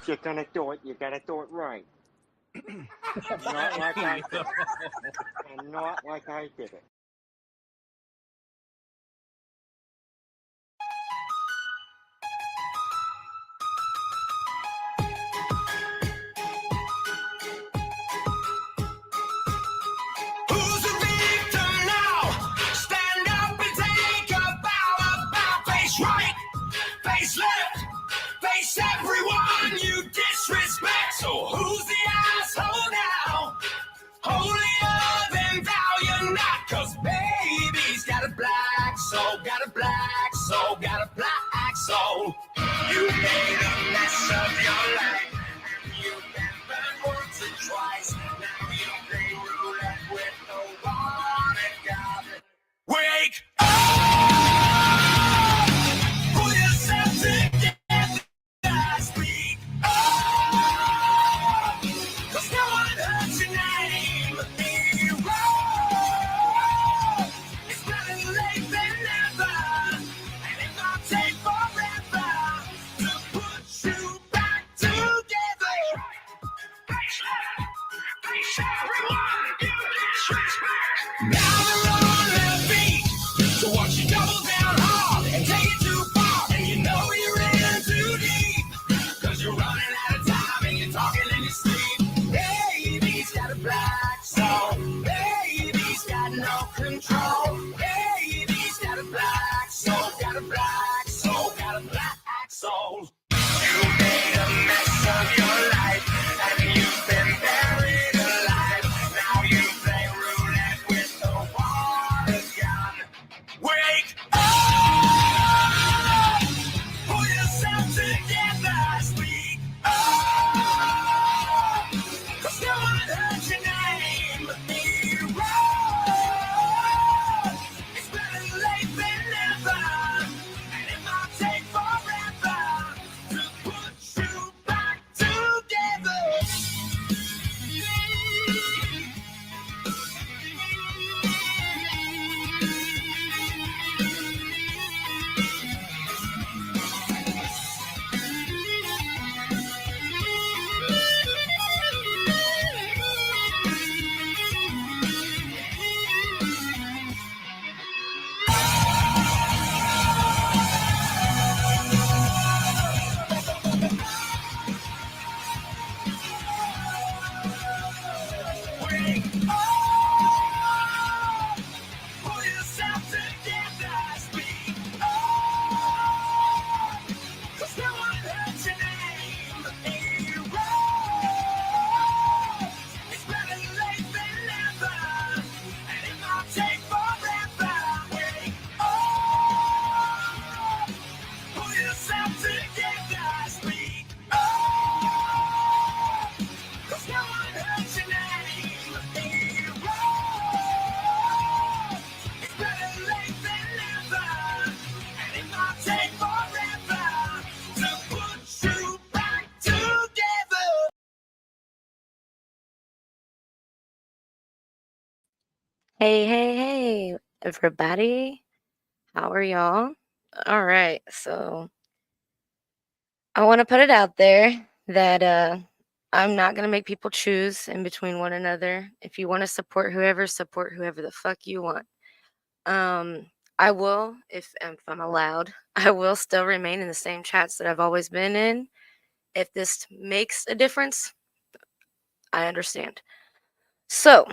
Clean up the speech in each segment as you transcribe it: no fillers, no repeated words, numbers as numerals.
you're gonna do it, you gotta do it right. Not like I did it. And not like I did it. Who's a victim now? Stand up and take a bow. Face right, face left, face everyone you disrespect. So who's the asshole now? Holier than thou you're not. 'Cause baby's got a black soul, got a black soul, got a black soul. You made a mess of your life, and you've been burned once or twice. Now you play roulette with the one that got it. Wake up! Pull yourself together, speak up! 'Cause no one heard your name, hero. It's better late than never, and it might take forever to put you back together. Face everyone you disrespect. Now they're on their feet to watch you double down hard and take it too far, and you know you're in too deep. 'Cause you're running out of time and you're talking in your sleep. Baby's got a black soul. Baby's got no control. Baby's got a black soul. Got a black soul. Got a black soul. You made a mess of your life, and you've been buried alive. Now you play roulette with the water gun. Wake up! Pull yourself together, speak up! 'Cause no one heard your name, hero. It's better late than never, and it might take forever to put you back together. Wake up! Pull yourself together, speak up! 'Cause no one heard your name, hero. It's better late than never, and it might take forever. Wake up! Pull yourself together, speak up! 'Cause no one heard your name, hero. It's better late than never, and it might take forever to put you back together. Hey, everybody. How are y'all? All right, so I want to put it out there that I'm not going to make people choose in between one another. If you want to support whoever the fuck you want. I will, if I'm allowed, I will still remain in the same chats that I've always been in. If this makes a difference, I understand. So,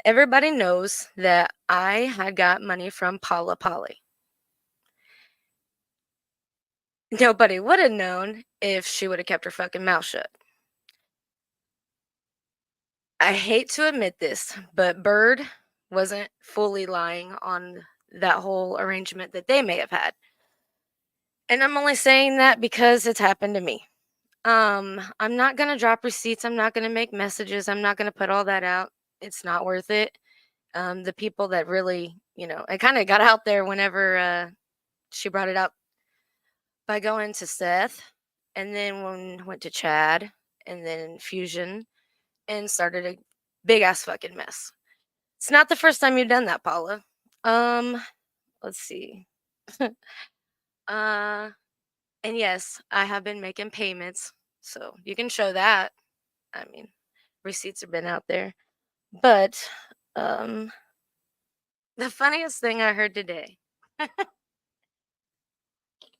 everybody knows that I had got money from Paula Polly. Nobody would have known if she would have kept her fucking mouth shut. I hate to admit this, but Bird wasn't fully lying on that whole arrangement that they may have had. And I'm only saying that because it's happened to me. I'm not gonna drop receipts. I'm not gonna make messages. I'm not gonna put all that out. It's not worth it. The people that really, it kind of got out there whenever she brought it up by going to Seth, and then went to Chad, and then Fusion, and started a big ass fucking mess. It's not the first time you've done that, Paula. Let's see. And yes, I have been making payments, so you can show that. I mean, receipts have been out there. But um the funniest thing I heard today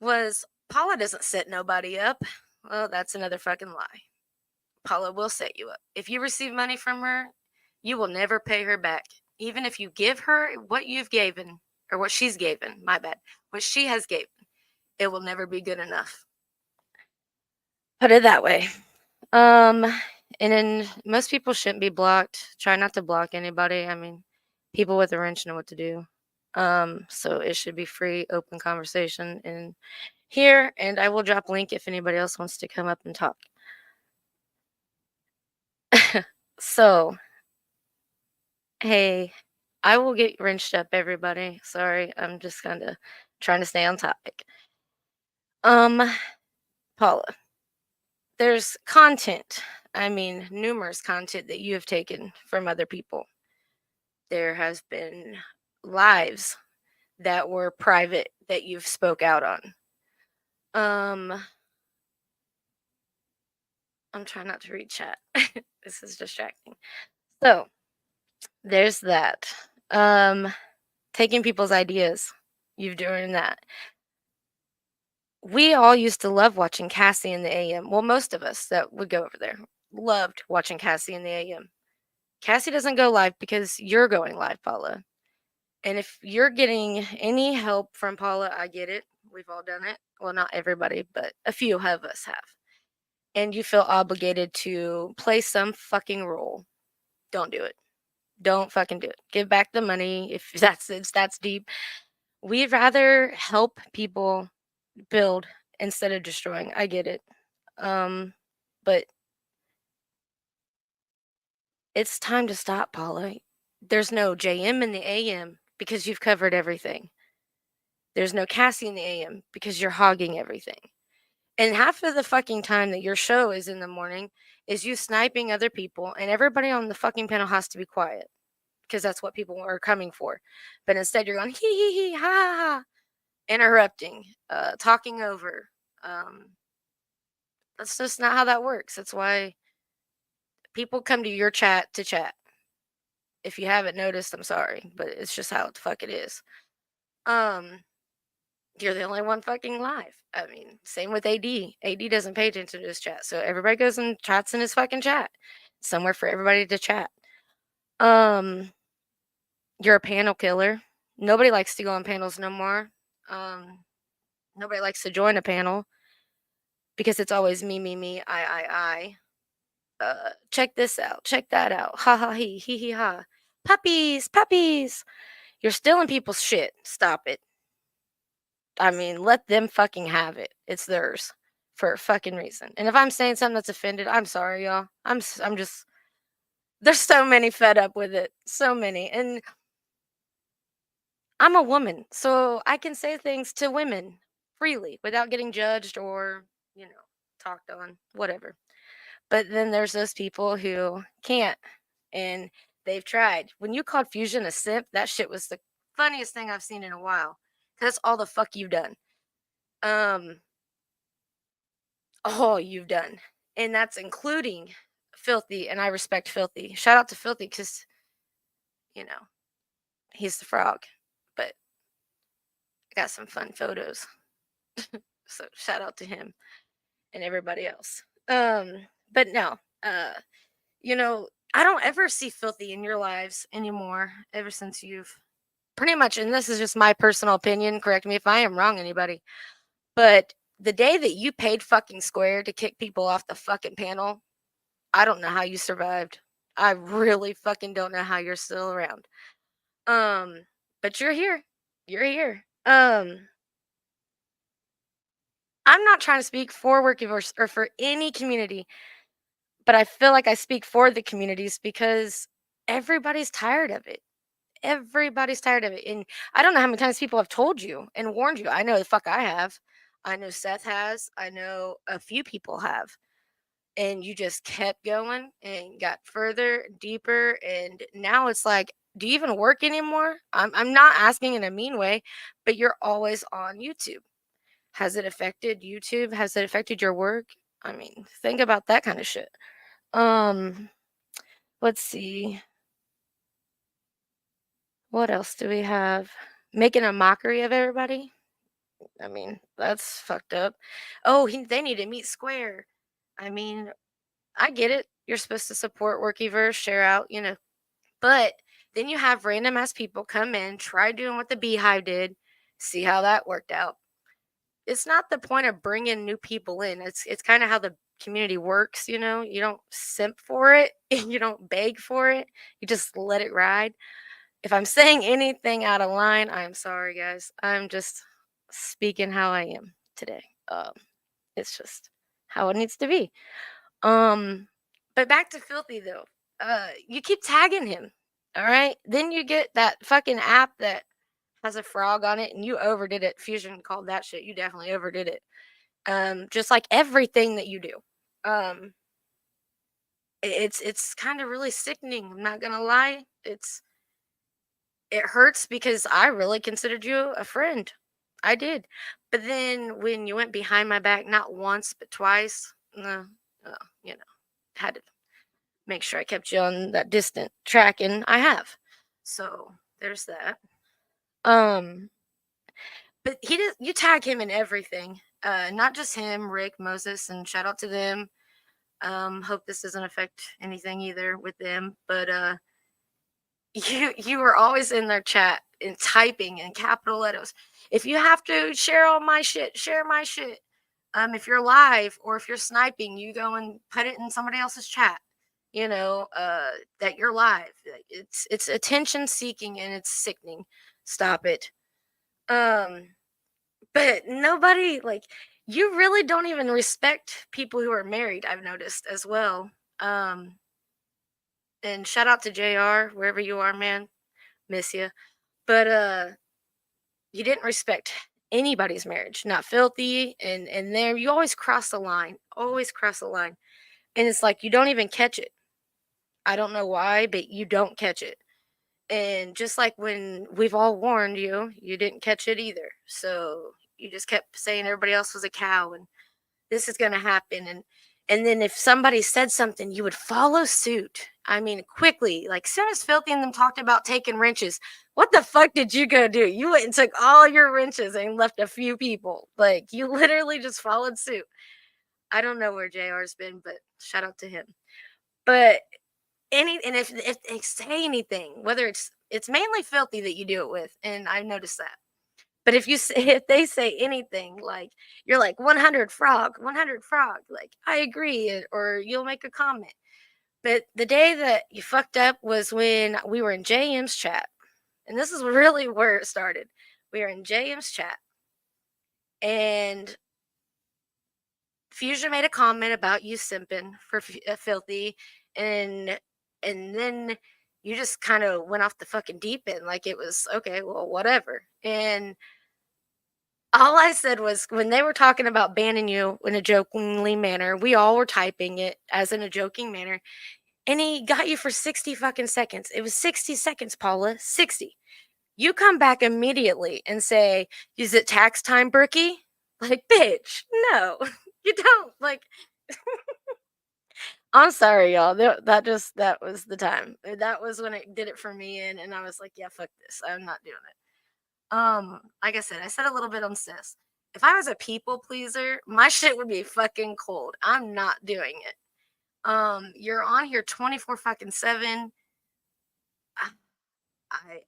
was Paula doesn't set nobody up. Well, that's another fucking lie. Paula will set you up. If you receive money from her, you will never pay her back. Even if you give her what you've given, or what she's given, my bad, what she has given, it will never be good enough. Put it that way. Um, and then most people shouldn't be blocked. Try not to block anybody. I mean, people with a wrench know what to do. So it should be free, open conversation in here, and I will drop a link if anybody else wants to come up and talk. So, hey, I will get wrenched up, everybody. Sorry, I'm just kind of trying to stay on topic. Um, Paula, there's content. I mean, numerous content that you have taken from other people. There has been lives that were private that you've spoke out on. I'm trying not to read chat. This is distracting. So, there's that. Taking people's ideas. You've doing that. We all used to love watching Cassie in the AM. Well, most of us that would go over there loved watching Cassie in the AM. Cassie doesn't go live because you're going live, Paula. And if you're getting any help from Paula, I get it. We've all done it. Well, not everybody, but a few of us have. And you feel obligated to play some fucking role. Don't do it. Don't fucking do it. Give back the money if that's deep. We'd rather help people build instead of destroying. I get it. But it's time to stop, Paula. There's no JM in the AM because you've covered everything. There's no Cassie in the AM because you're hogging everything. And half of the fucking time that your show is in the morning is you sniping other people, and everybody on the fucking panel has to be quiet because that's what people are coming for. But instead, you're going hee hee hee ha ha ha, interrupting, talking over. That's just not how that works. That's why people come to your chat to chat. If you haven't noticed, I'm sorry, but it's just how the fuck it is. You're the only one fucking live. I mean, same with AD. AD doesn't pay attention to his chat, so everybody goes and chats in his fucking chat. Somewhere for everybody to chat. You're a panel killer. Nobody likes to go on panels no more. Nobody likes to join a panel because it's always me, I. Check this out, check that out. Ha ha he ha. Puppies, puppies. You're stealing people's shit. Stop it. I mean, let them fucking have it. It's theirs for a fucking reason. And if I'm saying something that's offended, I'm sorry, y'all. I'm just there's so many fed up with it. So many. And I'm a woman, so I can say things to women freely without getting judged or, talked on, whatever. But then there's those people who can't, and they've tried. When you called Fusion a simp, that shit was the funniest thing I've seen in a while. That's all the fuck you've done. All you've done. And that's including Filthy, and I respect Filthy. Shout out to Filthy because, he's the frog. But I got some fun photos. So shout out to him and everybody else. But no, I don't ever see Filthy in your lives anymore ever since you've pretty much, and this is just my personal opinion, correct me if I am wrong, anybody, but the day that you paid fucking Square to kick people off the fucking panel, I don't know how you survived. I really fucking don't know how you're still around. But you're here. You're here. I'm not trying to speak for Workiverse or for any community, but I feel like I speak for the communities because everybody's tired of it. Everybody's tired of it. And I don't know how many times people have told you and warned you. I know the fuck I have. I know Seth has. I know a few people have. And you just kept going and got further, deeper. And now it's like, do you even work anymore? I'm not asking in a mean way, but you're always on YouTube. Has it affected YouTube? Has it affected your work? I mean, think about that kind of shit. Um, let's see. What else do we have? Making a mockery of everybody? I mean, that's fucked up. Oh, they need to meet square. I mean, I get it. You're supposed to support Workyverse, share out, but then you have random ass people come in, try doing what the Beehive did, see how that worked out. It's not the point of bringing new people in. It's kind of how the community works, You don't simp for it, you don't beg for it. You just let it ride. If I'm saying anything out of line, I'm sorry, guys. I'm just speaking how I am today. It's just how it needs to be. Um, but back to Filthy though. You keep tagging him. All right. Then you get that fucking app that has a frog on it, and you overdid it. Fusion called that shit. You definitely overdid it. Just like everything that you do. Um, it's kind of really sickening. I'm not gonna lie. It hurts because I really considered you a friend. I did. But then when you went behind my back, not once but twice, no, you know, had to make sure I kept you on that distant track, and I have. So there's that. Um, but you tag him in everything. Not just him, Rick, Moses, and shout out to them. Hope this doesn't affect anything either with them. But you were always in their chat and typing in capital letters. If you have to share all my shit, share my shit. If you're live or if you're sniping, you go and put it in somebody else's chat. That you're live. It's attention seeking and it's sickening. Stop it. But nobody you really don't even respect people who are married. I've noticed as well. And shout out to JR wherever you are, man. Miss you. But you didn't respect anybody's marriage, not Filthy, and there you always cross the line. Always cross the line. And it's like you don't even catch it. I don't know why, but you don't catch it. And just like when we've all warned you, you didn't catch it either. So you just kept saying everybody else was a cow and this is going to happen. And then if somebody said something, you would follow suit. I mean, quickly, like soon as Filthy and them talked about taking wrenches, what the fuck did you go do? You went and took all your wrenches and left a few people. Like you literally just followed suit. I don't know where JR's been, but shout out to him. But if they say anything, whether it's mainly Filthy that you do it with, and I've noticed that. But if they say anything like you're like 100 frog, like I agree, or you'll make a comment. But the day that you fucked up was when we were in JM's chat, and this is really where it started. We were in JM's chat, and Fusion made a comment about you simping for Filthy, and then you just kind of went off the fucking deep end, like it was okay, well, whatever. And all I said was when they were talking about banning you in a jokingly manner, we all were typing it as in a joking manner, and he got you for 60 fucking seconds. It was 60 seconds, Paula, 60. You come back immediately and say, "Is it tax time, Brookie?" Like, bitch, no, you don't. Like, I'm sorry, y'all. That was the time. That was when it did it for me, and I was like, yeah, fuck this. I'm not doing it. Like I said a little bit on sis. If I was a people pleaser, my shit would be fucking cold. I'm not doing it. You're on here 24 fucking 7. I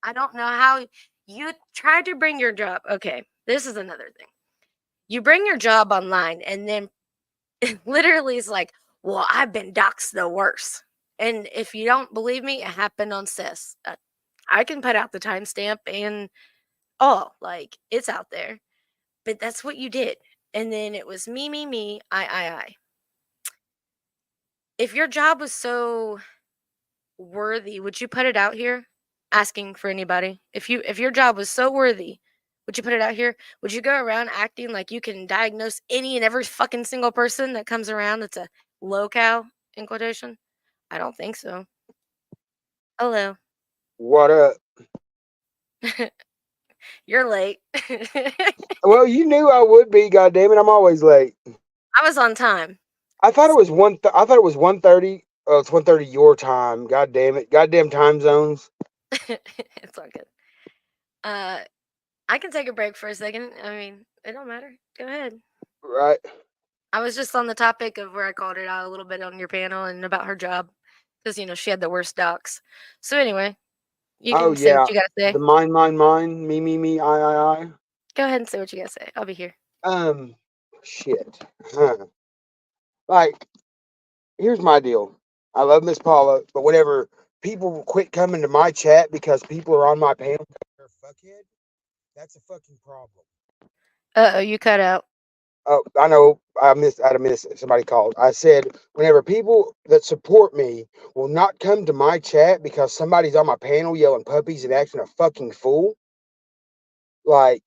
I don't know how you tried to bring your job. Okay, this is another thing. You bring your job online and then literally it's like, well, I've been doxxed the worst. And if you don't believe me, it happened on sis. I can put out the timestamp and like it's out there. But that's what you did. And then it was me, I. If your job was so worthy, would you put it out here asking for anybody? If your job was so worthy, would you put it out here? Would you go around acting like you can diagnose any and every fucking single person that comes around that's a low cow in quotation? I don't think so. Hello. What up? You're late. Well, you knew I would be. God damn it, I'm always late. I was on time. I thought it was I thought it was 1:30. Oh, it's 1:30 your time. God damn it. Goddamn time zones. It's all good. I can take a break for a second. I mean, it don't matter. Go ahead. Right. I was just on the topic of where I called it out a little bit on your panel and about her job because she had the worst docs. So anyway, you Oh can say yeah. what you gotta say. The mine, me, I. Go ahead and say what you gotta say. I'll be here. Shit. Huh. Like, here's my deal. I love Miss Paula, but whenever people quit coming to my chat because people are on my panel, they're a fuckhead. That's a fucking problem. Oh, you cut out. Oh, I know. I had a miss. Somebody called. I said, whenever people that support me will not come to my chat because somebody's on my panel yelling puppies and acting a fucking fool, like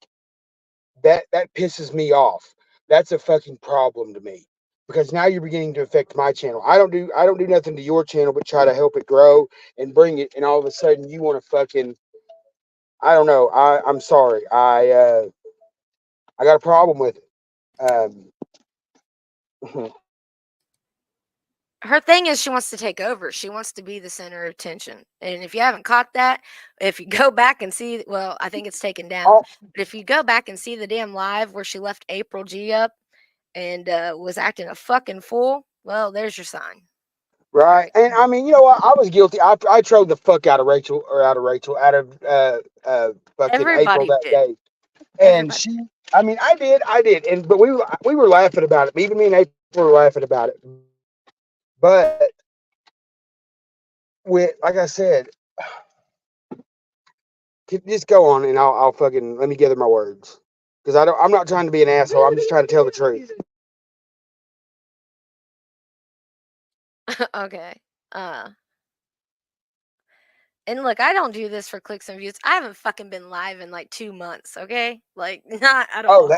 that pisses me off. That's a fucking problem to me because now you're beginning to affect my channel. I don't do nothing to your channel but try to help it grow and bring it. And all of a sudden, you want to fucking I don't know. I'm sorry. I got a problem with it. Her thing is she wants to take over. She wants to be the center of attention. And if you haven't caught that, if you go back and see, well, I think it's taken down. Oh, But if you go back and see the damn live where she left April G up and was acting a fucking fool, well, there's your sign. right. And I mean, you know what? I was guilty. I trolled the fuck out of Rachel out of fucking April Everybody that did. day. And Everybody. I mean, I did. And but we were laughing about it. Even me and April were laughing about it. But with like I said, just go on and I'll fucking let me gather my words because I'm not trying to be an asshole. I'm just trying to tell the truth. Okay. And look, I don't do this for clicks and views. I haven't fucking been live in like 2 months, okay? Like not at Oh, all.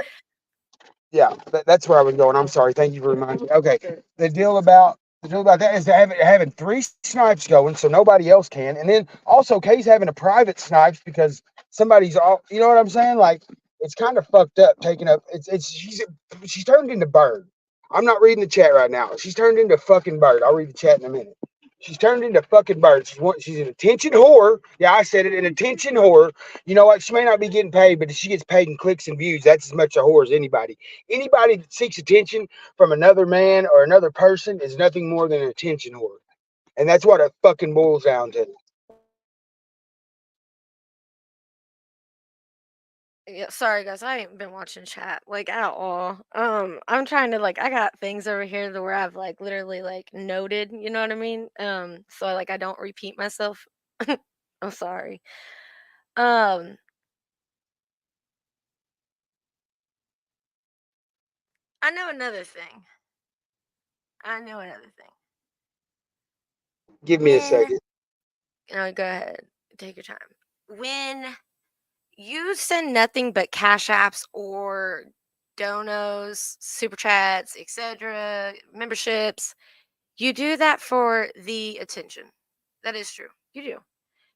that's where I was going. I'm sorry. Thank you for reminding me. Okay, the deal about that is having 3 snipes going, so nobody else can, and then also Kay's having a private snipes because somebody's all. You know what I'm saying? Like it's kind of fucked up. Taking up. She's turned into Bird. I'm not reading the chat right now. She's turned into fucking Bird. I'll read the chat in a minute. She's turned into fucking Bird. She's an attention whore. Yeah, I said it, an attention whore. You know what? She may not be getting paid, but if she gets paid in clicks and views, that's as much a whore as anybody. Anybody that seeks attention from another man or another person is nothing more than an attention whore. And that's what it fucking boils down to. Yeah, sorry guys, I ain't been watching chat like at all. I'm trying to I got things over here to where I've literally noted, you know what I mean? So I don't repeat myself. I'm sorry. Um I know another thing. Give me a When second. go ahead, take your time. When you send nothing but cash apps or donos, super chats, etc., memberships, you do that for the attention. That is true. You do.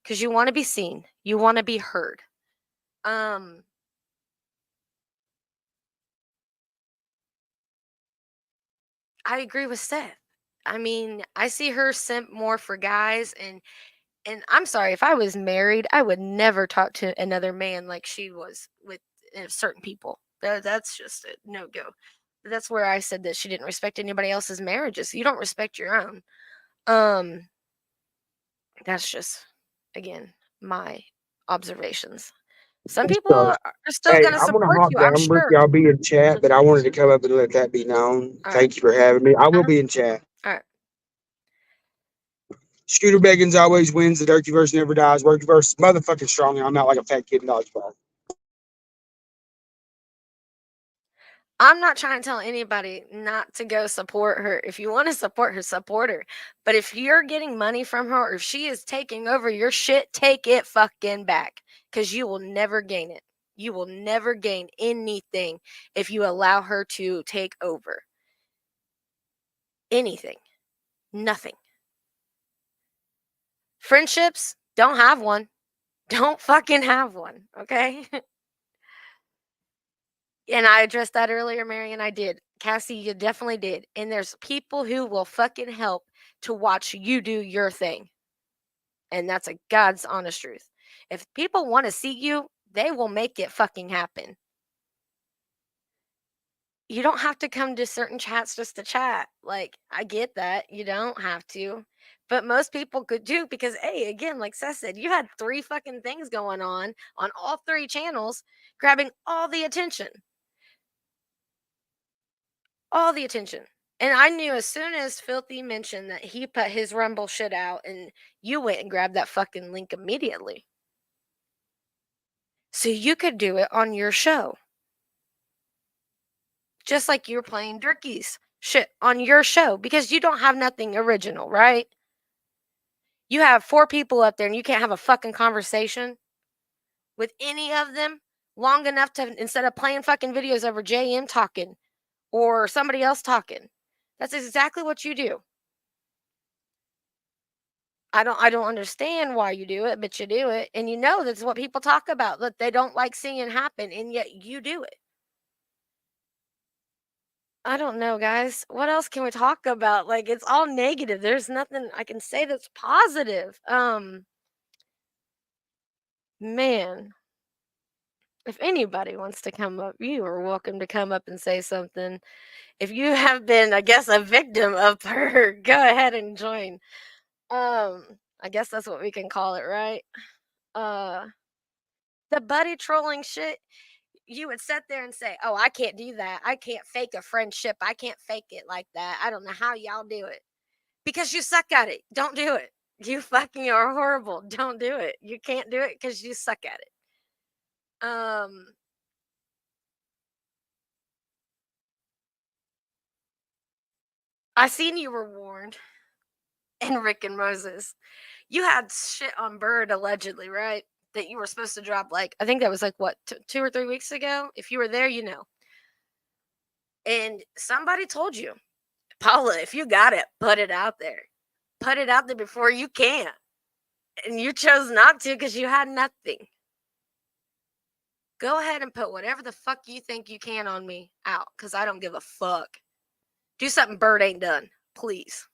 Because you want to be seen. You want to be heard. I agree with Seth. I mean, I see her simp more for guys and I'm sorry, if I was married, I would never talk to another man like she was with certain people. That's just a no go. That's where I said that she didn't respect anybody else's marriages. You don't respect your own. Um, that's just again my observations. Some people So, are still hey, gonna I'm gonna support hop you, I'm down, Bricky. sure. I'll be in chat, but I wanted to come up and let that be known. All right. Thank you for having me. I will Uh-huh. be in chat. All right. Scooter Beggins always wins. The Dirtyverse never dies. Workyverse motherfucking strong. I'm not like a fat kid in dodgeball. I'm not trying to tell anybody not to go support her. If you want to support her, support her. But if you're getting money from her or if she is taking over your shit, take it fucking back because you will never gain it. You will never gain anything if you allow her to take over. Anything. Nothing. Friendships, don't have one. Don't fucking have one, okay? And I addressed that earlier, Mary, and I did. Cassie, you definitely did. And there's people who will fucking help to watch you do your thing. And that's a God's honest truth. If people want to see you, they will make it fucking happen. You don't have to come to certain chats just to chat. Like, I get that. You don't have to. But most people could do because, hey, again, like Seth said, you had 3 fucking things going on all 3 channels, grabbing all the attention. All the attention. And I knew as soon as Filthy mentioned that he put his Rumble shit out, and you went and grabbed that fucking link immediately. So you could do it on your show. Just like you're playing Durkee's shit on your show because you don't have nothing original, right? You have 4 people up there and you can't have a fucking conversation with any of them long enough to, instead of playing fucking videos over JM talking or somebody else talking. That's exactly what you do. I don't understand why you do it, but you do it. And you know that's what people talk about, that they don't like seeing happen, and yet you do it. I don't know, guys. What else can we talk about? Like, it's all negative. There's nothing I can say that's positive. Man, if anybody wants to come up, you are welcome to come up and say something. If you have been, I guess, a victim of her, go ahead and join. I guess that's what we can call it, right? The buddy trolling shit, you would sit there and say, "Oh, I can't do that. I can't fake a friendship. I can't fake it like that. I don't know how y'all do it." Because you suck at it. Don't do it. You fucking are horrible. Don't do it. You can't do it because you suck at it. I seen you were warned in Rick and Moses. You had shit on Bird allegedly, right? That you were supposed to drop, like, I think that was like what, 2 or 3 weeks ago. If you were there, you know. And somebody told you, Paula, if you got it, put it out there. Put it out there before you can. And you chose not to because you had nothing. Go ahead and put whatever the fuck you think you can on me out, because I don't give a fuck. Do something Bird ain't done, please.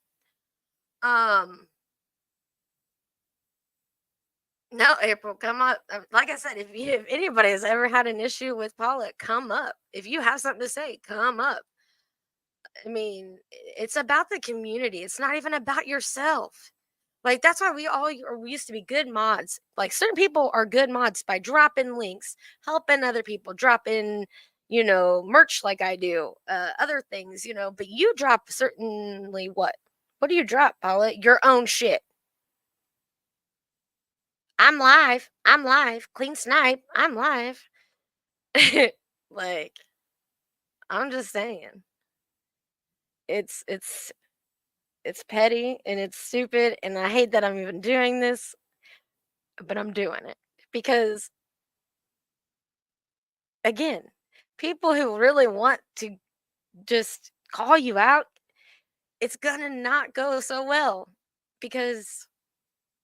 No, April, come up. Like I said, if anybody has ever had an issue with Paula, come up. If you have something to say, come up. I mean, it's about the community. It's not even about yourself. Like, that's why we used to be good mods. Like, certain people are good mods by dropping links, helping other people, dropping, merch like I do, other things, but you drop certainly what? What do you drop, Paula? Your own shit. I'm live. I'm live. Clean snipe. I'm live. Like, I'm just saying. It's petty and it's stupid, and I hate that I'm even doing this, but I'm doing it because, again, people who really want to just call you out, it's gonna not go so well because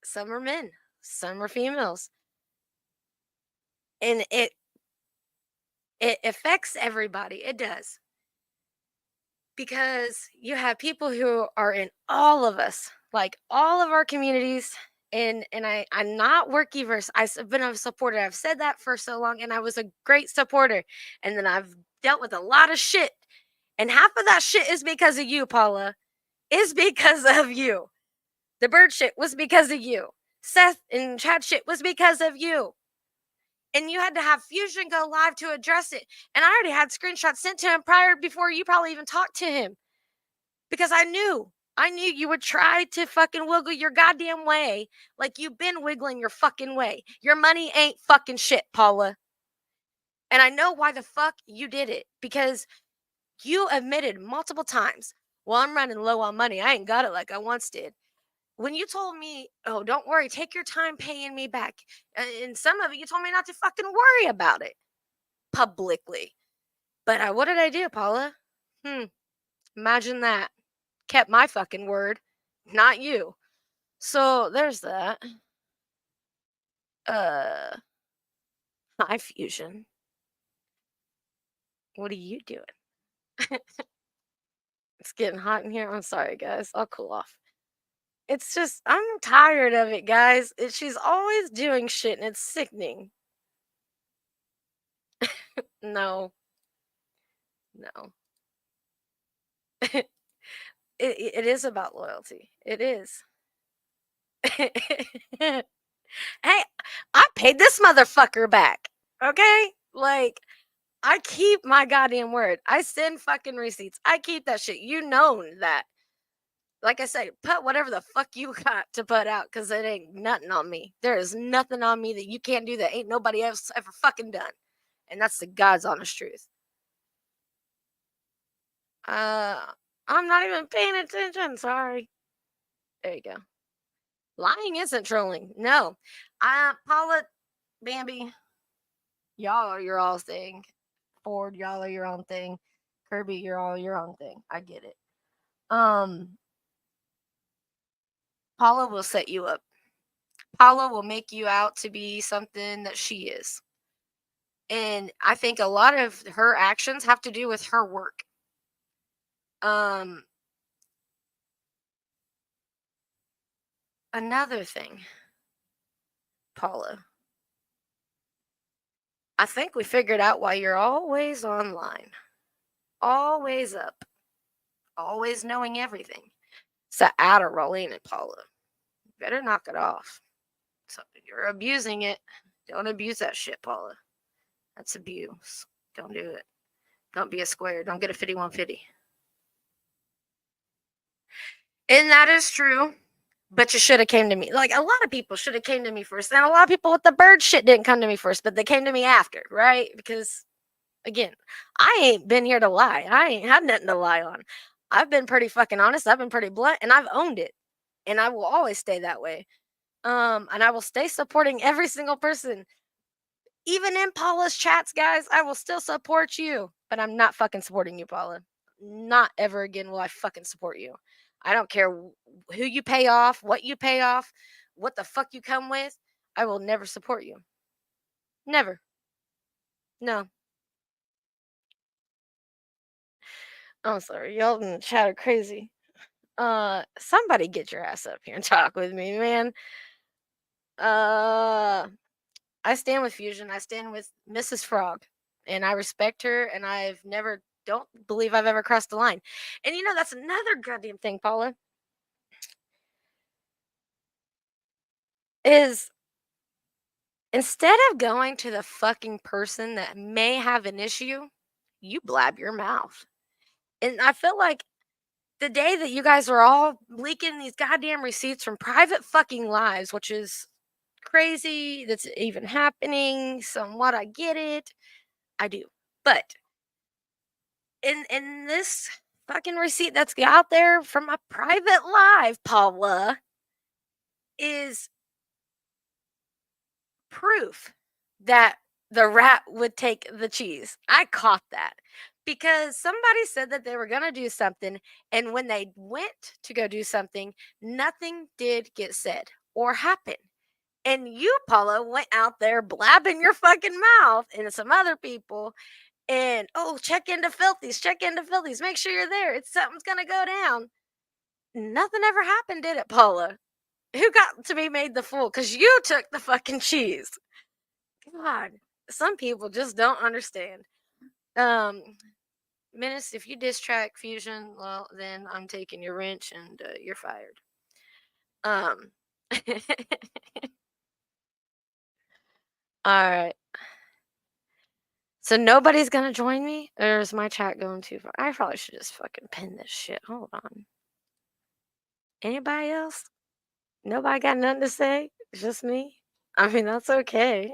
some are men, some are females, and it affects everybody. It does. Because you have people who are in all of us, like all of our communities, and I'm not workyverse. I've been a supporter. I've said that for so long, and I was a great supporter. And then I've dealt with a lot of shit. And half of that shit is because of you, Paula. Is because of you. The Bird shit was because of you. Seth and Chad shit was because of you. And you had to have Fusion go live to address it. And I already had screenshots sent to him before you probably even talked to him. Because I knew you would try to fucking wiggle your goddamn way like you've been wiggling your fucking way. Your money ain't fucking shit, Paula. And I know why the fuck you did it. Because you admitted multiple times, well, I'm running low on money. I ain't got it like I once did. When you told me, oh, don't worry, take your time paying me back. And some of it, you told me not to fucking worry about it publicly. But what did I do, Paula? Imagine that. Kept my fucking word, not you. So there's that. Hi, Fusion. What are you doing? It's getting hot in here. I'm sorry, guys. I'll cool off. It's just, I'm tired of it, guys. She's always doing shit and it's sickening. No. No. It is about loyalty. It is. Hey, I paid this motherfucker back. Okay? Like, I keep my goddamn word. I send fucking receipts. I keep that shit. You know that. Like I said, put whatever the fuck you got to put out because it ain't nothing on me. There is nothing on me that you can't do that ain't nobody else ever fucking done. And that's the God's honest truth. I'm not even paying attention. Sorry. There you go. Lying isn't trolling. No. Paula, Bambi, y'all are your all thing. Ford, y'all are your own thing. Kirby, you're all your own thing. I get it. Paula will set you up. Paula will make you out to be something that she is. And I think a lot of her actions have to do with her work. Another thing, Paula. I think we figured out why you're always online. Always up. Always knowing everything. It's an Adderall, ain't it, Paula? You better knock it off. So you're abusing it. Don't abuse that shit, Paula. That's abuse. Don't do it. Don't be a square. Don't get a 5150. And that is true. But you should have came to me. Like, a lot of people should have came to me first. And a lot of people with the bird shit didn't come to me first, but they came to me after, right? Because, again, I ain't been here to lie. I ain't had nothing to lie on. I've been pretty fucking honest. I've been pretty blunt, and I've owned it. And I will always stay that way. And I will stay supporting every single person. Even in Paula's chats, guys, I will still support you. But I'm not fucking supporting you, Paula. Not ever again will I fucking support you. I don't care who you pay off, what you pay off, what the fuck you come with. I will never support you. Never. No. I'm sorry. Y'all in the chat are crazy. Somebody get your ass up here and talk with me, man. I stand with Fusion. I stand with Mrs. Frog. And I respect her, and don't believe I've ever crossed the line. And you know, that's another goddamn thing, Paula. Is instead of going to the fucking person that may have an issue, you blab your mouth. And I feel like the day that you guys are all leaking these goddamn receipts from private fucking lives, which is crazy that's even happening, somewhat I get it. I do. But in this fucking receipt that's out there from a private live, Paula, is proof that the rat would take the cheese. I caught that because somebody said that they were going to do something, and when they went to go do something, nothing did get said or happen. And you, Paula, went out there blabbing your fucking mouth and some other people and, oh, check into Filthies, make sure you're there. Something's going to go down. Nothing ever happened, did it, Paula? Who got to be made the fool? Because you took the fucking cheese. God, some people just don't understand. Menace, if you diss track Fusion, well, then I'm taking your wrench and you're fired. All right. So nobody's gonna join me? Or is my chat going too far? I probably should just fucking pin this shit. Hold on. Anybody else? Nobody got nothing to say? Just me? I mean, that's okay.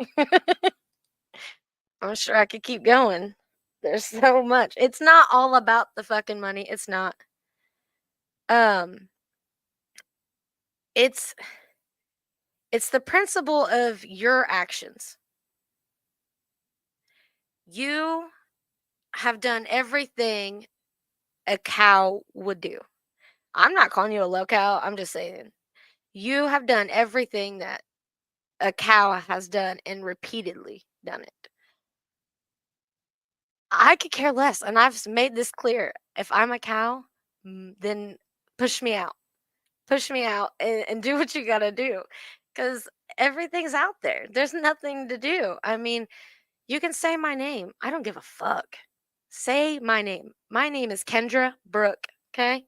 I'm sure I could keep going. There's so much. It's not all about the fucking money. It's not. It's the principle of your actions. You have done everything a cow would do. I'm not calling you a low cow. I'm just saying you have done everything that a cow has done and repeatedly done it. I could care less, and I've made this clear. If I'm a cow, then push me out. Push me out and do what you gotta do, because everything's out there. There's nothing to do. I mean, you can say my name. I don't give a fuck. Say my name. My name is Kendra Brooke, okay?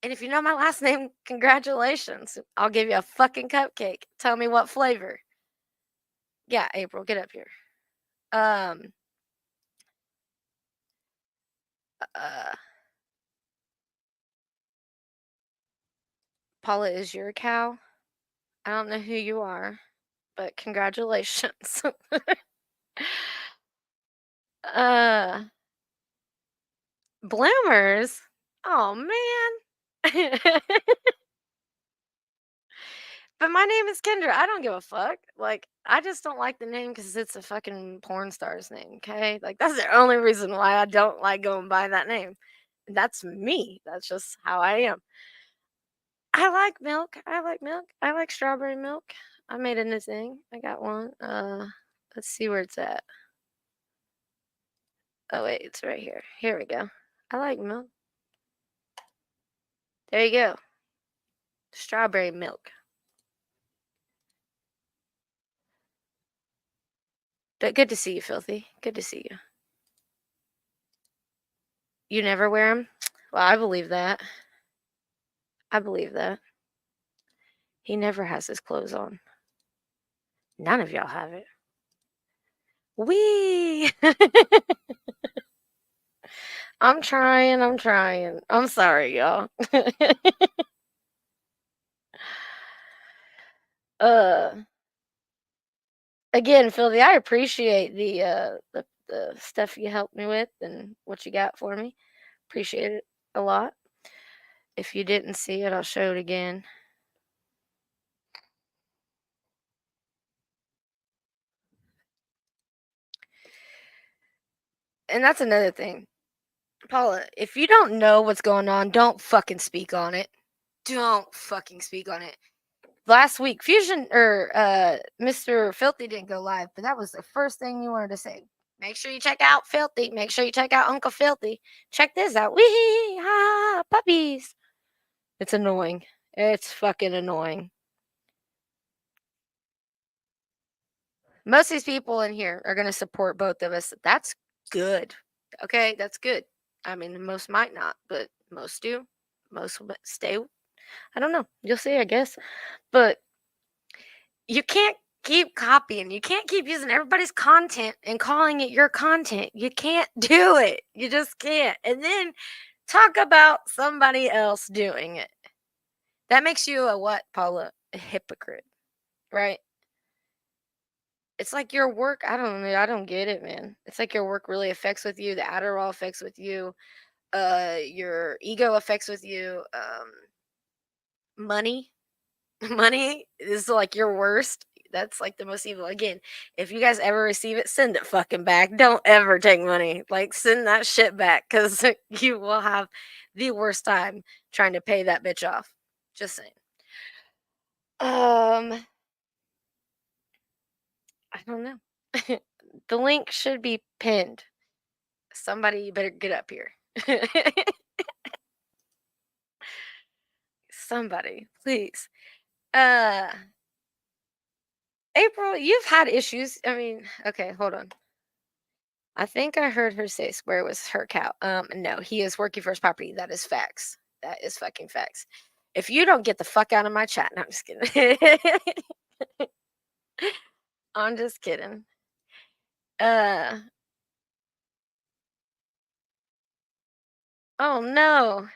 And if you know my last name, congratulations. I'll give you a fucking cupcake. Tell me what flavor. Yeah, April, get up here. Um uh Paula is your cow. I don't know who you are, but congratulations. uh Bloomers? Oh man. But my name is Kendra. I don't give a fuck. Like, I just don't like the name because it's a fucking porn star's name, okay? Like, that's the only reason why I don't like going by that name. That's me. That's just how I am. I like milk. I like milk. I like strawberry milk. I made a new thing. I got one. Let's see where it's at. Oh wait, it's right here. Here we go. I like milk. There you go. Strawberry milk. Good to see you, Filthy. Good to see you. You never wear them? Well, I believe that. I believe that. He never has his clothes on. None of y'all have it. Wee! I'm trying. I'm sorry, y'all. uh Again, Philly, I appreciate the stuff you helped me with and what you got for me. Appreciate it a lot. If you didn't see it, I'll show it again. And that's another thing. Paula, if you don't know what's going on, don't fucking speak on it. Don't fucking speak on it. Last week, Fusion or Mr. Filthy didn't go live, but that was the first thing you wanted to say. Make sure you check out Filthy. Make sure you check out Uncle Filthy. Check this out. Wee ha puppies. It's annoying. It's fucking annoying. Most of these people in here are gonna support both of us. That's good. Okay, that's good. I mean, most might not, but most do. Most stay. I don't know. You'll see, I guess. But you can't keep copying. You can't keep using everybody's content and calling it your content. You can't do it. You just can't. And then talk about somebody else doing it. That makes you a what, Paula? A hypocrite, right? It's like your work. I don't know. I don't get it, man. It's like your work really affects with you. The Adderall affects with you. Your ego affects with you. Money money is like your worst. That's like the most evil. Again, if you guys ever receive it, send it fucking back. Don't ever take money. Like, send that shit back because you will have the worst time trying to pay that bitch off. Just saying. I don't know. The link should be pinned. Somebody better get up here. Somebody, please. April, you've had issues. I mean, okay, hold on. I think I heard her say Square was her cow. No, he is working for his property. That is facts. That is fucking facts. If you don't get the fuck out of my chat, no, I'm just kidding. I'm just kidding. Oh no.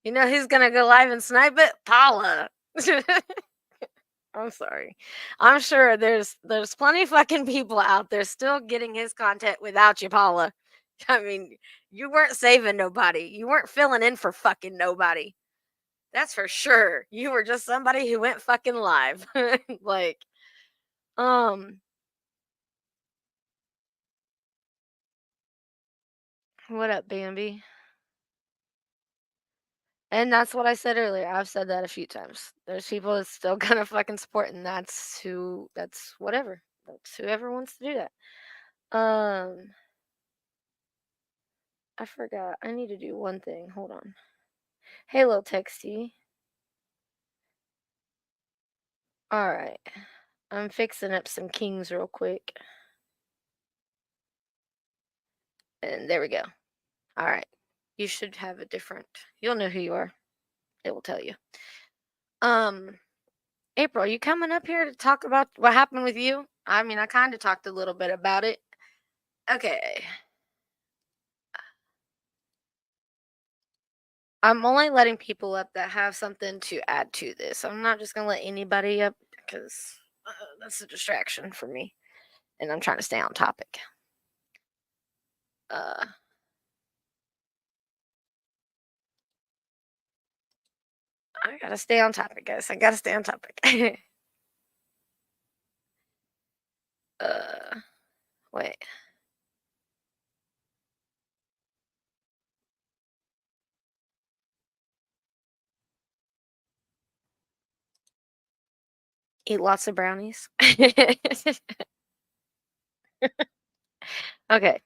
You know who's gonna go live and snipe it? Paula. I'm sorry. I'm sure there's plenty fucking people out there still getting his content without you, Paula. I mean, you weren't saving nobody. You weren't filling in for fucking nobody. That's for sure. You were just somebody who went fucking live. Like, what up, Bambi? And that's what I said earlier. I've said that a few times. There's people that's still gonna fucking support, and that's whatever. That's whoever wants to do that. I forgot. I need to do one thing. Hold on. Hey, little Texty. All right. I'm fixing up some kings real quick. And there we go. All right. You should have a different. You'll know who you are. It will tell you. April, you coming up here to talk about what happened with you? I mean, I kind of talked a little bit about it. Okay. I'm only letting people up that have something to add to this. I'm not just going to let anybody up because that's a distraction for me. And I'm trying to stay on topic. I gotta stay on topic, guys. I gotta stay on topic. Wait. Eat lots of brownies. Okay.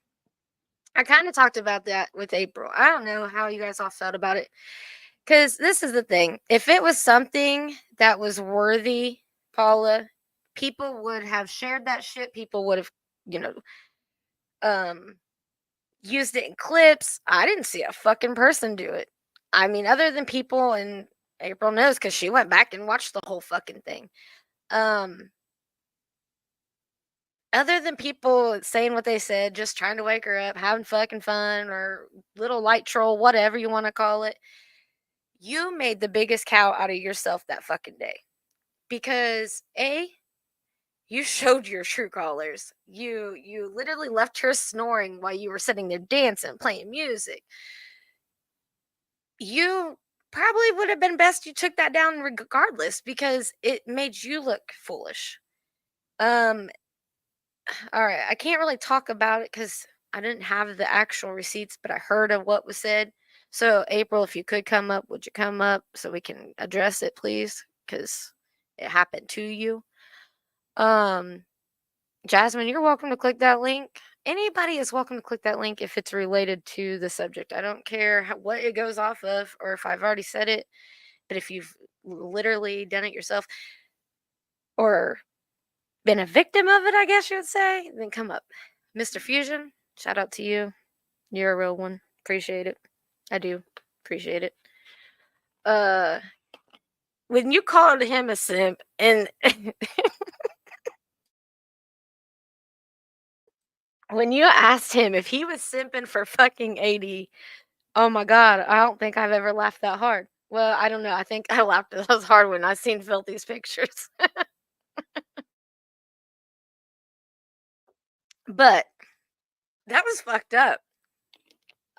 I kind of talked about that with April. I don't know how you guys all felt about it. Because this is the thing. If it was something that was worthy, Paula, people would have shared that shit. People would have, you know, used it in clips. I didn't see a fucking person do it. I mean, other than people, and April knows because she went back and watched the whole fucking thing. Other than people saying what they said, just trying to wake her up, having fucking fun, or little light troll, whatever you want to call it, you made the biggest cow out of yourself that fucking day. Because you showed your true colors. You literally left her snoring while you were sitting there dancing, playing music. You probably would have been best you took that down regardless because it made you look foolish. All right, I can't really talk about it because I didn't have the actual receipts, but I heard of what was said. So, April, if you could come up, would you come up so we can address it, please? Because it happened to you. Jasmine, you're welcome to click that link. Anybody is welcome to click that link if it's related to the subject. I don't care what it goes off of or if I've already said it, but if you've literally done it yourself or been a victim of it, I guess you would say, then come up. Mr. Fusion, shout out to you. You're a real one. Appreciate it. I do appreciate it. When you called him a simp and when you asked him if he was simping for fucking 80, oh my god, I don't think I've ever laughed that hard. Well, I don't know. I think I laughed as hard when I seen Filthy's pictures. But that was fucked up.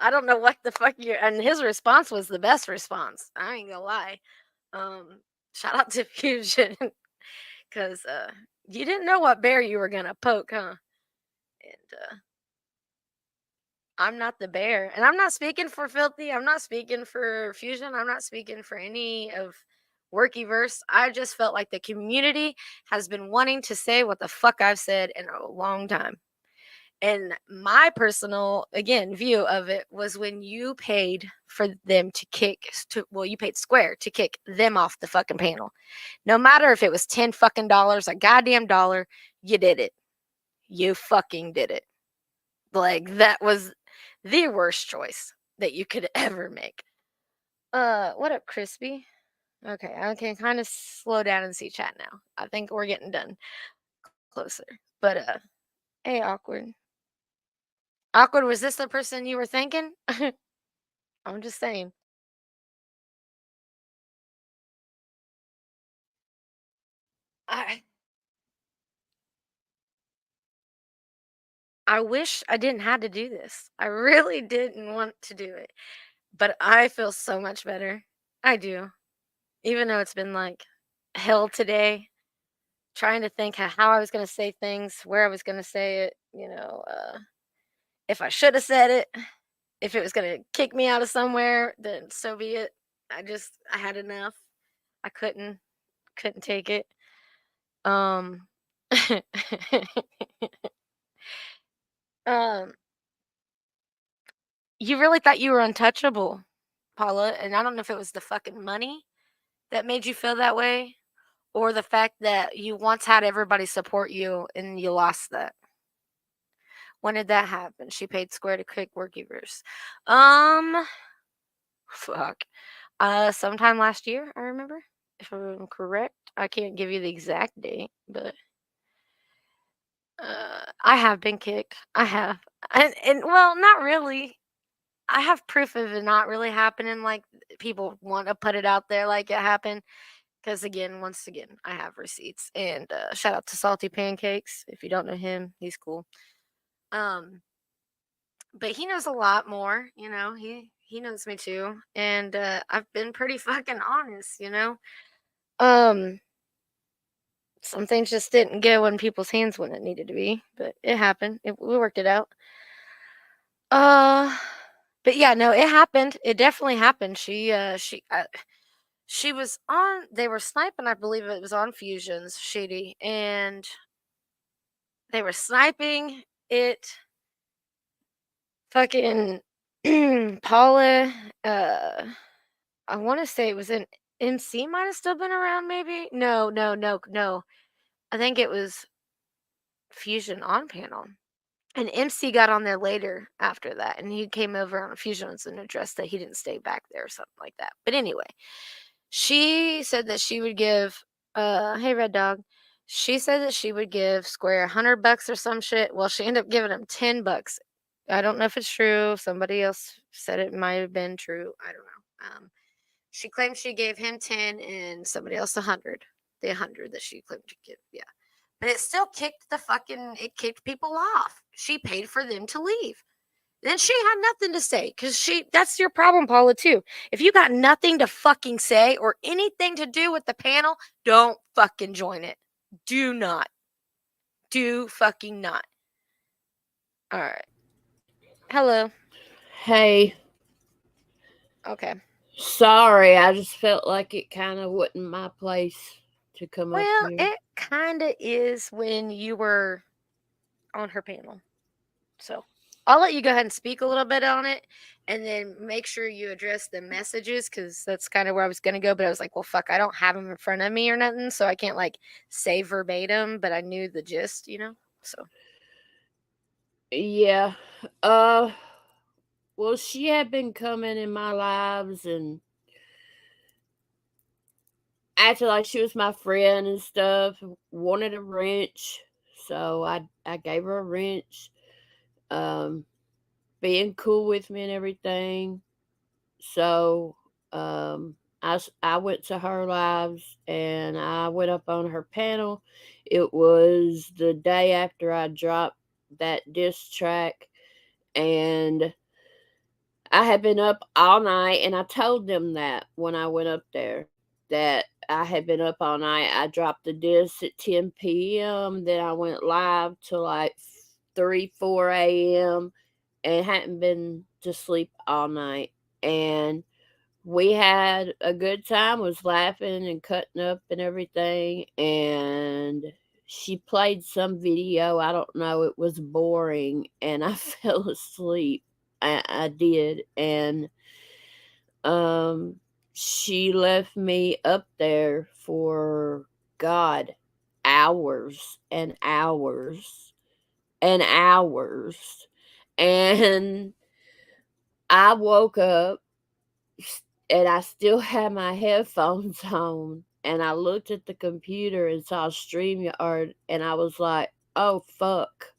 I don't know what the fuck you and his response was the best response. I ain't gonna lie. Shout out to Fusion because you didn't know what bear you were gonna poke, huh? And I'm not the bear, and I'm not speaking for Filthy. I'm not speaking for Fusion. I'm not speaking for any of Workyverse. I just felt like the community has been wanting to say what the fuck I've said in a long time. And my personal, again, view of it was when you paid for them you paid Square to kick them off the fucking panel. No matter if it was $10 fucking dollars, a goddamn dollar, you did it. You fucking did it. Like, that was the worst choice that you could ever make. What up, Crispy? Okay, I can kind of slow down and see chat now. I think we're getting done closer. But hey, Awkward. Awkward, was this the person you were thinking? I'm just saying. I wish I didn't have to do this. I really didn't want to do it. But I feel so much better. I do. Even though it's been like hell today, trying to think how I was going to say things, where I was going to say it, if I should have said it, if it was going to kick me out of somewhere, then so be it. I had enough. I couldn't take it. Um um You really thought you were untouchable, Paula, and I don't know if it was the fucking money that made you feel that way or the fact that you once had everybody support you and you lost that. When did that happen? She paid Square to kick Workiverse. Fuck. Sometime last year, I remember, if I'm correct. I can't give you the exact date, but I have been kicked. I have. And well, not really. I have proof of it not really happening. Like people want to put it out there like it happened. Because again, once again, I have receipts. And shout out to Salty Pancakes. If you don't know him, he's cool. But he knows a lot more. He knows me too, and I've been pretty fucking honest. Um, some things just didn't go in people's hands when it needed to be, but it happened. We worked it out. Uh, but yeah, no, it happened. It definitely happened. She was on. They were sniping. I believe it was on Fusions, Shady, and they were sniping it. Fucking Paula. I want to say it was an MC. Might have still been around. Maybe no. I think it was Fusion on panel. And MC got on there later after that, and he came over on Fusions and addressed that he didn't stay back there or something like that. But anyway, she said that she would give, hey Red Dog, she said that she would give Square $100 or some shit. Well, she ended up giving him $10. I don't know if it's true. Somebody else said it might have been true. I don't know. She claimed she gave him 10 and somebody else 100. The 100 that she claimed to give. Yeah. But it still it kicked people off. She paid for them to leave. Then she had nothing to say because that's your problem, Paula, too. If you got nothing to fucking say or anything to do with the panel, don't fucking join it. Do not. Do fucking not. All right. Hello. Hey, Okay. sorry, I just felt like it kind of wasn't my place to come up Well, here. it kind of is when you were on her panel. So I'll let you go ahead and speak a little bit on it and then make sure you address the messages because that's kind of where I was going to go. But I was like, well, fuck, I don't have them in front of me or nothing. So I can't like say verbatim, but I knew the gist, So Yeah. Well, she had been coming in my lives and acted like she was my friend and stuff. Wanted a wrench, so I gave her a wrench. Being cool with me and everything. So I went to her lives and I went up on her panel. It was the day after I dropped that diss track, and I had been up all night, and I told them that when I went up there that I had been up all night. I dropped the disc at 10 p.m. Then I went live till like 3, 4 a.m. and hadn't been to sleep all night. And we had a good time, was laughing and cutting up and everything. And she played some video. I don't know. It was boring, and I fell asleep. I did. And she left me up there for God, hours and hours and hours. And I woke up and I still had my headphones on, and I looked at the computer and saw StreamYard, and I was like, oh fuck.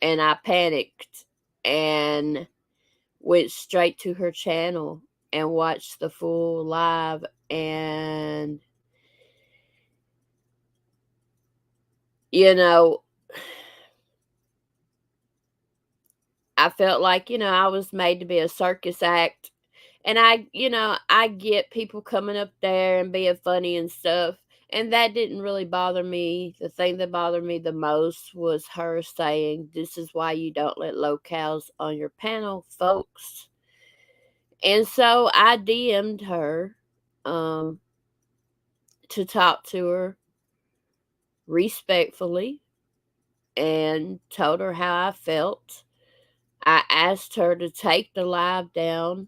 And I panicked and went straight to her channel and watched the full live. And I felt like I was made to be a circus act. And I get people coming up there and being funny and stuff, and that didn't really bother me. The thing that bothered me the most was her saying, this is why you don't let locals on your panel, folks. And so I DM'd her to talk to her respectfully and told her how I felt. I asked her to take the live down,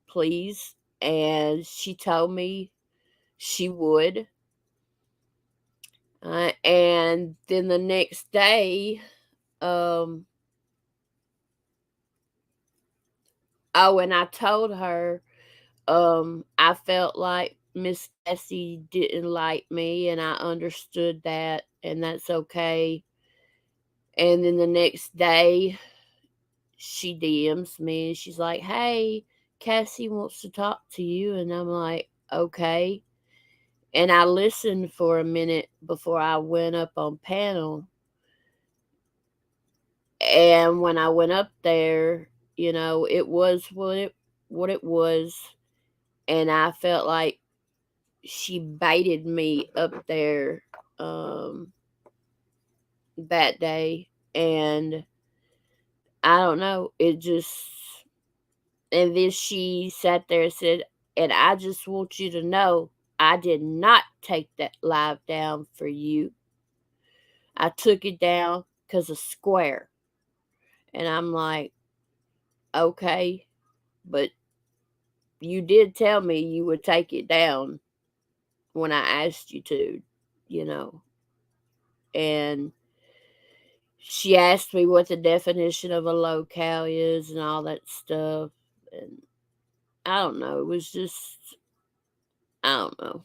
please, and she told me she would. And then the next day, oh, and I told her I felt like Miss Cassie didn't like me, and I understood that, and that's okay. And then the next day, she DMs me and she's like, "Hey, Cassie wants to talk to you." And I'm like, "Okay." And I listened for a minute before I went up on panel. And when I went up there, it was what it was, and I felt like she baited me up there that day, and I don't know, and then she sat there and said, "And I just want you to know, I did not take that live down for you. I took it down because of Square." And I'm like, "Okay, but you did tell me you would take it down when I asked you to, you know." And she asked me what the definition of a locale is and all that stuff. And I don't know. It was just, I don't know.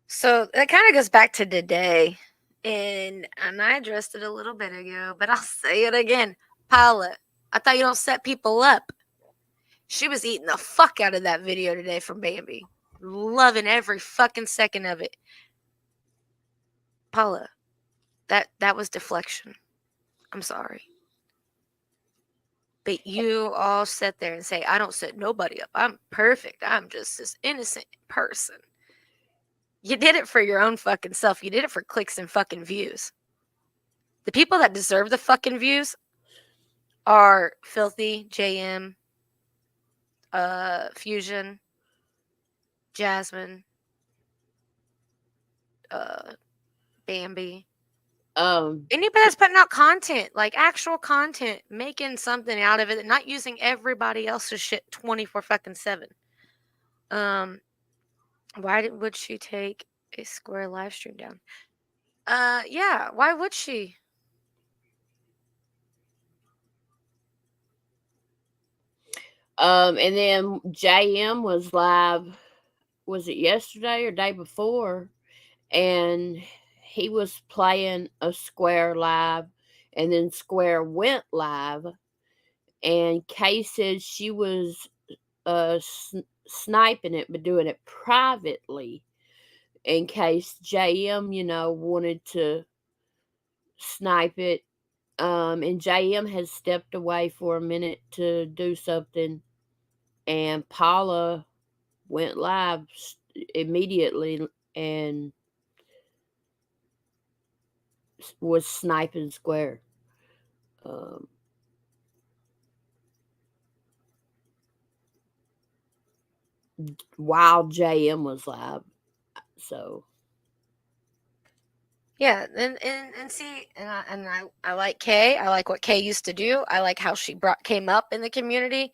So that kind of goes back to today. And I addressed it a little bit ago, but I'll say it again. Paula, I thought you don't set people up. She was eating the fuck out of that video today from Bambi. Loving every fucking second of it. Paula, that was deflection. I'm sorry. But you all sit there and say, I don't set nobody up. I'm perfect. I'm just this innocent person. You did it for your own fucking self. You did it for clicks and fucking views. The people that deserve the fucking views are Filthy, JM, Fusion, Jasmine, Bambi. Anybody that's putting out content, like actual content, making something out of it, not using everybody else's shit 24 fucking 7. Would she take a Square live stream down? Yeah, why would she? And then JM was live, was it yesterday or day before? And he was playing a Square live, and then Square went live, and Kay said she was sniping it, but doing it privately in case JM, wanted to snipe it. And JM has stepped away for a minute to do something, and Paula went live immediately and was sniping Square. While JM was live. So yeah, and see, and I like Kay. I like what Kay used to do. I like how she came up in the community.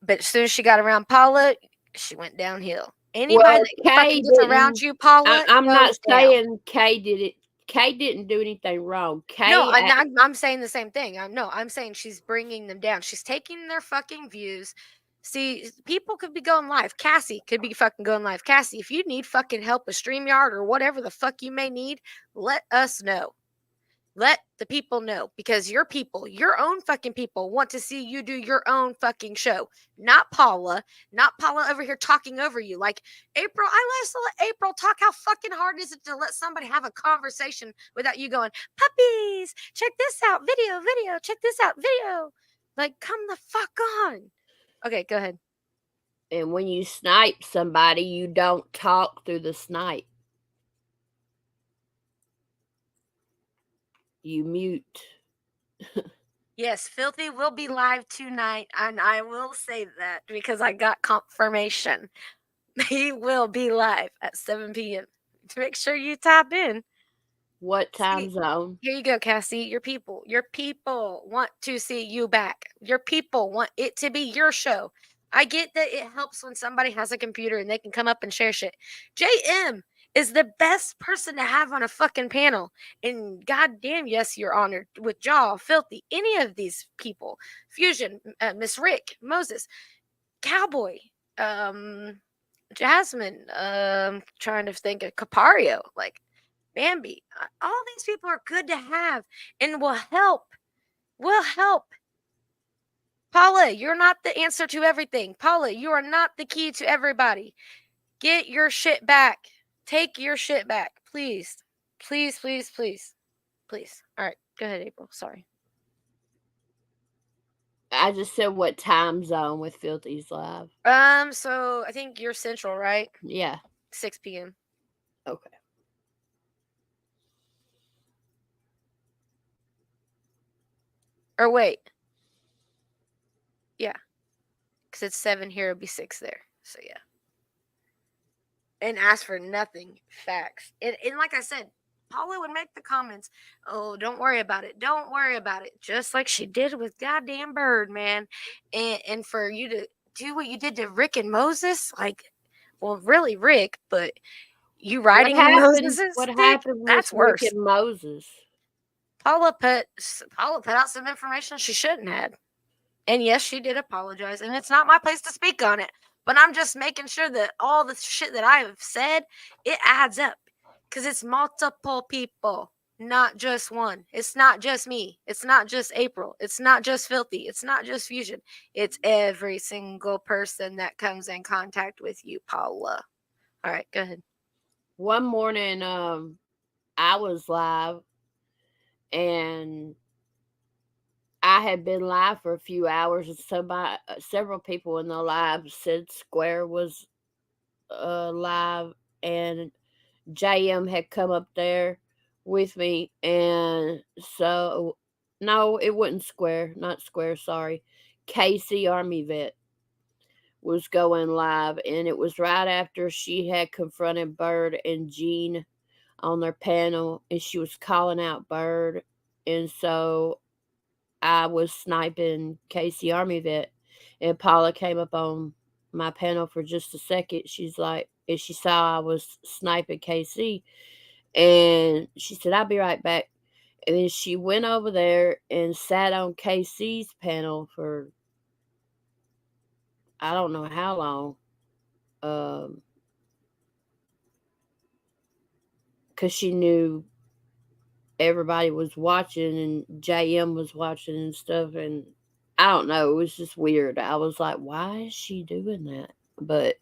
But as soon as she got around Paula, she went downhill. Anybody that fucking gets around you, Paula, I'm not goes down. saying Kay did it. Kay didn't do anything wrong. Kay, No, I'm saying the same thing. I'm saying she's bringing them down. She's taking their fucking views. See, people could be going live. Cassie could be fucking going live. Cassie, if you need fucking help with StreamYard or whatever the fuck you may need, let us know. Let the people know, because your people, your own fucking people, want to see you do your own fucking show. Not Paula over here talking over you. Like April, I let April talk. How fucking hard is it to let somebody have a conversation without you going, puppies, check this out, video, check this out, video. Like, come the fuck on. Okay, go ahead. And when you snipe somebody, you don't talk through the snipe. You mute. Yes, Filthy will be live tonight, and I will say that because I got confirmation. He will be live at 7 p.m. to make sure you tap in. What time See, zone? here you go, Cassie. Your people want to see you back. Your people want it to be your show. I get that it helps when somebody has a computer and they can come up and share shit. JM is the best person to have on a fucking panel. And goddamn, yes, you're honored with Jaw, Filthy, any of these people. Fusion, Miss Rick, Moses, Cowboy, Jasmine, trying to think of Capario, like Bambi. All these people are good to have and will help. Will help. Paula, you're not the answer to everything. Paula, you are not the key to everybody. Get your shit back. Take your shit back. Please. Please, please, please. Please. All right. Go ahead, April. Sorry. I just said what time zone with Filthy's live. So I think you're central, right? Yeah. 6 p.m. Okay. Or wait. Yeah. Because it's 7 here, it'll be 6 there. So yeah. And ask for nothing. Facts. And like I said, Paula would make the comments, oh, don't worry about it. Don't worry about it. Just like she did with goddamn Bird, man. And for you to do what you did to Rick and Moses, like, well, really Rick, but you riding in Moses' What dick, happened with that's worse. Rick and Moses? Paula put out some information she shouldn't have. And yes, she did apologize. And it's not my place to speak on it. But I'm just making sure that all the shit that I have said, it adds up. Because it's multiple people, not just one. It's not just me. It's not just April. It's not just Filthy. It's not just Fusion. It's every single person that comes in contact with you, Paula. All right, go ahead. One morning, I was live, and I had been live for a few hours, and several people in the live said Square was live, and JM had come up there with me, and so no, it wasn't Square, not Square, sorry. Casey Army Vet was going live, and it was right after she had confronted Bird and Gene on their panel, and she was calling out Bird, and so I was sniping Casey Army Vet, and Paula came up on my panel for just a second. She's like, and she saw I was sniping KC, and she said, I'll be right back. And then she went over there and sat on KC's panel for I don't know how long, because she knew everybody was watching and JM was watching and stuff, and I don't know, it was just weird. I was like, why is she doing that? But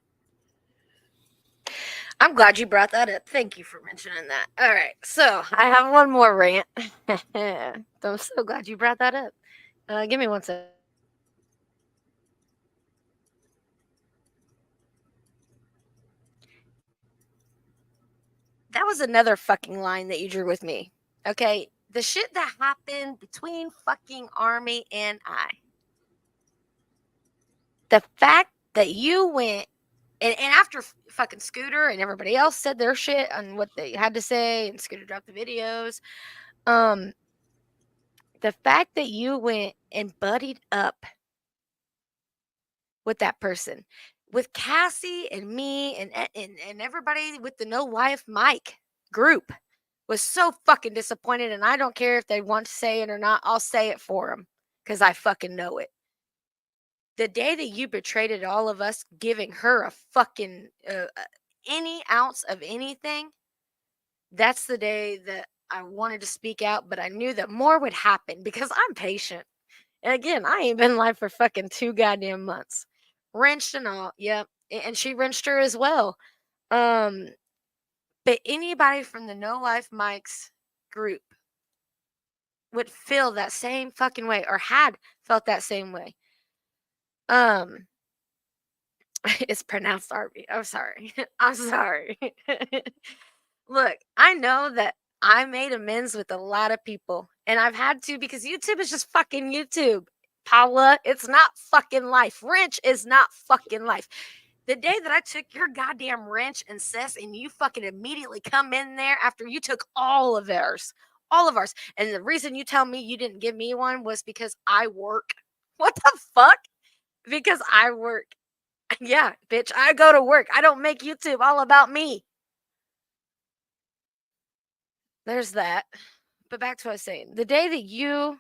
I'm glad you brought that up. Thank you for mentioning that. All right, so I have one more rant. I'm so glad you brought that up. Give me 1 second. That was another fucking line that you drew with me. Okay, the shit that happened between fucking Army and I. The fact that you went and after fucking Scooter and everybody else said their shit on what they had to say, and Scooter dropped the videos, the fact that you went and buddied up with that person, with Cassie and me and everybody with the No Life Mike group, was so fucking disappointed. And I don't care if they want to say it or not. I'll say it for them because I fucking know it. The day that you betrayed all of us, giving her a fucking any ounce of anything, that's the day that I wanted to speak out, but I knew that more would happen because I'm patient. And again, I ain't been live for fucking 2 goddamn months. Wrenched and all, yep. And she wrenched her as well. But anybody from the No Life Mike's group would feel that same fucking way, or had felt that same way. It's pronounced Arby. I'm sorry. I'm sorry. Look, I know that I made amends with a lot of people, and I've had to because YouTube is just fucking YouTube. Paula, it's not fucking life. Wrench is not fucking life. The day that I took your goddamn wrench and cess and you fucking immediately come in there after you took all of ours. All of ours. And the reason you tell me you didn't give me one was because I work. What the fuck? Because I work. Yeah, bitch, I go to work. I don't make YouTube all about me. There's that. But back to what I was saying. The day that you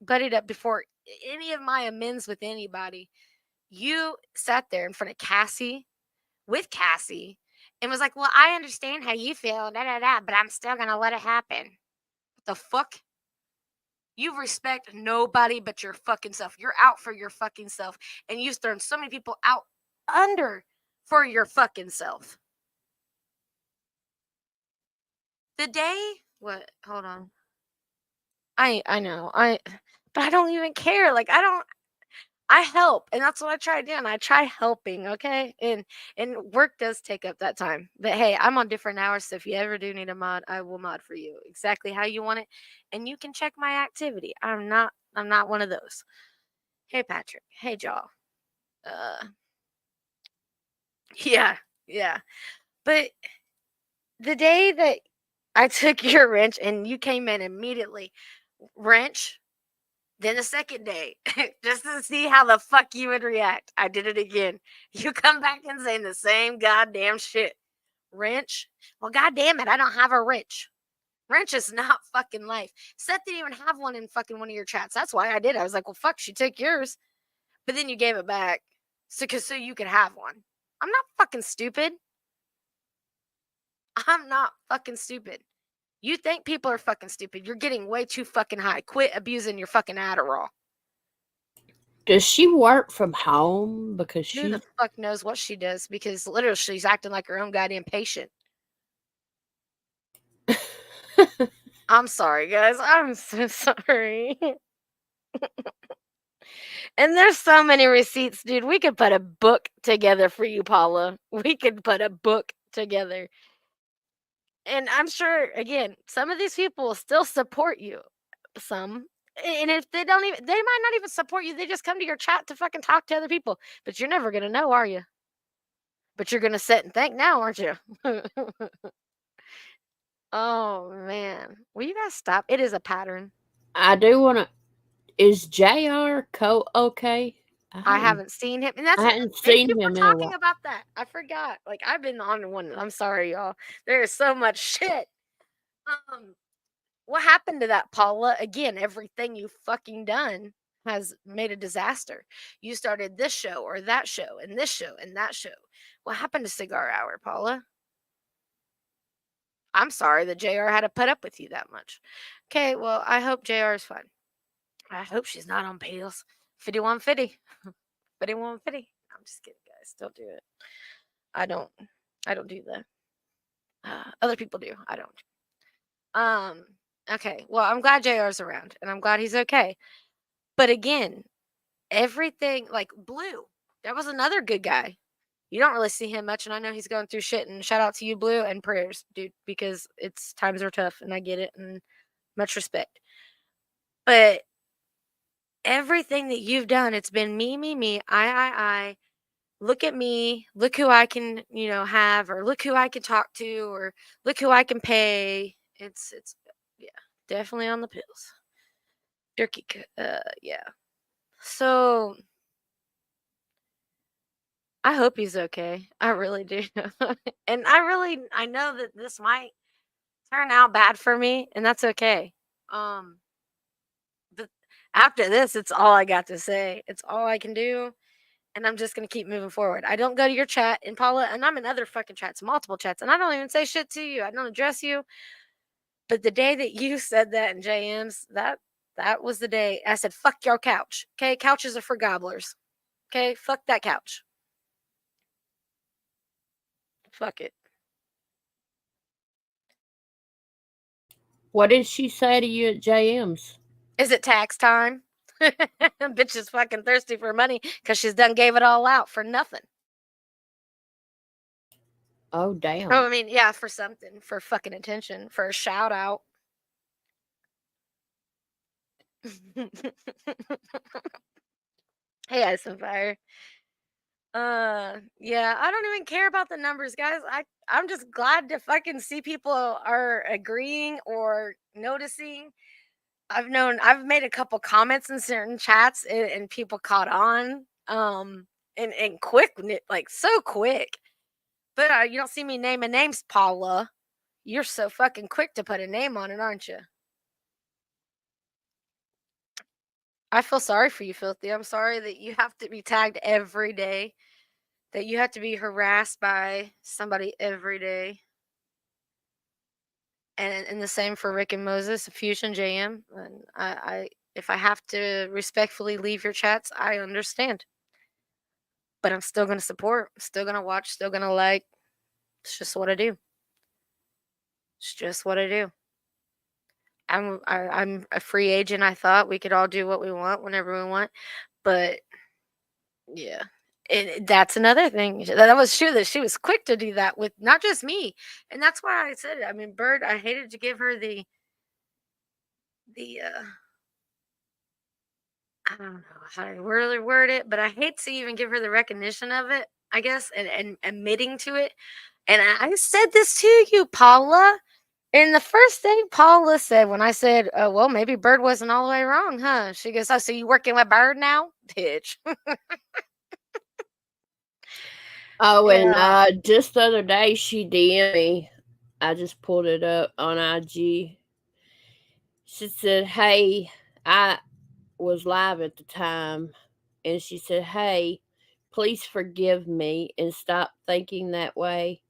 buddied up before any of my amends with anybody, you sat there in front of Cassie, with Cassie, and was like, well, I understand how you feel, but I'm still going to let it happen. What the fuck? You respect nobody but your fucking self. You're out for your fucking self. And you've thrown so many people out under for your fucking self. The day, what? Hold on. I know. But I don't even care. Like I help, and that's what I try doing. I try helping, okay? And work does take up that time. But hey, I'm on different hours, so if you ever do need a mod, I will mod for you exactly how you want it, and you can check my activity. I'm not one of those. Hey Patrick. Hey Jaw. Yeah, yeah. But the day that I took your wrench and you came in immediately, wrench. Then the second day, just to see how the fuck you would react, I did it again. You come back and saying the same goddamn shit. Wrench? Well, goddamn it, I don't have a wrench. Wrench is not fucking life. Seth didn't even have one in fucking one of your chats. That's why I did. I was like, well, fuck, she took yours. But then you gave it back so you could have one. I'm not fucking stupid. I'm not fucking stupid. You think people are fucking stupid. You're getting way too fucking high. Quit abusing your fucking Adderall. Does she work from home? Because Who she the fuck knows what she does? Because literally she's acting like her own goddamn patient. I'm sorry, guys. I'm so sorry. And there's so many receipts, dude. We could put a book together for you, Paula. We could put a book together. And I'm sure, again, some of these people will still support you. Some. And if they don't even, they might not even support you. They just come to your chat to fucking talk to other people. But you're never going to know, are you? But you're going to sit and think now, aren't you? Oh, man. Will you guys stop? It is a pattern. I do want to. Is JR okay? I haven't seen him. And that's I hadn't thank seen you for him in a talking while. about that. I forgot. Like I've been on one. I'm sorry, y'all. There is so much shit. What happened to that, Paula? Again, everything you fucking done has made a disaster. You started this show or that show and this show and that show. What happened to Cigar Hour, Paula? I'm sorry that JR had to put up with you that much. Okay, well, I hope JR is fine. I hope she's not on pills. 5150. 5150. I'm just kidding, guys. Don't do it. I don't do that. Other people do. I don't. Okay. Well, I'm glad JR's around and I'm glad he's okay. But again, everything like Blue, that was another good guy. You don't really see him much, and I know he's going through shit. And shout out to you, Blue, and prayers, dude, because it's times are tough, and I get it, and much respect. But everything that you've done, it's been me, I. Look at me, look who I can, have, or look who I can talk to, or look who I can pay. It's yeah, definitely on the pills. Jerky, yeah. So I hope he's okay. I really do. And I know that this might turn out bad for me, and that's okay. But after this, it's all I got to say. It's all I can do. And I'm just gonna keep moving forward. I don't go to your chat and Paula, and I'm in other fucking chats, multiple chats, and I don't even say shit to you. I don't address you. But the day that you said that in JM's, that was the day I said, fuck your couch. Okay, couches are for gobblers. Okay, fuck that couch. Fuck it. What did she say to you at JM's? Is it tax time? Bitch is fucking thirsty for money because she's done gave it all out for nothing. Oh, damn. Oh, I mean, yeah, for something, for fucking attention, for a shout out. Hey, Ice and Fire. Yeah, I don't even care about the numbers, guys. I'm just glad to fucking see people are agreeing or noticing. I've made a couple comments in certain chats and people caught on. And quick, like so quick. But you don't see me naming names, Paula. You're so fucking quick to put a name on it, aren't you? I feel sorry for you, Filthy. I'm sorry that you have to be tagged every day, that you have to be harassed by somebody every day. And the same for Rick and Moses, Fusion JM. And if I have to respectfully leave your chats, I understand. But I'm still gonna support, still gonna watch, still gonna like. It's just what I do. It's just what I do. I'm a free agent. I thought we could all do what we want whenever we want, but yeah, and that's another thing. That was true that she was quick to do that with not just me, and that's why I said it. I mean, Bird. I hated to give her the I don't know how to really word it, but I hate to even give her the recognition of it. I guess and admitting to it. And I said this to you, Paula. And the first thing Paula said when I said, "Oh, well, maybe Bird wasn't all the way wrong, huh?" She goes, "Oh, so you working with Bird now, bitch?" Oh, Yeah. and just the other day she DM'd me. I just pulled it up on IG. She said, "Hey, I was live at the time," and she said, "Hey, please forgive me and stop thinking that way.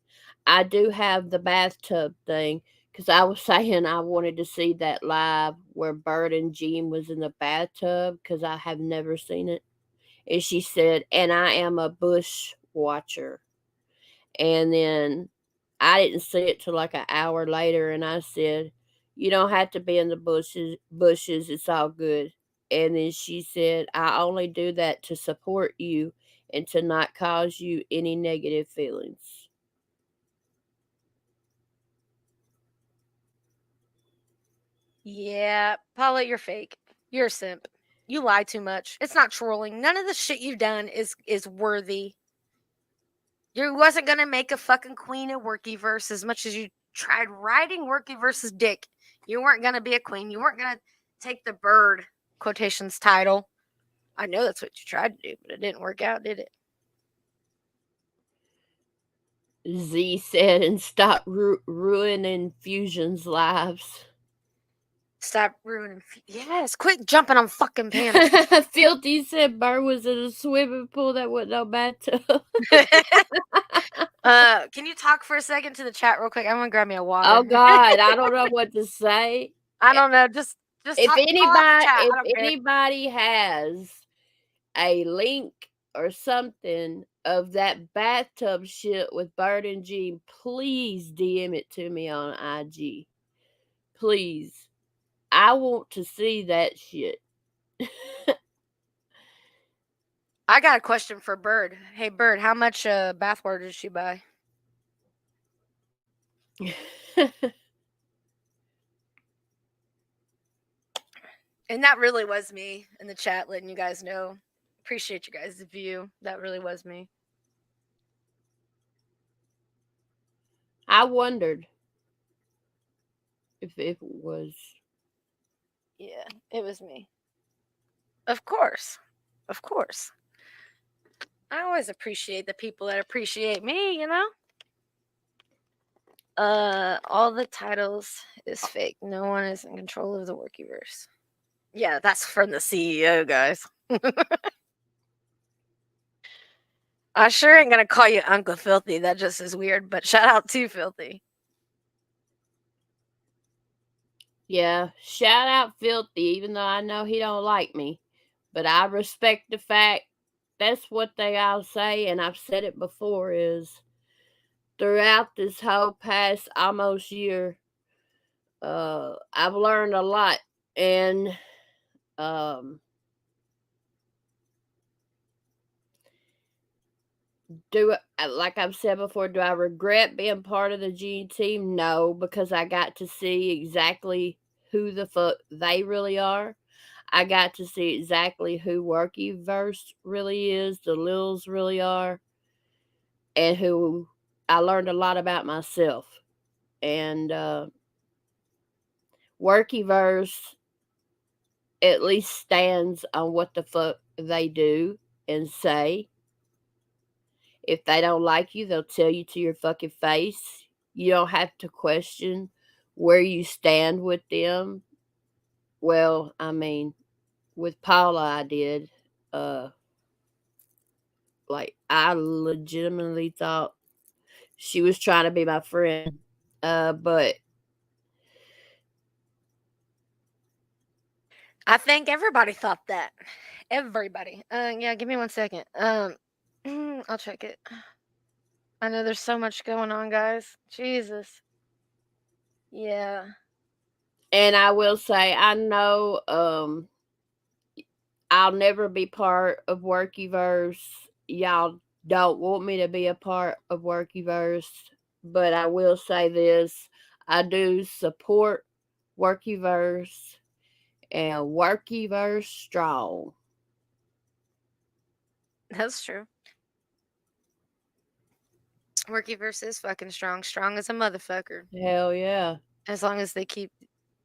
I do have the bathtub thing." Because I was saying I wanted to see that live where Bird and Jean was in the bathtub because I have never seen it. And she said, "And I am a bush watcher." And then I didn't see it till like an hour later, and I said, "You don't have to be in the bushes, it's all good." And then she said, "I only do that to support you and to not cause you any negative feelings." Yeah, Paula, you're fake. You're a simp. You lie too much. It's not trolling. None of the shit you've done is worthy. You wasn't gonna make a fucking queen of Workyverse as much as you tried writing Workyverse's dick. You weren't gonna be a queen. You weren't gonna take the Bird quotations title. I know that's what you tried to do, but it didn't work out, did it? Z said, "And stop ruining Fusion's lives." Stop ruining. Yes, quit jumping on fucking panels. Filthy said Bird was in a swimming pool that was no bathtub. Can you talk for a second to the chat real quick? I'm gonna grab me a water. Oh God, I don't know what to say. I don't know. Just If call out the anybody, chat. I if don't care. anybody has a link or something of that bathtub shit with Bird and Jean, please DM it to me on IG. Please. I want to see that shit. I got a question for Bird. Hey, Bird, how much bathwater did she buy? And that really was me in the chat, letting you guys know. Appreciate you guys' view. That really was me. I wondered if it was. Yeah, it was me. Of course. Of course. I always appreciate the people that appreciate me, you know? All the titles is fake. No one is in control of the Workyverse. Yeah, that's from the CEO, guys. I sure ain't gonna call you Uncle Filthy. That just is weird, but shout out to Filthy. Yeah, shout out Filthy, even though I know he don't like me. But I respect the fact that's what they all say, and I've said it before, is throughout this whole past almost year, I've learned a lot. And like I've said before, do I regret being part of the G team? No, because I got to see exactly who the fuck they really are. I got to see exactly who Workyverse really is, the Lils really are, and who I learned a lot about myself. And Workyverse at least stands on what the fuck they do and say. If they don't like you, they'll tell you to your fucking face. You don't have to question where you stand with them. Well, I mean, with Paula, I did. Like, I legitimately thought she was trying to be my friend. But I think everybody thought that. Everybody. Yeah, give me 1 second. I'll check it. I know there's so much going on, guys. Jesus. Yeah. and I will say, I know I'll never be part of Workyverse. Y'all don't want me to be a part of Workyverse, but I will say this. I do support Workyverse and Workyverse strong. That's true. Workyverse is fucking strong. Strong as a motherfucker. Hell yeah. As long as they keep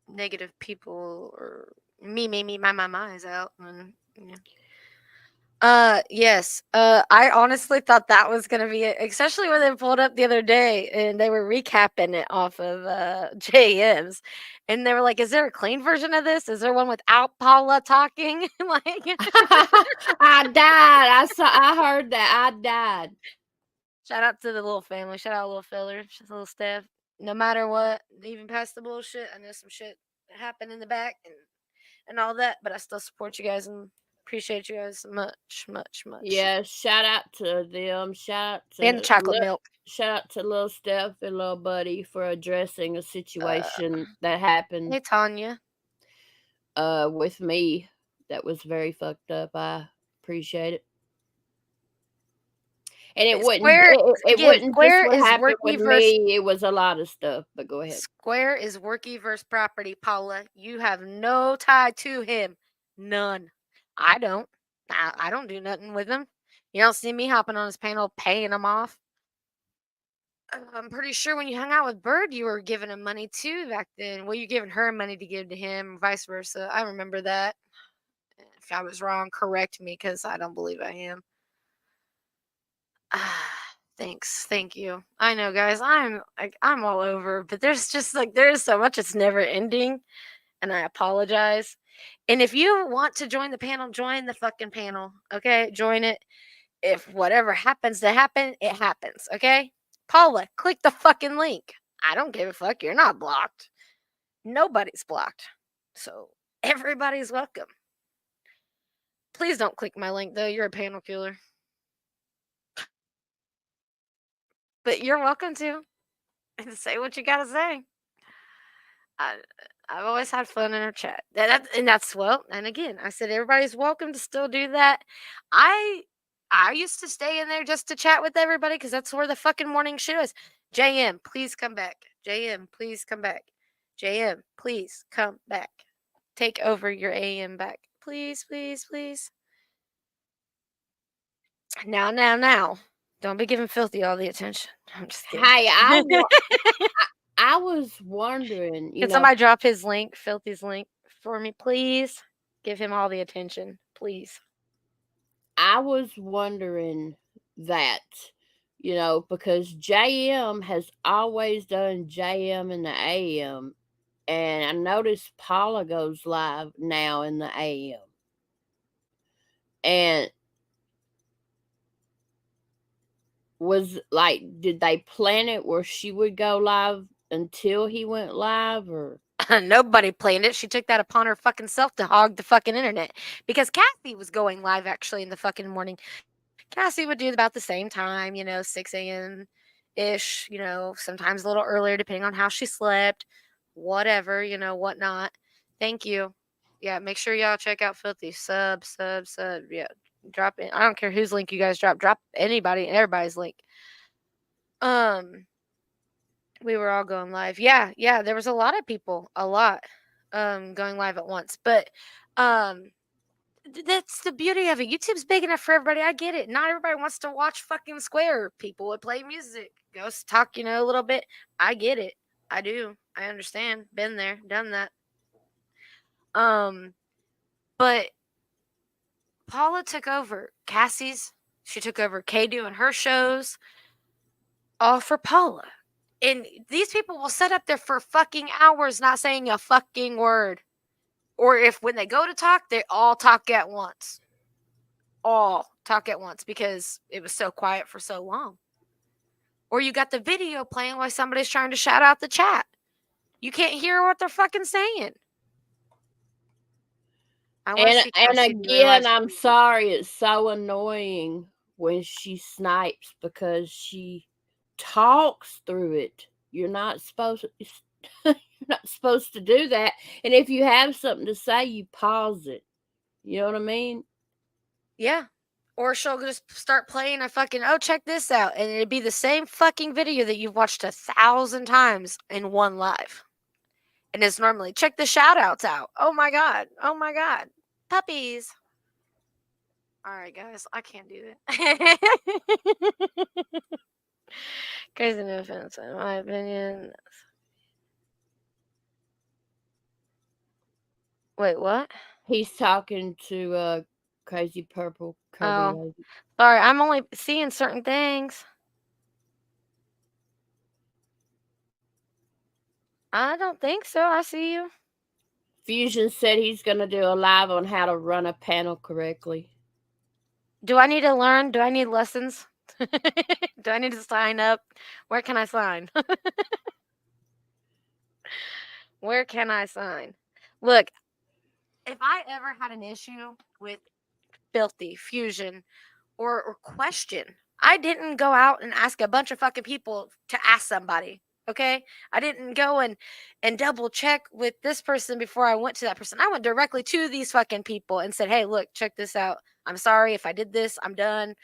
negative people or me, my eyes out. And, you know. Yes. I honestly thought that was gonna be it, especially when they pulled up the other day and they were recapping it off of JM's, and they were like, "Is there a clean version of this? Is there one without Paula talking?" Like, I died. I heard that. I died. shout out to the little family. Shout out little filler, little Steph. No matter what, even past the bullshit, I know some shit happened in the back and all that, but I still support you guys and appreciate you guys much. Yeah, shout out to them. Shout out to And the chocolate milk. Shout out to little Steph and little Buddy for addressing a situation that happened Hey, Tanya. with me that was very fucked up. I appreciate it. And it wouldn't just what happened with me. It was a lot of stuff, but go ahead. Square is Workyverse property, Paula. You have no tie to him. None. I don't. I don't do nothing with him. You don't see me hopping on his panel paying him off. I'm pretty sure when you hung out with Bird, you were giving him money too back then. Well, you're giving her money to give to him, vice versa. I remember that. If I was wrong, correct me because I don't believe I am. Thanks. Thank you. I know, guys. I'm all over, but there's just like there's so much. It's never ending, and I apologize. And if you want to join the panel, join the fucking panel. Okay, join it. If whatever happens to happen, it happens. Okay, Paula, click the fucking link. I don't give a fuck. You're not blocked. Nobody's blocked. So everybody's welcome. Please don't click my link though. You're a panel killer. But you're welcome to. And say what you gotta say. I've always had fun in our chat. That's well, and again, I said everybody's welcome to still do that. I used to stay in there just to chat with everybody because that's where the fucking morning show is. JM, please come back. JM, please come back. JM, please come back. Take over your AM back. Please, please, please. Now. Don't be giving Filthy all the attention. I'm just kidding. Hey, I was wondering, Can somebody drop his link, Filthy's link, for me, please? Give him all the attention, please. I was wondering that, because JM has always done JM in the AM, and I noticed Paula goes live now in the AM. And was like, did they plan it where she would go live until he went live, or nobody planned it? She took that upon her fucking self to hog the fucking internet because Cassie was going live actually in the fucking morning. Cassie would do about the same time, 6 a.m. ish, sometimes a little earlier depending on how she slept, whatever, whatnot. Thank you. Yeah, make sure y'all check out Filthy. Sub. Yeah. Drop it. I don't care whose link you guys drop. Drop everybody's link. We were all going live. Yeah. There was a lot of people, going live at once. But That's the beauty of it. YouTube's big enough for everybody. I get it. Not everybody wants to watch fucking Square people would play music. Go talk, a little bit. I get it. I do. I understand. Been there, done that. But Paula took over Cassie's. She took over Kay doing her shows. All for Paula. And these people will sit up there for fucking hours not saying a fucking word. Or if when they go to talk, they all talk at once. All talk at once because it was so quiet for so long. Or you got the video playing while somebody's trying to shout out the chat. You can't hear what they're fucking saying. And again, I'm sorry, it's so annoying when she snipes because she talks through it. You're not supposed to do that. And if you have something to say, you pause it. You know what I mean? Yeah. Or she'll just start playing a fucking, oh, check this out. And it'd be the same fucking video that you've watched 1,000 times in one live. And it's normally, check the shout outs out. Oh my God. Oh my God. Puppies. All right, guys. I can't do that. Crazy, no offense. In my opinion. Wait, what? He's talking to Crazy Purple Kirby Lady. Sorry, I'm only seeing certain things. I don't think so. I see you. Fusion said he's going to do a live on how to run a panel correctly. Do I need to learn? Do I need lessons? Do I need to sign up? Where can I sign? Where can I sign? Look, if I ever had an issue with Filthy, Fusion, or question, I didn't go out and ask a bunch of fucking people to ask somebody. Okay? I didn't go and double check with this person before I went to that person. I went directly to these fucking people and said, hey, look, check this out. I'm sorry if I did this. I'm done.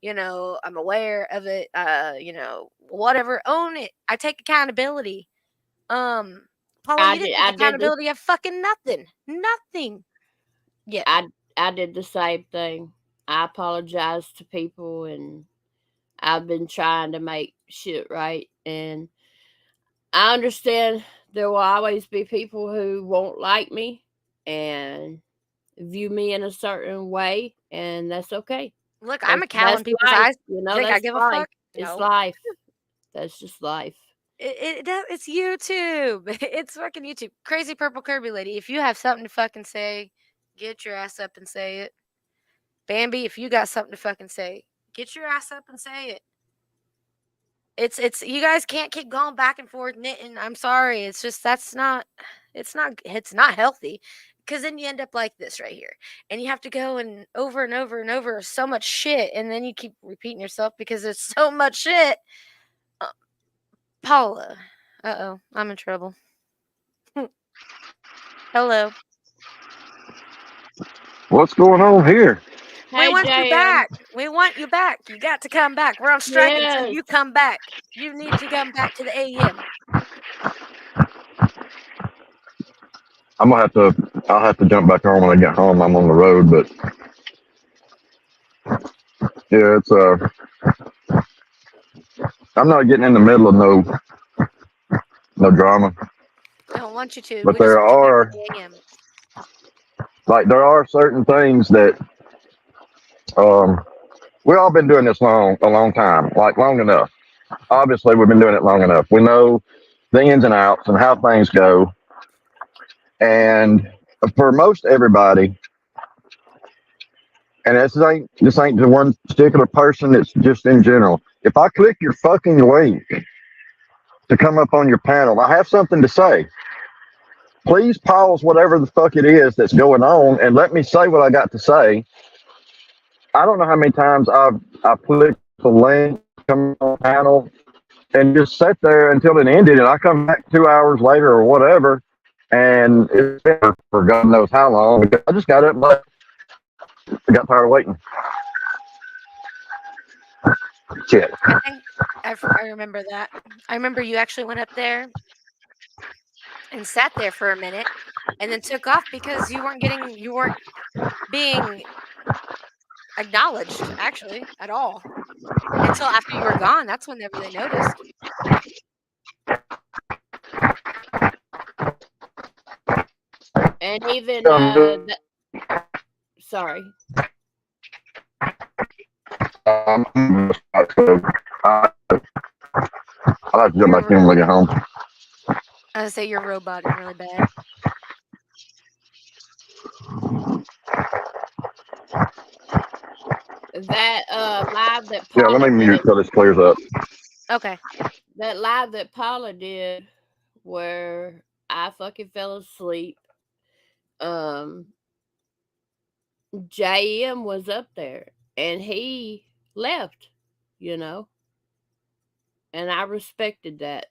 I'm aware of it. Whatever. Own it. I take accountability. Paula, you didn't take accountability of fucking nothing. Nothing. Yeah. I did the same thing. I apologized to people, and I've been trying to make shit right. And I understand there will always be people who won't like me and view me in a certain way, and that's okay. Look, I'm a cow in people's eyes. Think I give a fuck? It's life. That's just life. It's YouTube. It's fucking YouTube. Crazy Purple Kirby Lady. If you have something to fucking say, get your ass up and say it. Bambi, if you got something to fucking say, get your ass up and say it. It's you guys can't keep going back and forth knitting. I'm sorry. It's just it's not healthy. Because then you end up like this right here. And you have to go and over and over so much shit. And then you keep repeating yourself because there's so much shit. Paula. Uh-oh. I'm in trouble. Hello. What's going on here? We want you back. We want you back. You got to come back. We're on strike until you come back. You need to come back to the AM. I'll have to jump back on when I get home. I'm on the road, but yeah, I'm not getting in the middle of no drama. I don't want you to. But there are certain things that we've all been doing this a long time, like long enough. Obviously, we've been doing it long enough. We know the ins and outs and how things go. And for most everybody, and this ain't to one particular person, it's just in general. If I click your fucking link to come up on your panel, I have something to say. Please pause whatever the fuck it is that's going on and let me say what I got to say. I don't know how many times I've clicked the link, come on the panel, and just sat there until it ended, and I come back 2 hours later or whatever, and it's been for God knows how long. I just got up and left. I got tired of waiting. Shit. I remember that. I remember you actually went up there and sat there for a minute and then took off because you weren't being acknowledged actually at all until after you were gone. That's whenever they noticed. And even sorry. I like to jump back in when I get home. I would say you're roboting really bad. That live that Yeah, Paula let me mute did, till this clears up. Okay. that live that Paula did where I fucking fell asleep. JM was up there and he left, you know. And I respected that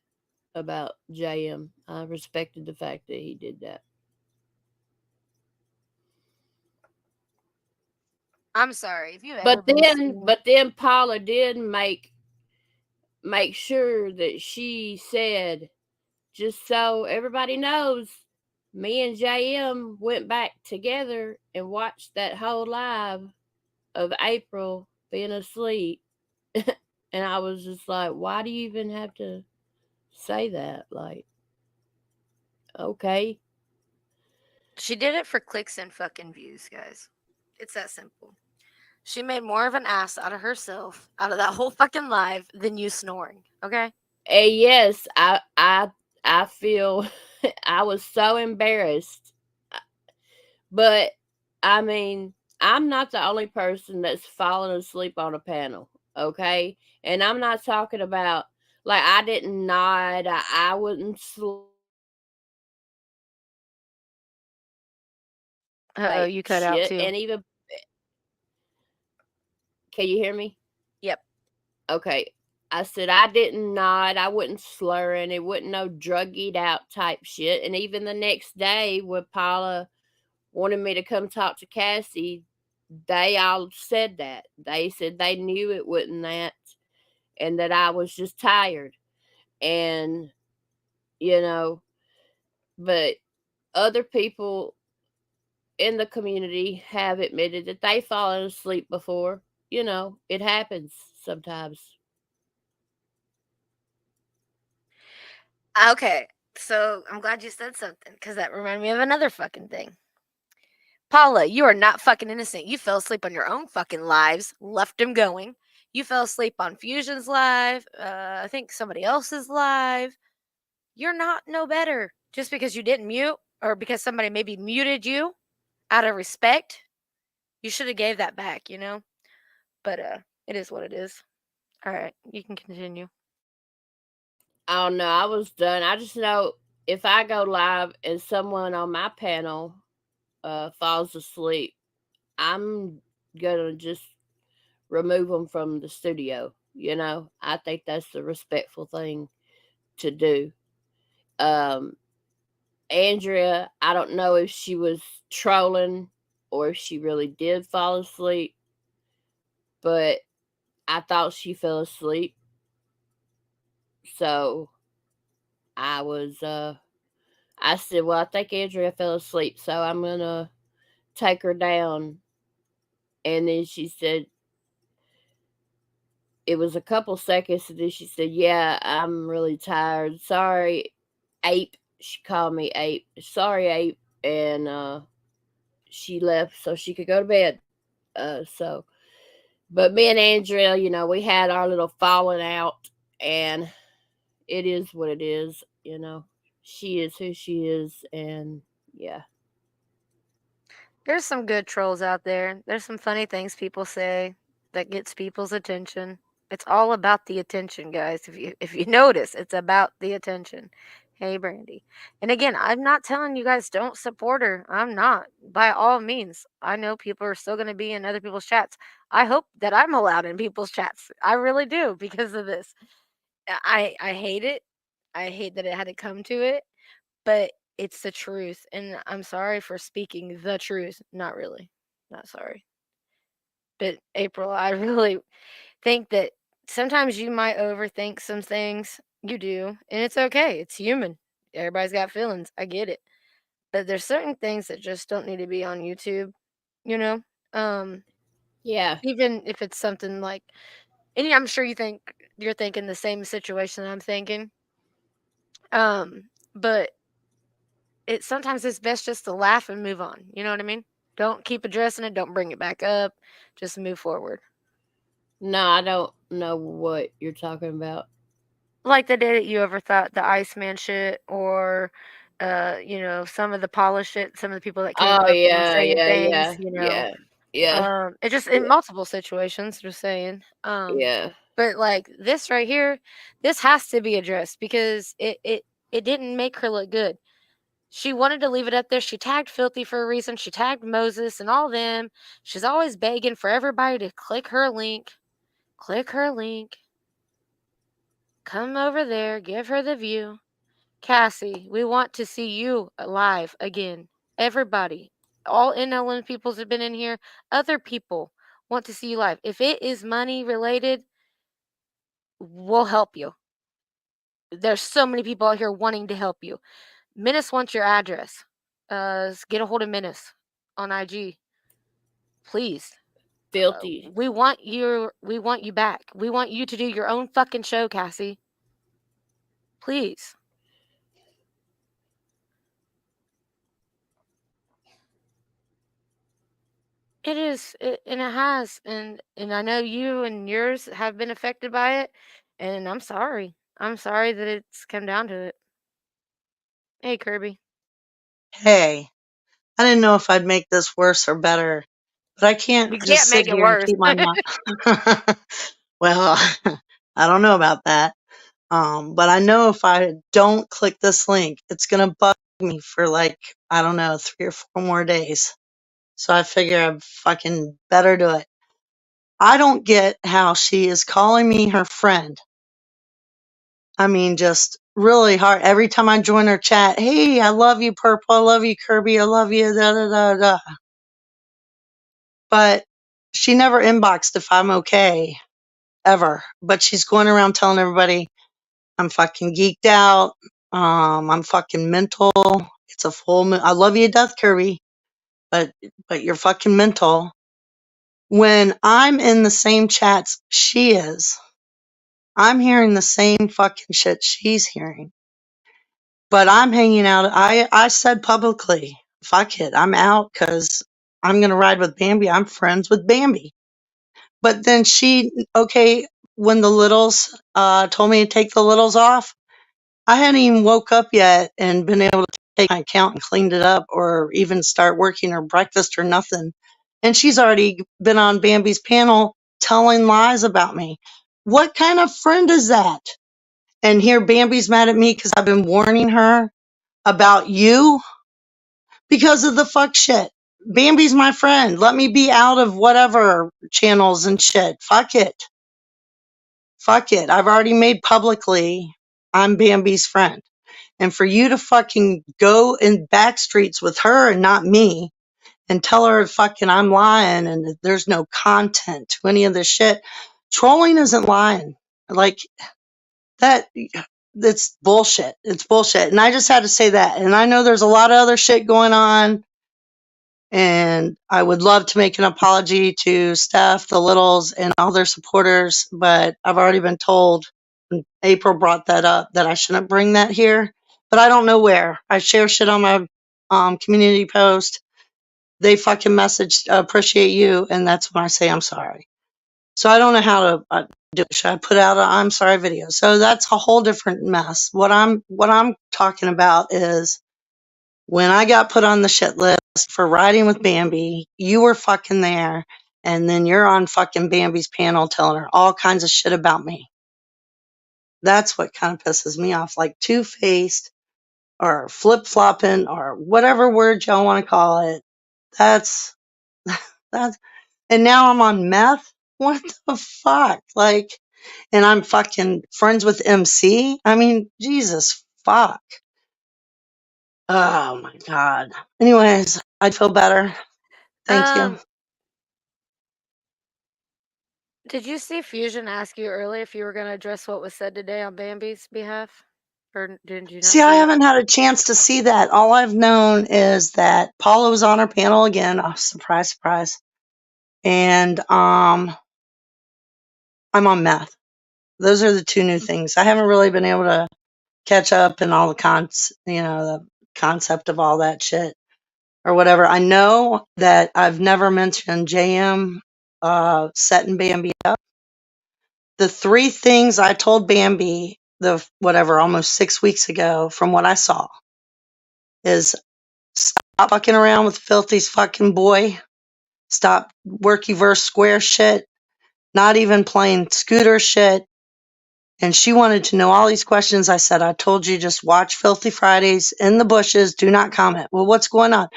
about JM. I respected the fact that he did that. I'm sorry if you ever But been then seen- but then Paula did make sure that she said, just so everybody knows, me and JM went back together and watched that whole live of April being asleep. And I was just like, why do you even have to say that? Like, okay. She did it for clicks and fucking views, guys. It's that simple. She made more of an ass out of herself out of that whole fucking live than you snoring. Okay. And yes, I feel I was so embarrassed. But I mean, I'm not the only person that's fallen asleep on a panel, okay? And I'm not talking about like I didn't nod, I wouldn't sleep. Oh, you cut out too. And even can you hear me? Yep. Okay. I said I didn't nod, I wasn't slurring, it wasn't no druggied out type shit. And even the next day when Paula wanted me to come talk to Cassie, they all said that. They said they knew it wasn't that and that I was just tired. And, you know, but other people in the community have admitted that they've fallen asleep before. You know, it happens sometimes. Okay. So I'm glad you said something because that reminded me of another fucking thing. Paula, you are not fucking innocent. You fell asleep on your own fucking lives, left them going. You fell asleep on Fusion's live. I think somebody else's live. You're not no better just because you didn't mute or because somebody maybe muted you out of respect. You should have gave that back, you know? But it is what it is. All right, you can continue. Oh no, I was done. I just know if I go live and someone on my panel falls asleep, I'm gonna just remove them from the studio. You know, I think that's the respectful thing to do. Andrea, I don't know if she was trolling or if she really did fall asleep, but I thought she fell asleep. So I was I said, well, I think Andrea fell asleep, so I'm gonna take her down. And then she said, it was a couple seconds, and then she said, yeah, I'm really tired. Sorry, Ape. She called me Ape. Sorry, Ape. And she left so she could go to bed. But me and Andrea, you know, we had our little falling out, and it is what it is, you know. She is who she is, and yeah. There's some good trolls out there. There's some funny things people say that gets people's attention. It's all about the attention, guys. If you notice, it's about the attention. Hey, Brandy. And again, I'm not telling you guys don't support her. I'm not. By all means. I know people are still going to be in other people's chats. I hope that I'm allowed in people's chats. I really do because of this. I hate it. I hate that it had to come to it, but it's the truth. And I'm sorry for speaking the truth. Not really. Not sorry. But April, I really think that sometimes you might overthink some things. You do. And it's okay. It's human. Everybody's got feelings. I get it. But there's certain things that just don't need to be on YouTube, you know? Yeah. Even if it's something like, and I'm sure you're thinking the same situation I'm thinking. But sometimes it's best just to laugh and move on. You know what I mean? Don't keep addressing it. Don't bring it back up. Just move forward. No, I don't know what you're talking about. Like the day that you ever thought the Iceman shit, or some of the polished shit, some of the people that came Oh up and were yeah, saying yeah, things, yeah, yeah, it just in multiple situations, just saying. yeah. But like this right here, this has to be addressed because it didn't make her look good. She wanted to leave it up there. She tagged Filthy for a reason. She tagged Moses and all them. She's always begging for everybody to click her link. Click her link. Come over there. Give her the view. Cassie, we want to see you live again. Everybody, all NLN peoples have been in here. Other people want to see you live. If it is money related, we'll help you. There's so many people out here wanting to help you. Menace wants your address. Get a hold of Menace on IG, please. Filthy. We want you back. We want you to do your own fucking show, Cassie. Please. It is, and it has, and I know you and yours have been affected by it, and I'm sorry. I'm sorry that it's come down to it. Hey, Kirby. Hey, I didn't know if I'd make this worse or better, but I You can't can't just sit make it here and worse. keep my mouth. Well, I don't know about that. But I know if I don't click this link, it's gonna bug me for like, I don't know, 3 or 4 more days. So I figure I fucking better do it. I don't get how she is calling me her friend. I mean, just really hard. Every time I join her chat, hey, I love you, Purple. I love you, Kirby. I love you. Da da da da. But she never inboxed if I'm okay, ever. But she's going around telling everybody I'm fucking geeked out. I'm fucking mental. It's a full. I love you to death, Kirby, but you're fucking mental. When I'm in the same chats she is, I'm hearing the same fucking shit she's hearing. But I'm hanging out. I said publicly, fuck it, I'm out because I'm gonna ride with Bambi. I'm friends with Bambi. But then okay, when the littles told me to take the littles off, I hadn't even woke up yet and been able to take my account and cleaned it up or even start working or breakfast or nothing. And she's already been on Bambi's panel telling lies about me. What kind of friend is that? And here Bambi's mad at me because I've been warning her about you because of the fuck shit. Bambi's my friend. Let me be out of whatever channels and shit. Fuck it. Fuck it. I've already made publicly I'm Bambi's friend. And for you to fucking go in back streets with her and not me and tell her fucking I'm lying and that there's no content to any of this shit. Trolling isn't lying. Like that, it's bullshit. It's bullshit. And I just had to say that. And I know there's a lot of other shit going on. And I would love to make an apology to Steph, the Littles, and all their supporters, but I've already been told, and April brought that up, that I shouldn't bring that here. But I don't know where. I share shit on my community post. They fucking message appreciate you, and that's when I say I'm sorry. So I don't know how to do it. Should I put out an I'm sorry video? So that's a whole different mess. What I'm talking about is when I got put on the shit list for riding with Bambi, you were fucking there, and then you're on fucking Bambi's panel telling her all kinds of shit about me. That's what kind of pisses me off. Like two-faced or flip-flopping or whatever word y'all want to call it. That's and now I'm on meth? What the fuck? Like, and I'm fucking friends with MC? I mean, Jesus fuck. Oh my God. Anyways, I'd feel better. Thank you. Did you see Fusion ask you earlier if you were going to address what was said today on Bambi's behalf? Or did you not See, I see it? haven't had a chance to see that. All I've known is that Paula was on our panel again. Oh, surprise, surprise. And I'm on meth. Those are the two new things. I haven't really been able to catch up and all the the concept of all that shit or whatever. I know that I've never mentioned JM setting Bambi up. The three things I told Bambi almost 6 weeks ago from what I saw is stop fucking around with Filthy's fucking boy. Stop Workyverse square shit. Not even playing scooter shit. And she wanted to know all these questions. I said, I told you just watch Filthy Fridays in the bushes. Do not comment. Well, what's going on?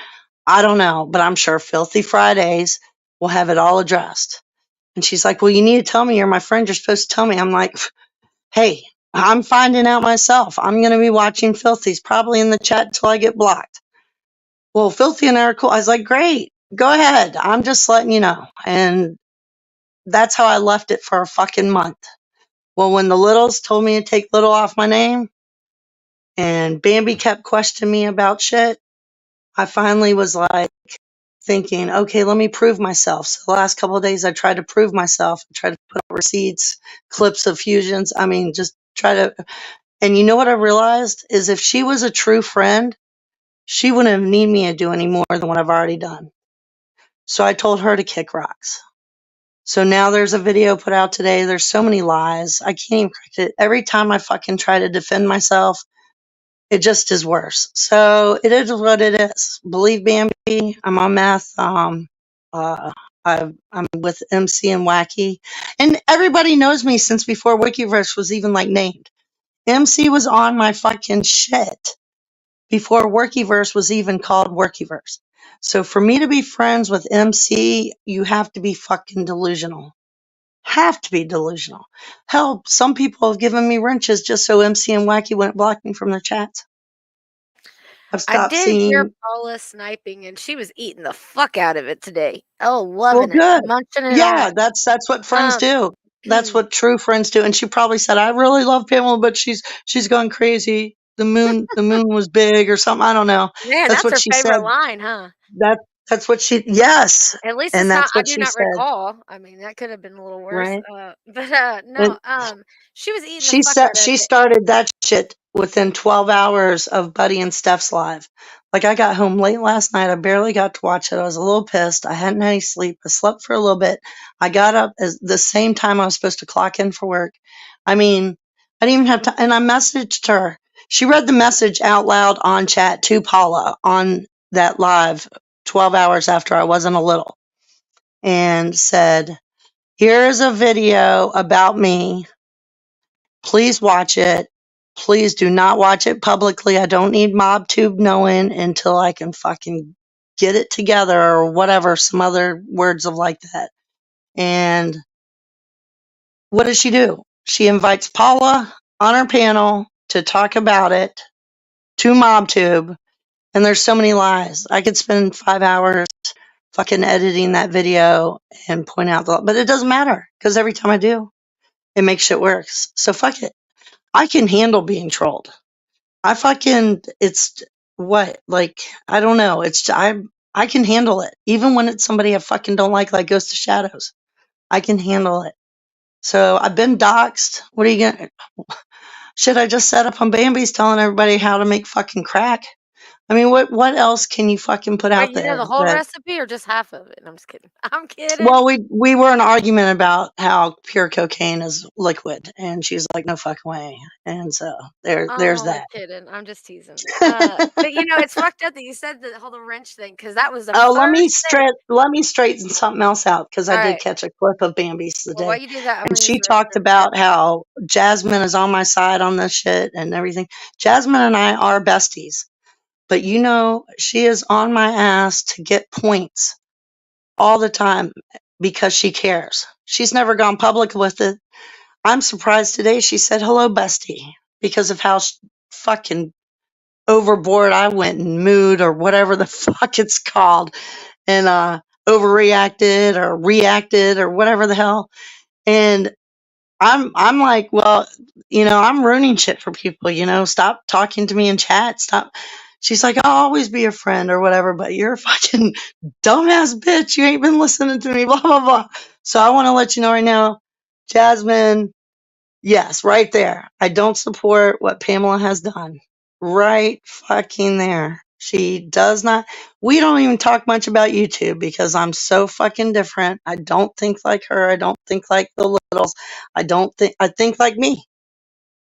I don't know, but I'm sure Filthy Fridays will have it all addressed. And she's like, well, you need to tell me. You're my friend. You're supposed to tell me. I'm like, hey, I'm finding out myself. I'm going to be watching Filthy's probably in the chat until I get blocked. Well, Filthy and I are cool. I was like, great, go ahead. I'm just letting you know. And that's how I left it for a fucking month. Well, when the Littles told me to take Little off my name and Bambi kept questioning me about shit, I finally was like thinking, okay, let me prove myself. So the last couple of days I tried to prove myself. I tried to put up receipts, clips of fusions. I mean, just try to. And you know what I realized is if she was a true friend, she wouldn't have need me to do any more than what I've already done. So I told her to kick rocks. So now there's a video put out today. There's so many lies. I can't even correct it. Every time I fucking try to defend myself, it just is worse. So it is what it is. Believe Bambi. I'm on meth. I'm with MC and Wacky. And everybody knows me since before Wikiverse was even like named. MC was on my fucking shit before Workyverse was even called Workyverse. So for me to be friends with MC, you have to be fucking delusional. Have to be delusional. Hell, some people have given me wrenches just so MC and Wacky wouldn't block me from their chats. I've I stopped did hear seeing. Paula sniping, and she was eating the fuck out of it today. Oh, Well, loving it, good. munching it Yeah, on. that's what friends Um, do. That's what true friends do. And she probably said, "I really love Pamela, but she's gone crazy. The moon was big or something. I don't know." Man, That's that's what her she favorite said. line, huh? That's what she. Yes, At least and it's not. that's I what do she not said. recall. I mean, that could have been a little worse. Right. But And no. She was eating the she fuck said out of she it. started that shit within 12 hours of Buddy and Steph's live. Like I got home late last night. I barely got to watch it. I was a little pissed. I hadn't had any sleep. I slept for a little bit. I got up at the same time I was supposed to clock in for work. I mean, I didn't even have time. And I messaged her. She read the message out loud on chat to Paula on that live 12 hours after I wasn't a little and said, here's a video about me. Please watch it. Please do not watch it publicly. I don't need MobTube knowing until I can fucking get it together or whatever, some other words of like that. And what does she do? She invites Paula on her panel to talk about it to MobTube. And there's so many lies. I could spend 5 hours fucking editing that video and point out but it doesn't matter because every time I do, it makes shit worse. So fuck it. I can handle being trolled. It's what, like, I don't know. I can handle it. Even when it's somebody I fucking don't like Ghost of Shadows. I can handle it. So I've been doxxed. What are you gonna, shit, I just set up on Bambi's telling everybody how to make fucking crack. I mean, what else can you fucking put Wait, out you know there the whole that, recipe or just half of it? I'm just kidding. I'm kidding. well, we were in an argument about how pure cocaine is liquid, and she's like, no fucking way. And so there's I'm only that. kidding. I'm just teasing. But it's fucked up that you said the whole wrench thing because that was the Oh, first thing. let me straighten something else out because I All did right. catch a clip of Bambi's Well, while today, you do that, I'm and gonna use she the talked restroom. about how Jasmine is on my side on this shit and everything. Jasmine and I are besties, but she is on my ass to get points all the time because she cares. She's never gone public with it. I'm surprised today she said hello, bestie, because of how fucking overboard I went in mood or whatever the fuck it's called, and overreacted or reacted or whatever the hell. And I'm like, well, I'm ruining shit for people, stop talking to me in chat. Stop. She's like, I'll always be a friend or whatever, but you're a fucking dumbass bitch. You ain't been listening to me, blah, blah, blah. So I want to let you know right now, Jasmine, yes, right there. I don't support what Pamela has done. Right fucking there. She does not. We don't even talk much about YouTube because I'm so fucking different. I don't think like her. I don't think like the littles. I think like me.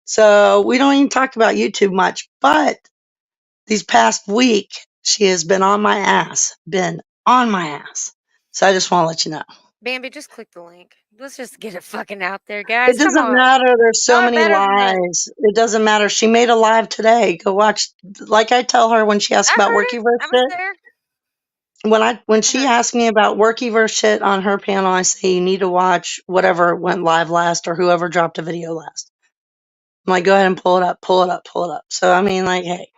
So we don't even talk about YouTube much. But these past week, she has been on my ass. Been on my ass. So I just want to let you know. Bambi, just click the link. Let's just get it fucking out there, It guys. Come doesn't on. matter. There's so Y'all are many better than this. lives. It doesn't matter. She made a live today. Go watch. Like I tell her when she asks I about heard it. Workyverse I was shit. there. When she asked me about Workyverse shit on her panel, I say you need to watch whatever went live last or whoever dropped a video last. I'm like, go ahead and pull it up, pull it up, pull it up. So I mean, like, hey,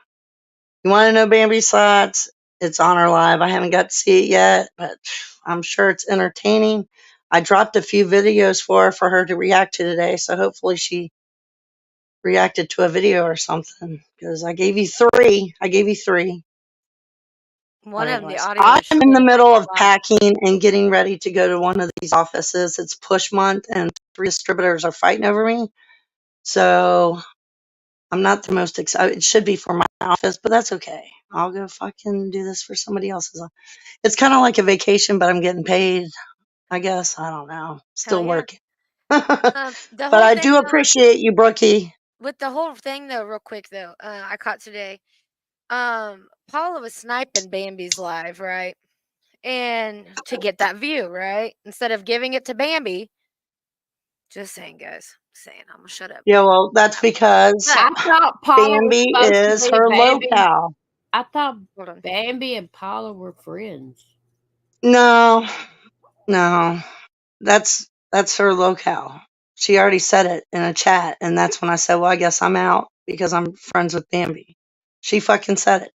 you want to know Bambi's thoughts? It's on her live. I haven't got to see it yet, but I'm sure it's entertaining. I dropped a few videos for her to react to today, so hopefully she reacted to a video or something. Because I gave you 3. One of them, the Anyways, audio I'm was shit. in the I middle can't of lie. packing and getting ready to go to one of these offices. It's push month, and 3 distributors are fighting over me. So I'm not the most excited. It should be for my office, but that's okay. I'll go fucking do this for somebody else's. It's kind of like a vacation, but I'm getting paid. I guess I don't know. Still yeah. working. The But whole I thing do appreciate you, Brookie. with the whole thing though, real quick though, I caught today. Paula was sniping Bambi's live, right? And to get that view, right? Instead of giving it to Bambi. Just saying, guys. Saying, I'm gonna shut up. Yeah, well, that's because I thought Paula was Bambi supposed is to be her Bambi. locale. I thought Hold on. Bambi and Paula were friends. No, that's her locale. She already said it in a chat, and that's when I said, well, I guess I'm out because I'm friends with Bambi. She fucking said it.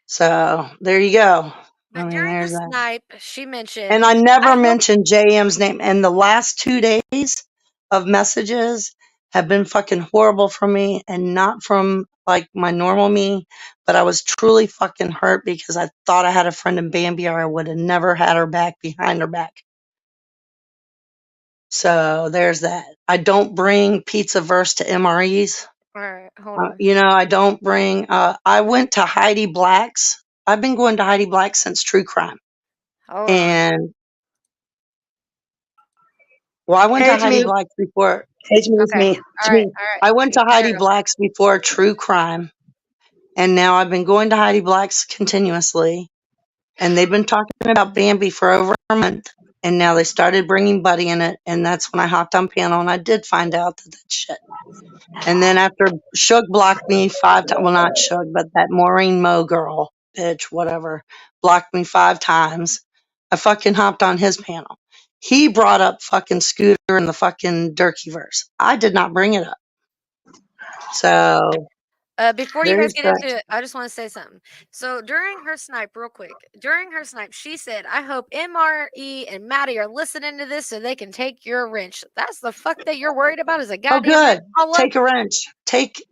So there you go. But during the there's that. snipe, she mentioned, And I never hope- mentioned JM's name. And the last 2 days of messages have been fucking horrible for me, and not from like my normal me, but I was truly fucking hurt because I thought I had a friend in Bambi, or I would have never had her back behind her back. So there's that. I don't bring Pizza Verse to MREs. all right, hold on. I don't bring. I went to Heidi Black's. I've been going to Heidi Black since True Crime. Hold on. And well, I went Hey, to it's Heidi me. Black's before. It's me. It's Okay. me. All It's right. me. All right. I went to Take Heidi care of- Black's before True Crime, and now I've been going to Heidi Black's continuously. And they've been talking about Bambi for over a month, and now they started bringing Buddy in it, and that's when I hopped on panel, and I did find out that that's shit. And then after Shug blocked me 5 times, well, not Shug, but that Maureen Moe girl, bitch, whatever, blocked me 5 times, I fucking hopped on his panel. He brought up fucking Scooter and the fucking Durkeyverse. I did not bring it up. So before you guys there's get that. into it, I just want to say something. So during her snipe, real quick, she said, I hope MRE and Maddie are listening to this so they can take your wrench. That's the fuck that you're worried about is a Oh, goddamn good. wrench, Paula. Take a wrench. Take.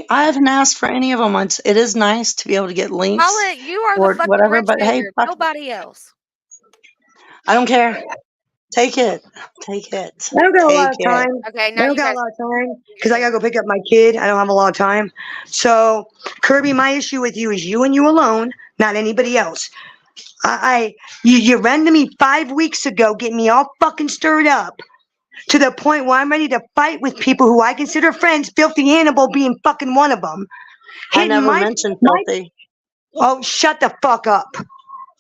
I haven't asked for any of them. It is nice to be able to get links Paula, you are or the fucking whatever, wrench but hey, maker. fuck it. Nobody else. I don't care. Take it. Take it. I don't got a lot Take of it. time. Okay, I now don't you got guys. a lot of time because I gotta go pick up my kid. I don't have a lot of time. So, Kirby, my issue with you is you and you alone, not anybody else. You ran to me 5 weeks ago, getting me all fucking stirred up to the point where I'm ready to fight with people who I consider friends. Filthy Hannibal being fucking one of them. I never mentioned filthy. Oh, shut the fuck up.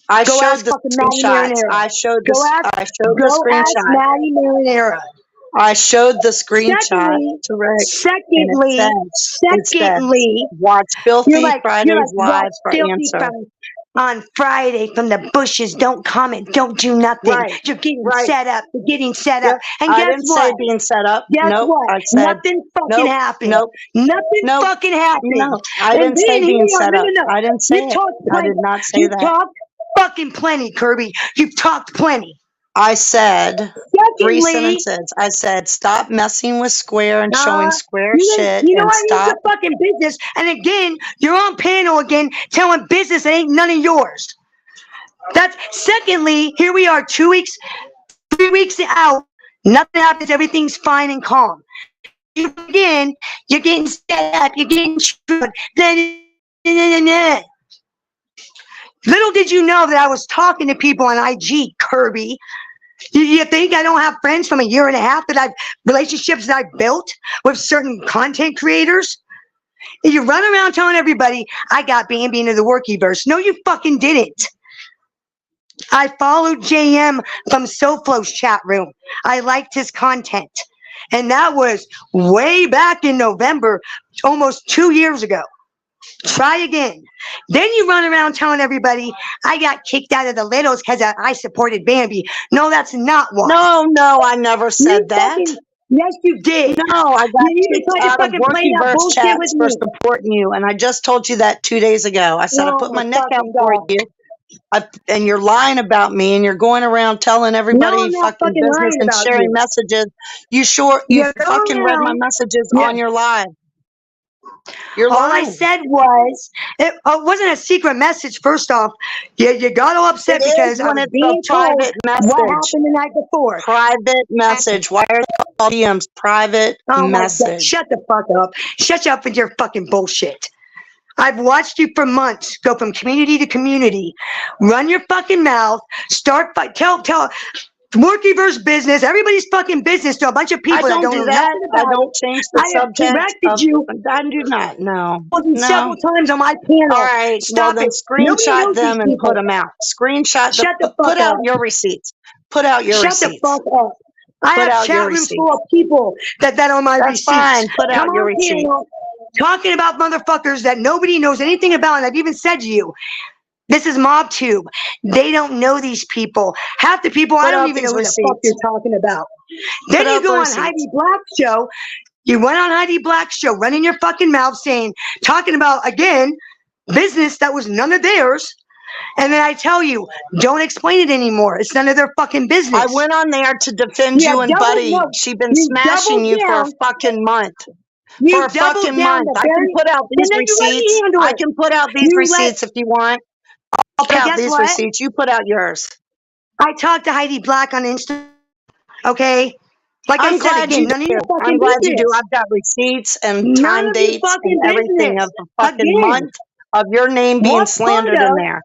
I Go showed ask the fucking Maddie screenshots. Marinero. I showed Go the ask screenshot. Maddie Marinero. I showed the screenshot Secondly, to Rick. secondly, it said, watch you're Filthy like, Fridays watch live for Filthy answer. on Friday from the bushes. Don't comment. Don't do nothing. Right, You're getting right. set up. You're getting set Yep. up. And I guess didn't what? say being set up. Guess Nope. what? I said Nothing fucking happened. nope. Nothing Nope. fucking happened. No, I And didn't say then, being hang on, set no, up. no, no. I didn't say You it. talked I plenty. did not say You that. talked fucking plenty, Kirby. You've talked plenty. I said 3 Secondly, sentences. I said, stop messing with Square and showing Square you shit know and what? Here's stop. the fucking business. And again, you're on panel again telling business that ain't none of yours. That's secondly, here we are 2 weeks, 3 weeks out. Nothing happens. Everything's fine and calm. Again, you're getting set up. You're getting screwed. Little did you know that I was talking to people on IG, Kirby. You think I don't have friends from a year and a half relationships that I've built with certain content creators? You run around telling everybody I got Bambi into the Workyverse. No, you fucking didn't. I followed JM from SoFlo's chat room. I liked his content. And that was way back in November, almost 2 years ago. Try again. Then you run around telling everybody I got kicked out of the Littles because I supported Bambi. No, that's not why. No, I never said that. Yes, you did. No, I got You kicked tried to out of fucking play that Workyverse bullshit chats with for me. supporting you, and I just told you that 2 days ago. I said I Oh put my my neck out fucking for God. you, and you're lying about me, and you're going around telling No, everybody I'm not fucking fucking business lying and about sharing you. messages. You You go fucking read my around. messages Yeah. on your live. You're All I lying. said was, it wasn't a secret message, first off. You got all upset It is because I when was it's being a told private what message. happened the night before. Private message. Why are they called DMs? Private Oh my God, message. shut the fuck up. Shut up with your fucking bullshit. I've watched you for months go from community to community. Run your fucking mouth. Tell Workyverse business, everybody's fucking business to a bunch of I people that don't don't do know that. nothing I about don't it. change the I have subject corrected of. you I do not. No. several times on my panel. All right. Stop Well, then it. Nobody screenshot knows them these and put people. them out. Screenshot Shut the put fuck out up. your receipts. Put out your Shut the receipts. fuck up. I Put have out your chat rooms receipts. full of people that are my That's receipts. fine. Put Come out your on receipts. panel talking about motherfuckers that nobody knows anything about. And I've even said to you, this is MobTube. They don't know these people. Half the people, I Put don't out even know these who the fuck receipts. you're talking about. Put Then you out go the on receipts. Heidi Black's show. You went on Heidi Black's show, running your fucking mouth, talking about, again, business that was none of theirs. And then I tell you, don't explain it anymore. It's none of their fucking business. I went on there to defend Yeah, you and double- Buddy. no, She's been you smashing doubled you for a down. fucking month. You For a doubled fucking down month. the I can very- put out these And then you let me receipts. handle I it. can put out these You receipts if you want. I'll put And out guess these what? receipts. You put out yours. I talked to Heidi Black on Insta. Okay? Like I I'm said glad again, you none of do. your fucking I'm glad you do. business. I've got receipts and None time of your dates fucking and everything business. of the fucking Again. month of your name being What slandered part in of- there.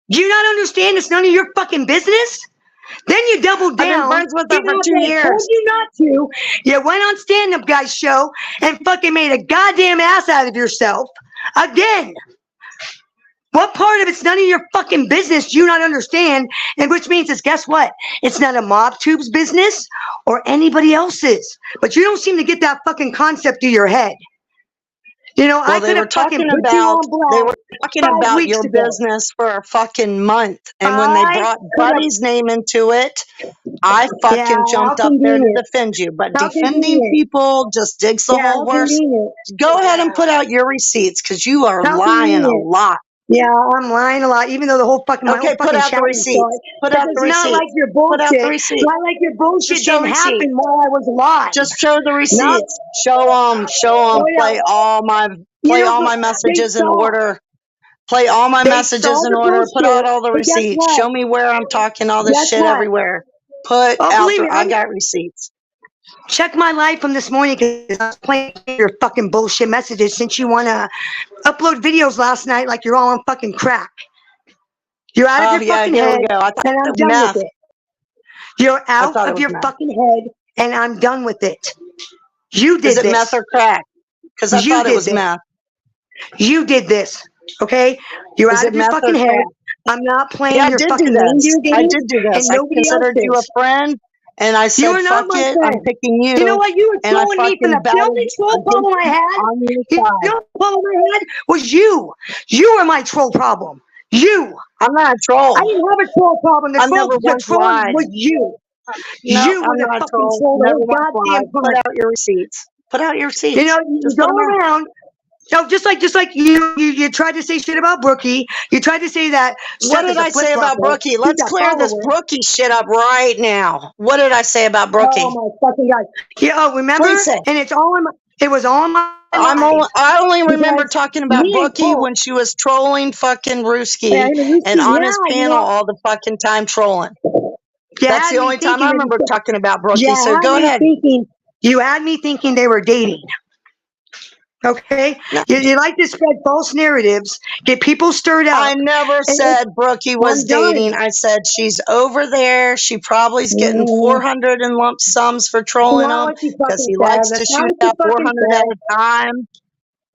Do you not understand it's none of your fucking business? Then you doubled I've been down. friends with her even for after 2 I told years. you not to. You went on stand-up guy's show and fucking made a goddamn ass out of yourself. Again. What part of it's none of your fucking business do you not understand? And which means it's, guess what? It's not a MobTube's business or anybody else's. But you don't seem to get that fucking concept through your head. You know, I Well, they could were have fucking talking put you about on blast. they were talking 5 about weeks your ago. business for a fucking month, and when they I brought could have- Buddy's name into it, I fucking Yeah, jumped how up there to convenient. defend you. But How defending convenient. people just digs the Yeah, hole how worse. convenient. Go ahead and put out your receipts because you are How lying a convenient. lot. Yeah, I'm lying a lot, even though the whole fucking my Okay, whole put fucking out the chat room receipts. saw it. Put out But the it's not like receipts. your Put out the bullshit. receipts. Not like your bullshit Just show didn't happen receipts. while I was alive. Just show the receipts. Show them. Oh, yeah. Play all my messages in saw. order. Play all my They messages saw in the order. Put bullshit, out all the but guess receipts. what? Show me where I'm talking all this Guess shit what? everywhere. Put Oh, out believe me, I got receipts. Check my live from this morning because I was playing your fucking bullshit messages since you want to upload videos last night like you're all on fucking crack. You're out Oh, of your yeah, fucking here head, we go. I thought and it I'm was done meth. with it. You're out thought it of was your meth. fucking head, and I'm done with it. You did Is it this. meth or crack? Because I You thought it did was this. meth. You did this, okay? You're Is out it of your meth or fucking head. crack? I'm not playing Yeah, I your did do fucking this. reindeer games. I did do this. and I nobody else considered you a is. friend, and I You said, are not fuck my it, friend. I'm picking you. You know what? You were And I trolling me from the fucking only troll begged problem I had. on your You side. know what problem I had was you. You were my troll problem. You. I'm not a troll. I didn't have a troll problem. I never The once troll lied. was you. No, You I'm were the not a fucking troll. troll the Never whole once goddamn lied. Put time. out your receipts. Put out your receipts. You know, you Just go put 'em out. around No, just like you tried to say shit about Brookie. You tried to say that. What Seth did is a I say flip-flopper. about Brookie? He's Let's a clear this follower. Brookie shit up right now. What did I say about Brookie? Oh my fucking god! Yeah, oh, remember? Please say. And it was all in my life. I only remember Because talking about me and Brookie Cole, when she was trolling fucking Ruski and and Lucy, on his yeah, panel all the fucking time trolling. you That's had the me only time thinking I that remember talking about you Brookie. So had go me ahead. thinking, you had me thinking they were dating. Okay, No, you like to spread false narratives, get people stirred I up. never And said Brookie was I'm done. dating. I said she's over there. She probably is getting 400 in lump sums for trolling Not him what you because fucking he said. likes That's to not shoot what you out fucking 400 at said. a time.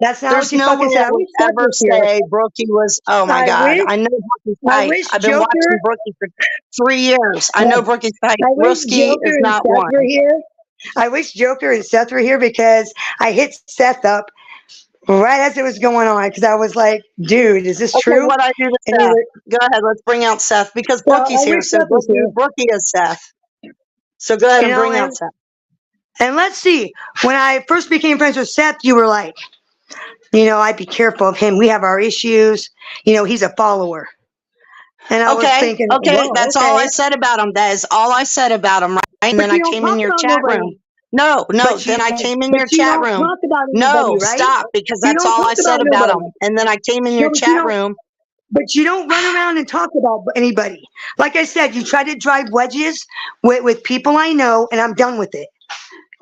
That's not There's what you no fucking way said. I I would wish Seth ever was here. say Brookie was. Oh my I God. wish, I know Brookie's I tight. wish I've been watching Joker, Brookie for 3 years. I know Brookie's tight. I wish Ruski Joker is and not Seth one. were here. I wish Joker and Seth were here because I hit Seth up right as it was going on because I was like, dude, is this Okay, true? what I do to And Seth? Go ahead, let's bring out Seth because Brookie's I here. wish So Seth was here. Brookie is Seth. So go ahead You and know, bring out Seth. and let's see. When I first became friends with Seth, you were like, you know, I'd be careful of him. We have our issues. You know, he's a follower. And I was Okay, thinking, okay, whoa, that's all I okay. said about him. That is all I said about him, right? And But then you I don't came in talk your about chat room. nobody. No, But then I came in your you chat don't room. talk about anybody, No, right? stop, because You that's don't all I talk said about about nobody. him. And then I came in No, your but you chat don't. room. But you don't run around and talk about anybody. Like I said, you try to drive wedges with people I know, and I'm done with it.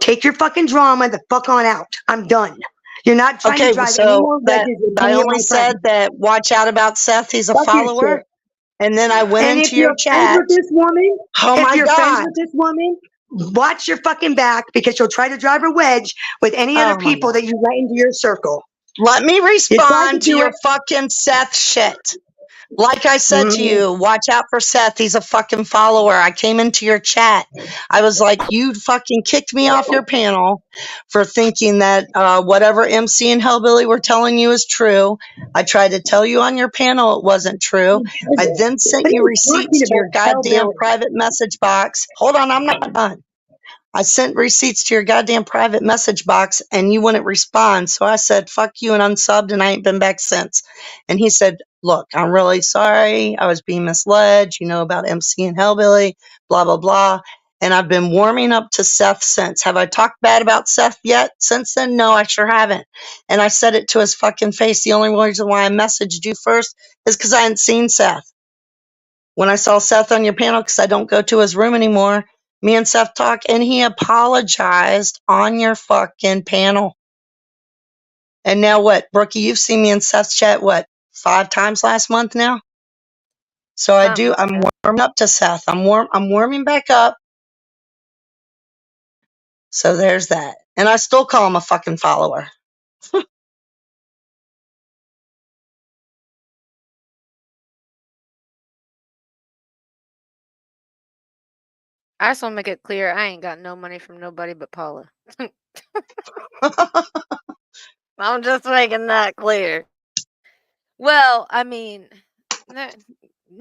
Take your fucking drama the fuck on out. I'm done. You're not trying to Okay, drive any so more that wedges with I any of only my said friends. that watch out about Seth. He's a Fuck your follower. shit. And then I went And if into your you're friends chat. with this woman, Oh if my you're friends God. with this woman, watch your fucking back because she'll try to drive a wedge with any Oh other my people God. that you let into your circle. Let me You tried to respond to do your it. fucking Seth shit. Like I said to Mhm. you, watch out for Seth. He's a fucking follower. I came into your chat. I was like, you fucking kicked me off your panel for thinking that whatever MC and Hellbilly were telling you is true. I tried to tell you on your panel it wasn't true. I then sent What are you you receipts talking to your about, goddamn hellbilly? private message box. Hold on, I'm not done. I sent receipts to your goddamn private message box and you wouldn't respond. So I said, fuck you and unsubbed and I ain't been back since. And he said, look, I'm really sorry. I was being misled, you know, about MC and Hellbilly, blah, blah, blah. And I've been warming up to Seth since. Have I talked bad about Seth yet since then? No, I sure haven't. And I said it to his fucking face. The only reason why I messaged you first is because I hadn't seen Seth. When I saw Seth on your panel, because I don't go to his room anymore, me and Seth talk, and he apologized on your fucking panel. And now what, Brookie? You've seen me in Seth's chat, what, 5 times last month now? So I do. I'm warming up to Seth. I'm warming back up. So there's that. And I still call him a fucking follower. I just want to make it clear I ain't got no money from nobody but Paula. I'm just making that clear. Well, I mean,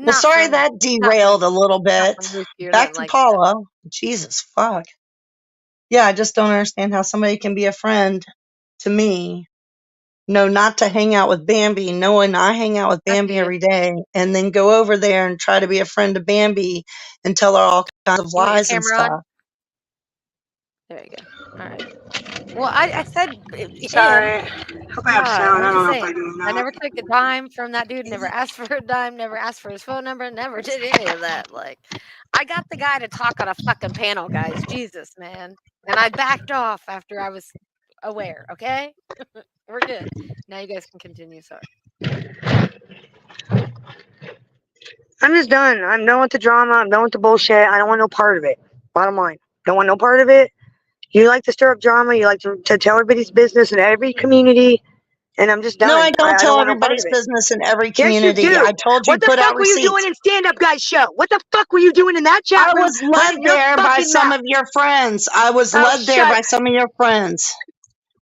Well, not sorry from, that not derailed a little not bit. from Lucy or Back nothing to like that. Paula. Jesus fuck. Yeah, I just don't understand how somebody can be a friend to me. No, not to hang out with Bambi, knowing I hang out with I see Bambi you. every day, and then go over there and try to be a friend of Bambi and tell her all kinds of You want your lies and camera on? stuff. There you go. All right. Well, I said him. Sorry. Hope I have God, sound. I I'm don't just know if I saying. do or I not. never took a dime from that dude. Never asked for a dime. Never asked for his phone number. Never did any of that. Like, I got the guy to talk on a fucking panel, guys. Jesus, man. And I backed off after I was aware. Okay, we're good. Now you guys can continue. Sorry. I'm just done. I'm done with the drama. I'm done with the bullshit. I don't want no part of it. Bottom line. Don't want no part of it. You like to stir up drama. You like to tell everybody's business in every community. And I'm just done. No, I don't I tell don't want no part everybody's of it. business in every Yes, you community. do. I told you What the put out fuck were you doing receipts. in Stand Up Guys show? What the fuck were you doing in that chat I room? was led Running your there by fucking some mouth. of your friends. I was Oh, led there shut. by some of your friends.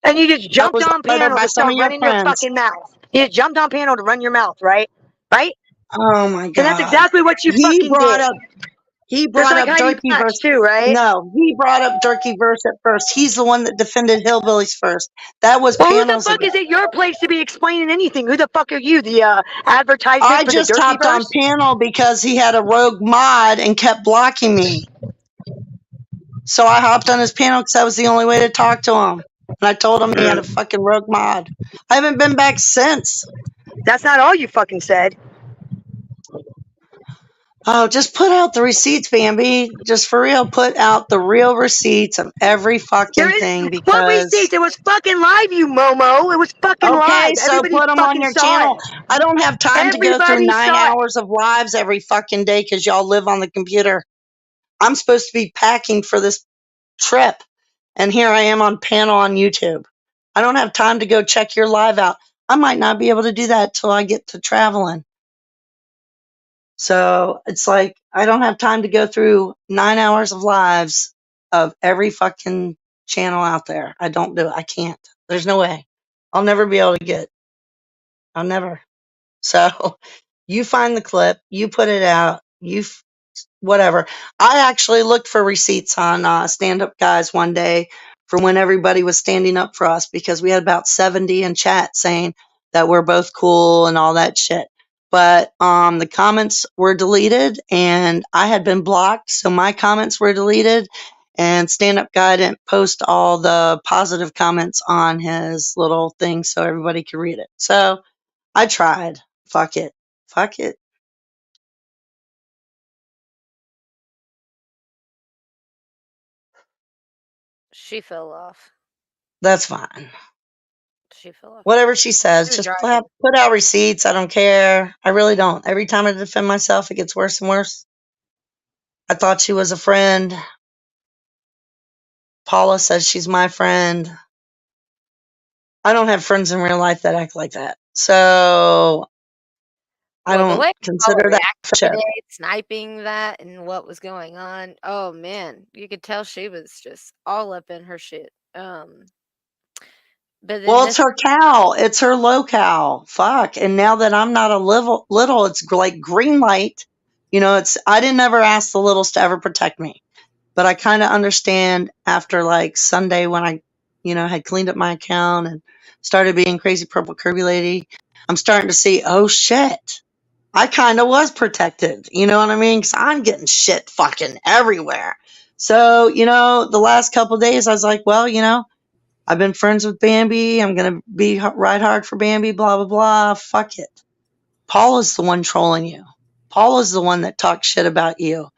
And you just I jumped was on led there panel by to some of start your running your friends. fucking mouth. You just jumped on panel to run your mouth, right? Right? Oh my And that's God. exactly what you He fucking brought did. up He Just brought like up Heidi Jerky Patch verse. too, right? No, he brought up Jerky verse at first. He's the one that defended Hillbillies first. That was Well, who the panels fuck ago. is it your place to be explaining anything? Who the fuck are you? The advertisement I for the just Dirty hopped on Verse? panel because he had a rogue mod and kept blocking me. So I hopped on his panel because that was the only way to talk to him. And I told him he had a fucking rogue mod. I haven't been back since. That's not all you fucking said. Oh, just put out the receipts, Bambi. Just for real, put out the real receipts of every There fucking is thing what because. receipts? It was fucking live, you Momo. It was fucking Okay, live. so Everybody put them on fucking your saw channel. it. I don't have time to go through Everybody 9 saw it. hours of lives every fucking day because y'all live on the computer. I'm supposed to be packing for this trip, and here I am on panel on YouTube. I don't have time to go check your live out. I might not be able to do that till I get to traveling. So it's like I don't have time to go through 9 hours of lives of every fucking channel out there. I don't do it. I can't. There's no way. I'll never be able to get. I'll never. So you find the clip, you put it out, whatever. I actually looked for receipts on Stand Up Guys one day for when everybody was standing up for us because we had about 70 in chat saying that we're both cool and all that shit. But the comments were deleted and I had been blocked, so my comments were deleted. And Stand Up Guy didn't post all the positive comments on his little thing so everybody could read it. So I tried. Fuck it. Fuck it. She fell off. That's fine. She fell off. Whatever she says, She was just driving. put out receipts. I don't care. I really don't. Every time I defend myself, it gets worse and worse. I thought she was a friend. Paula says she's my friend. I don't have friends in real life that act like that. So I Well, the don't way Paula consider that reacted friendship. today, sniping that and what was going on. Oh man, you could tell she was just all up in her shit. But then Well, it's this, her cow. It's her locale. Fuck. And now that I'm not a little, it's like green light. You know, I didn't ever ask the littles to ever protect me. But I kind of understand after like Sunday when I, had cleaned up my account and started being crazy purple Kirby lady. I'm starting to see, oh shit, I kind of was protected. You know what I mean? Because I'm getting shit fucking everywhere. So, the last couple of days I was like, well, I've been friends with Bambi. I'm going to ride hard for Bambi, blah, blah, blah. Fuck it. Paula's the one trolling you. Paula's the one that talks shit about you.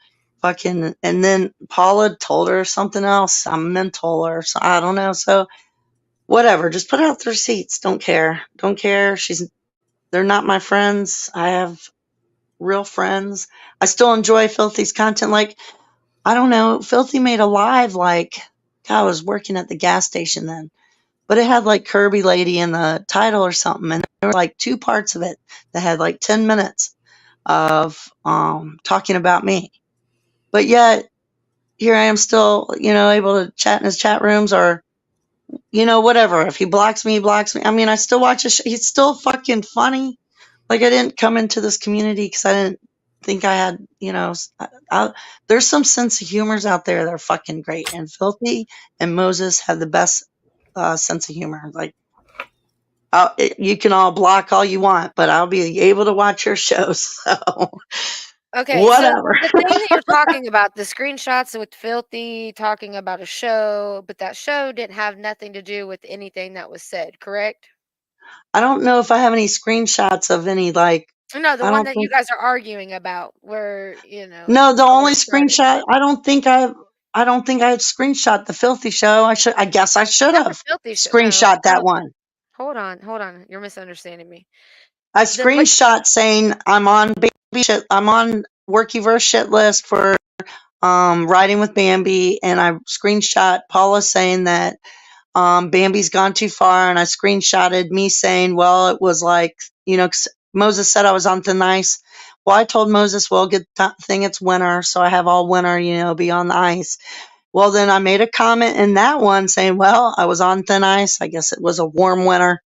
Fucking, and then Paula told her something else, some mental or so, I don't know. So whatever, just put out the receipts. Don't care. Don't care. They're not my friends. I have real friends. I still enjoy Filthy's content. Like, I don't know, Filthy made a live, like, God, I was working at the gas station then. But it had like Kirby Lady in the title or something. And there were like 2 parts of it that had like 10 minutes of talking about me. But yet, here I am still, able to chat in his chat rooms or, whatever. If he blocks me, he blocks me. I mean, I still watch his he's still fucking funny. Like, I didn't come into this community because I didn't think I had, there's some sense of humors out there that are fucking great. And Filthy and Moses have the best sense of humor. Like, you can all block all you want, but I'll be able to watch your shows. So okay, whatever. so the thing that you're talking about, the screenshots with Filthy talking about a show, but that show didn't have nothing to do with anything that was said, correct? I don't know if I have any screenshots of any like. No, the I one don't that you think. guys are arguing about, where No, the I only was private. screenshot. I don't think I screenshot the Filthy show. I guess I should Not the have Filthy show. screenshot that No. one. Hold on. You're misunderstanding me. I The what? screenshot saying I'm on Bambi shit. I'm on Workyverse shit list for riding with Bambi, and I screenshot Paula saying that Bambi's gone too far, and I screenshotted me saying, well, it was like, 'cause Moses said I was on thin ice. Well, I told Moses, well, good thing it's winter, so I have all winter, be on the ice. Well, then I made a comment in that one saying, well, I was on thin ice. I guess it was a warm winter,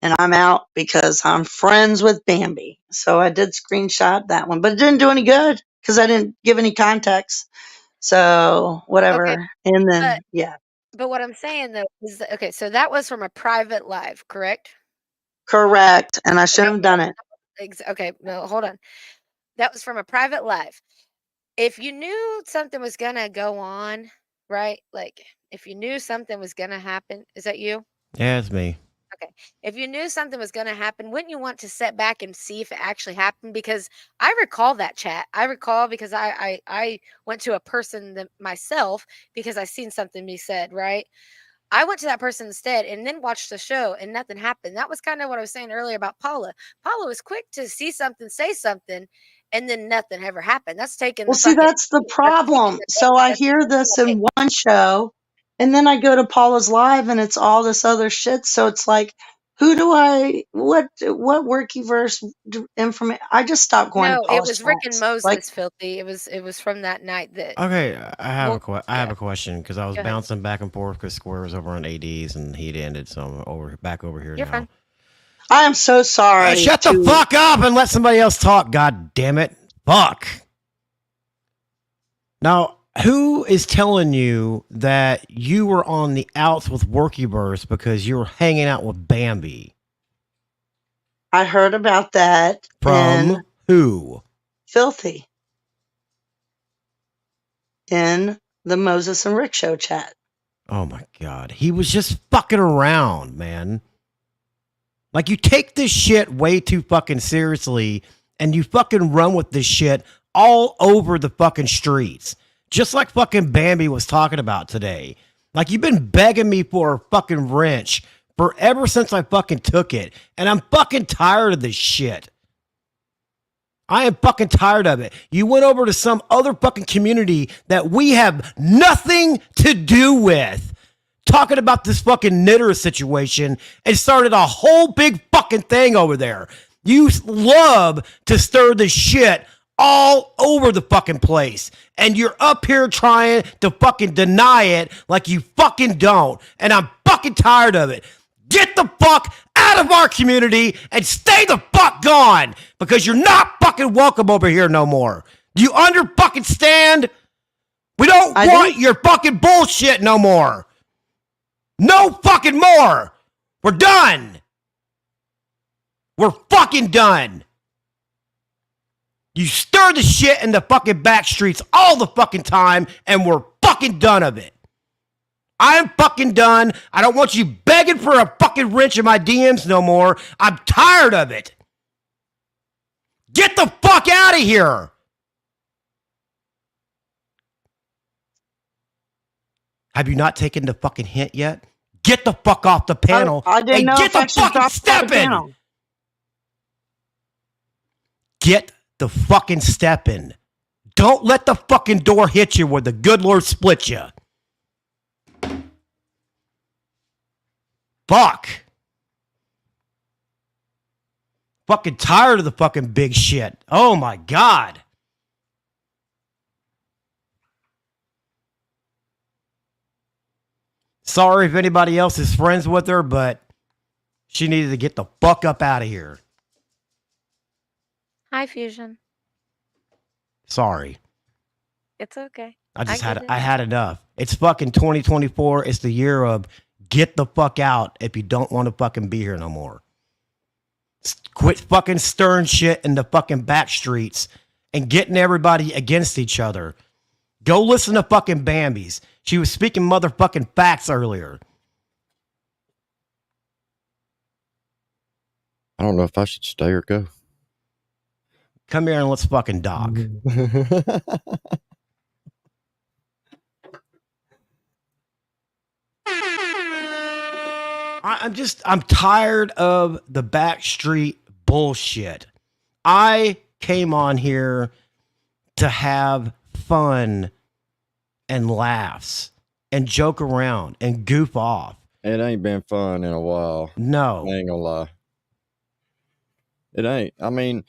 and I'm out because I'm friends with Bambi. So I did screenshot that one, but it didn't do any good. because I didn't give any context. So Okay, whatever. And but then yeah, but what I'm saying though is that, okay, so that was from a private live, correct? correct. And I Okay, shouldn't have done it. okay, no, hold on. That was from a private live. If you knew something was gonna go on, right? Like if you knew something was gonna happen, is that you? Yeah, it's me. Okay. If you knew something was going to happen, wouldn't you want to sit back and see if it actually happened? Because I recall that chat. I recall because I went to a person myself because I seen something be said, right? I went to that person instead and then watched the show and nothing happened. That was kind of what I was saying earlier about Paula. Paula was quick to see something, say something, and then nothing ever happened. That's taking Well, the see, fucking that's the that's taking problem. the So bait. I That's hear taking this the bait. in one show, and then I go to Paula's live, and it's all this other shit. So it's like, who do I? What Workyverse information? I just stopped going to No, it Paula's was Rick and chats. Like, Moses, filthy. It was from that night that Okay, I have well, I have yeah. a question because I was Go ahead. bouncing back and forth because Square was over on ADs and he'd ended, so I'm back over here You're now. fine. I am so sorry. Shut the fuck up and let somebody else talk. God damn it! Fuck. Now, who is telling you that you were on the outs with Workyverse because you were hanging out with Bambi? I heard about that From in who? Filthy in the Moses and Rick show chat. Oh my god, he was just fucking around, man. Like, you take this shit way too fucking seriously and you fucking run with this shit all over the fucking streets. Just like fucking Bambi was talking about today. Like, you've been begging me for a fucking wrench forever since I fucking took it. And I'm fucking tired of this shit. I am fucking tired of it. You went over to some other fucking community that we have nothing to do with, talking about this fucking knitter situation, and started a whole big fucking thing over there. You love to stir the shit all over the fucking place. And you're up here trying to fucking deny it like you fucking don't. And I'm fucking tired of it. Get the fuck out of our community and stay the fuck gone, because you're not fucking welcome over here no more. Do you under fucking stand? We don't want your fucking bullshit no more. No fucking more. We're done. We're fucking done. You stir the shit in the fucking back streets all the fucking time, and we're fucking done of it. I'm fucking done. I don't want you begging for a fucking wrench in my DMs no more. I'm tired of it. Get the fuck out of here. Have you not taken the fucking hint yet? Get the fuck off the panel I didn't and know get if I the should fucking drop off the step in. panel. Get the fucking step in. Don't let the fucking door hit you where the good Lord split you. Fuck. Fucking tired of the fucking big shit. Oh my God. Sorry if anybody else is friends with her, but she needed to get the fuck up out of here. Hi, Fusion. Sorry. It's okay. I just get had it. I had enough. It's fucking 2024. It's the year of get the fuck out if you don't want to fucking be here no more. Quit fucking stirring shit in the fucking back streets and getting everybody against each other. Go listen to fucking Bambi's. She was speaking motherfucking facts earlier. I don't know if I should stay or go. Come here and let's fucking dock. I'm tired of the backstreet bullshit. I came on here to have fun and laughs and joke around and goof off. It ain't been fun in a while. No. I ain't gonna lie. It ain't. I mean,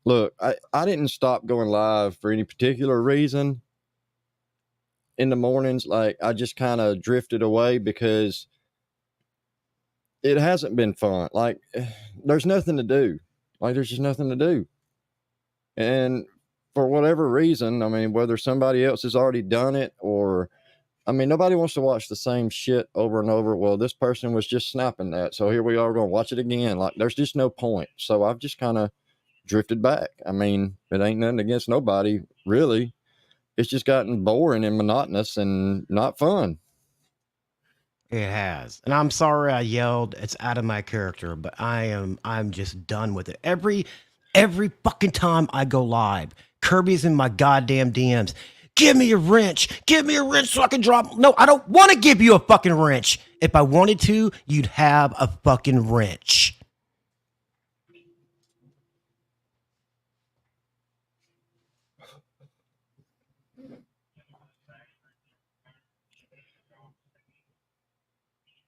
look, I didn't stop going live for any particular reason in the mornings. Like, I just kind of drifted away because it hasn't been fun. Like, there's nothing to do. Like, there's just nothing to do. And for whatever reason, I mean, whether somebody else has already done it or, I mean, nobody wants to watch the same shit over and over. Well, this person was just snapping that, so here we are going to watch it again. Like, there's just no point. So I've just kind of drifted back. I mean, it ain't nothing against nobody, really. It's just gotten boring and monotonous and not fun. It has. And I'm sorry I yelled. It's out of my character, but I'm just done with it. Every fucking time I go live, Kirby's in my goddamn DMs. Give me a wrench. Give me a wrench so I can drop. No, I don't want to give you a fucking wrench. If I wanted to, you'd have a fucking wrench.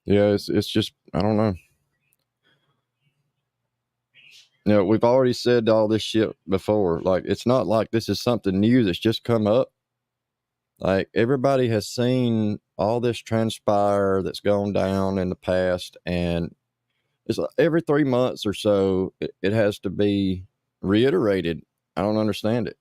Yeah, it's just, I don't know. You know, we've already said all this shit before. Like, it's not like this is something new that's just come up. Like, everybody has seen all this transpire that's gone down in the past, and it's like every 3 months or so, it has to be reiterated. I don't understand it.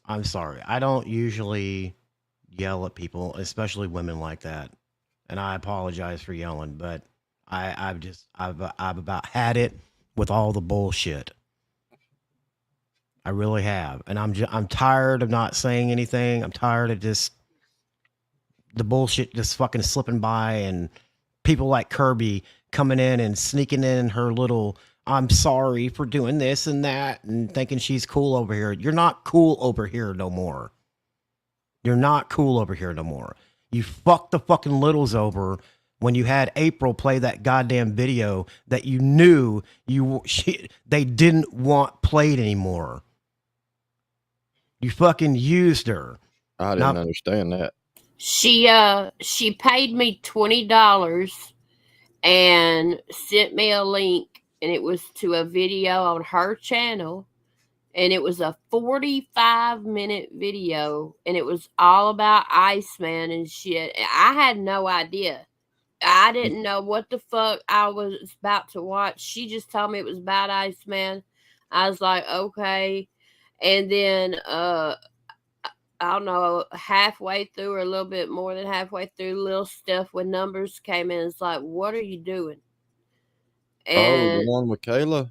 I'm sorry. I don't usually yell at people, especially women like that. And I apologize for yelling, but I've about had it with all the bullshit. I really have. And I'm tired of not saying anything. I'm tired of just the bullshit just fucking slipping by and people like Kirby coming in and sneaking in her little I'm sorry for doing this and that and thinking she's cool over here. You're not cool over here no more. You're not cool over here no more. You fucked the fucking littles over when you had April play that goddamn video that you knew they didn't want played anymore. You fucking used her. I didn't understand that. She paid me $20 and sent me a link, and it was to a video on her channel, and it was a 45-minute video, and it was all about Iceman and shit. I had no idea. I didn't know what the fuck I was about to watch. She just told me it was about Iceman. I was like, okay. And then I don't know, halfway through or a little bit more than halfway through, little stuff with numbers came in. It's like, what are you doing? And the one with Kayla?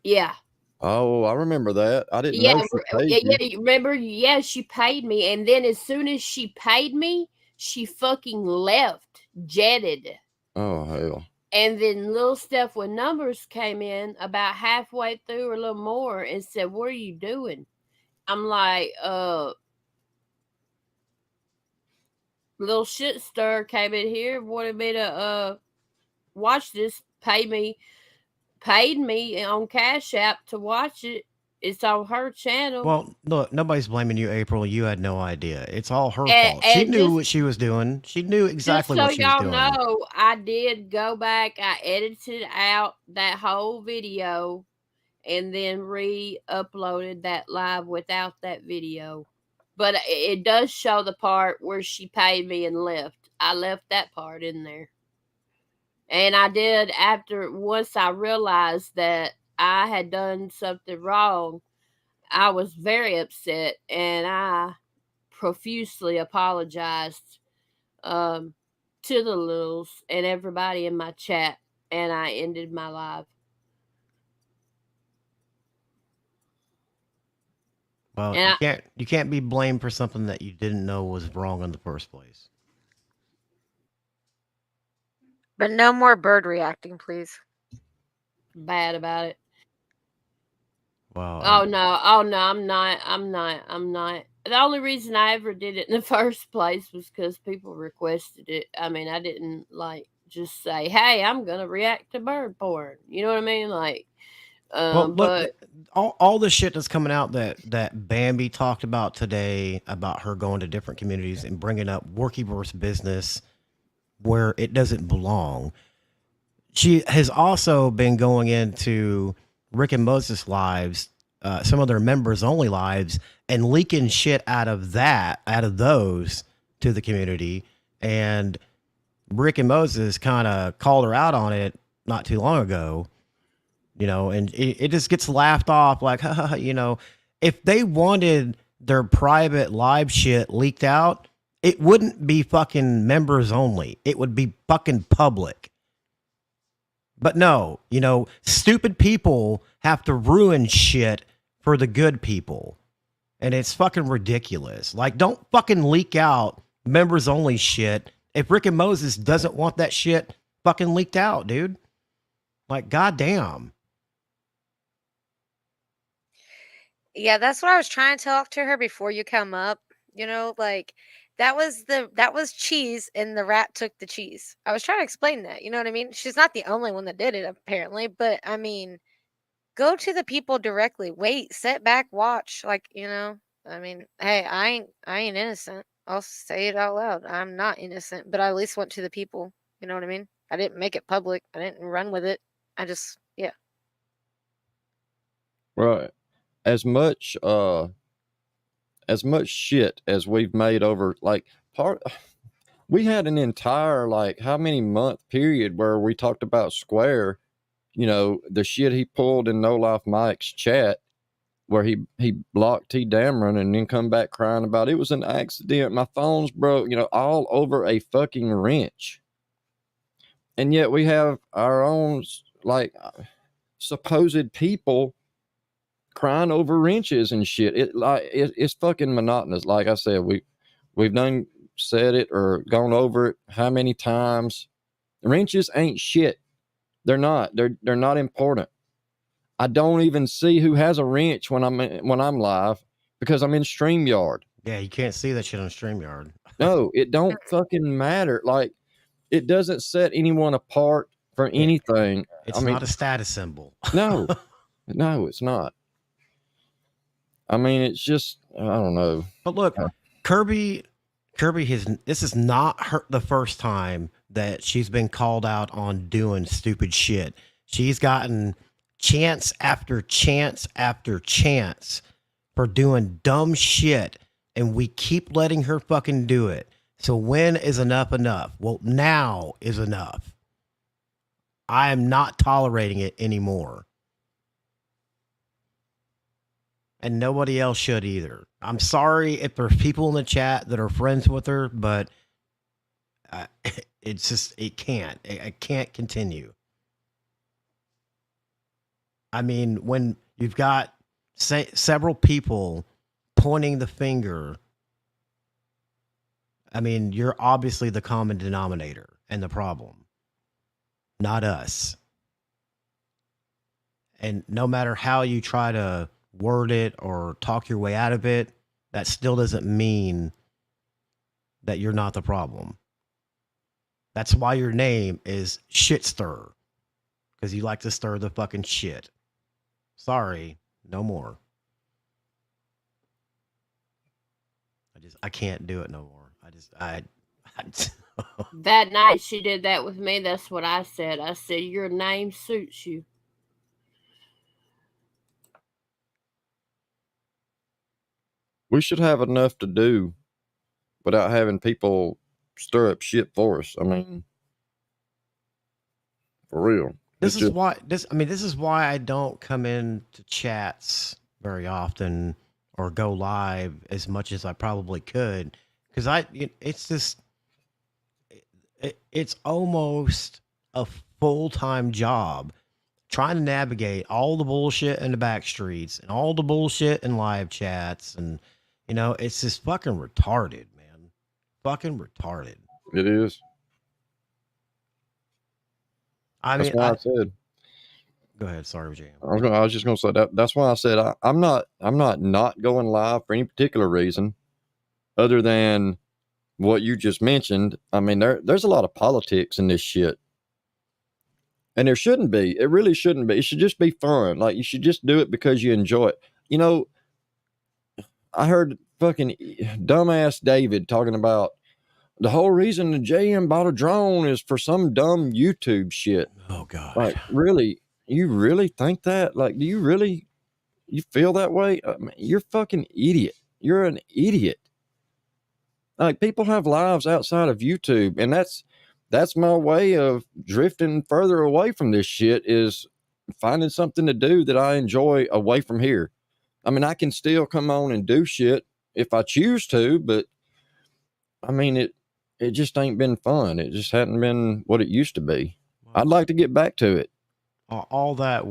Yeah. Oh, I remember that. I didn't know she paid you. Yeah, remember? Yeah, she paid me. And then as soon as she paid me, she fucking left, jetted. Oh, hell. And then little stuff with numbers came in about halfway through or a little more and said, what are you doing? I'm like, little shit stir came in here, wanted me to watch this, paid me on Cash App to watch it. It's on her channel. Well, look, nobody's blaming you, April. You had no idea. It's all her fault. She knew what she was doing. She knew exactly what she was doing. So y'all know, I did go back. I edited out that whole video and then re-uploaded that live without that video. But it does show the part where she paid me and left. I left that part in there. And I did once I realized that I had done something wrong, I was very upset and I profusely apologized to the littles and everybody in my chat, and I ended my live. Well, you can't be blamed for something that you didn't know was wrong in the first place. But no more bird reacting, please. Bad about it. Well, I'm not. The only reason I ever did it in the first place was because people requested it. I mean, I didn't just say, "Hey, I'm gonna react to bird porn." You know what I mean? Well, look, but all the shit that's coming out that Bambi talked about today about her going to different communities and bringing up Workyverse business where it doesn't belong. She has also been going into Rick and Moses lives, some of their members only lives, and leaking shit out of those to the community, and Rick and Moses kind of called her out on it not too long ago, you know, and it just gets laughed off like, you know, if they wanted their private live shit leaked out, it wouldn't be fucking members only. It would be fucking public. But no, you know, stupid people have to ruin shit for the good people. And it's fucking ridiculous. Like, don't fucking leak out members only shit if Rick and Moses doesn't want that shit fucking leaked out, dude. Like, goddamn. Yeah, that's what I was trying to talk to her before you come up. You know, like that was cheese and the rat took the cheese. I was trying to explain that, you know what I mean? She's not the only one that did it apparently, but I mean, go to the people directly. Wait, sit back, watch. Like, you know, I mean, hey, I ain't innocent. I'll say it out loud. I'm not innocent, but I at least went to the people. You know what I mean? I didn't make it public. I didn't run with it. I just, yeah. Right. As much shit as we've made over, like, we had an entire, like, how many month period where we talked about Square, you know, the shit he pulled in No Life Mike's chat where he blocked T Dameron and then come back crying about it was an accident, my phone's broke, you know, all over a fucking wrench. And yet we have our own, like, supposed people crying over wrenches and shit. It's fucking monotonous. Like I said, we've done said it or gone over it how many times. Wrenches ain't shit. They're not. They're not important. I don't even see who has a wrench when I'm live because I'm in StreamYard. Yeah, you can't see that shit on StreamYard. No, it don't fucking matter. Like, it doesn't set anyone apart for anything. It's not a status symbol. No, it's not. I mean, it's just, I don't know. But look, Kirby this is not the first time that she's been called out on doing stupid shit. She's gotten chance after chance after chance for doing dumb shit, and we keep letting her fucking do it. So when is enough? Well, now is enough. I am not tolerating it anymore. And nobody else should either. I'm sorry if there's people in the chat that are friends with her, but it's just, it can't continue. I mean, when you've got several people pointing the finger, I mean, you're obviously the common denominator and the problem, not us. And no matter how you try to word it or talk your way out of it, that still doesn't mean that you're not the problem. That's why your name is Shit Stir, because you like to stir the fucking shit. Sorry, no more. I can't do it no more. That night she did that with me. That's what I said. I said, your name suits you. We should have enough to do without having people stir up shit for us. I mean, for real. This is why I don't come into chats very often or go live as much as I probably could, because it's almost a full-time job trying to navigate all the bullshit in the back streets and all the bullshit in live chats, and you know, it's just fucking retarded, man. Fucking retarded. It is. That's why I said. Go ahead. Sorry, Jam. I was just going to say that. That's why I said I'm not going live for any particular reason, other than what you just mentioned. I mean, there's a lot of politics in this shit, and there shouldn't be. It really shouldn't be. It should just be fun. Like, you should just do it because you enjoy it. You know, I heard fucking dumbass David talking about the whole reason the JM bought a drone is for some dumb YouTube shit. Oh God! Like, really? You really think that? Like, do you feel that way? I mean, you're a fucking idiot. You're an idiot. Like people have lives outside of YouTube, and that's my way of drifting further away from this shit, is finding something to do that I enjoy away from here. I mean, I can still come on and do shit if I choose to, but I mean, it just ain't been fun. It just hadn't been what it used to be. I'd like to get back to it. All that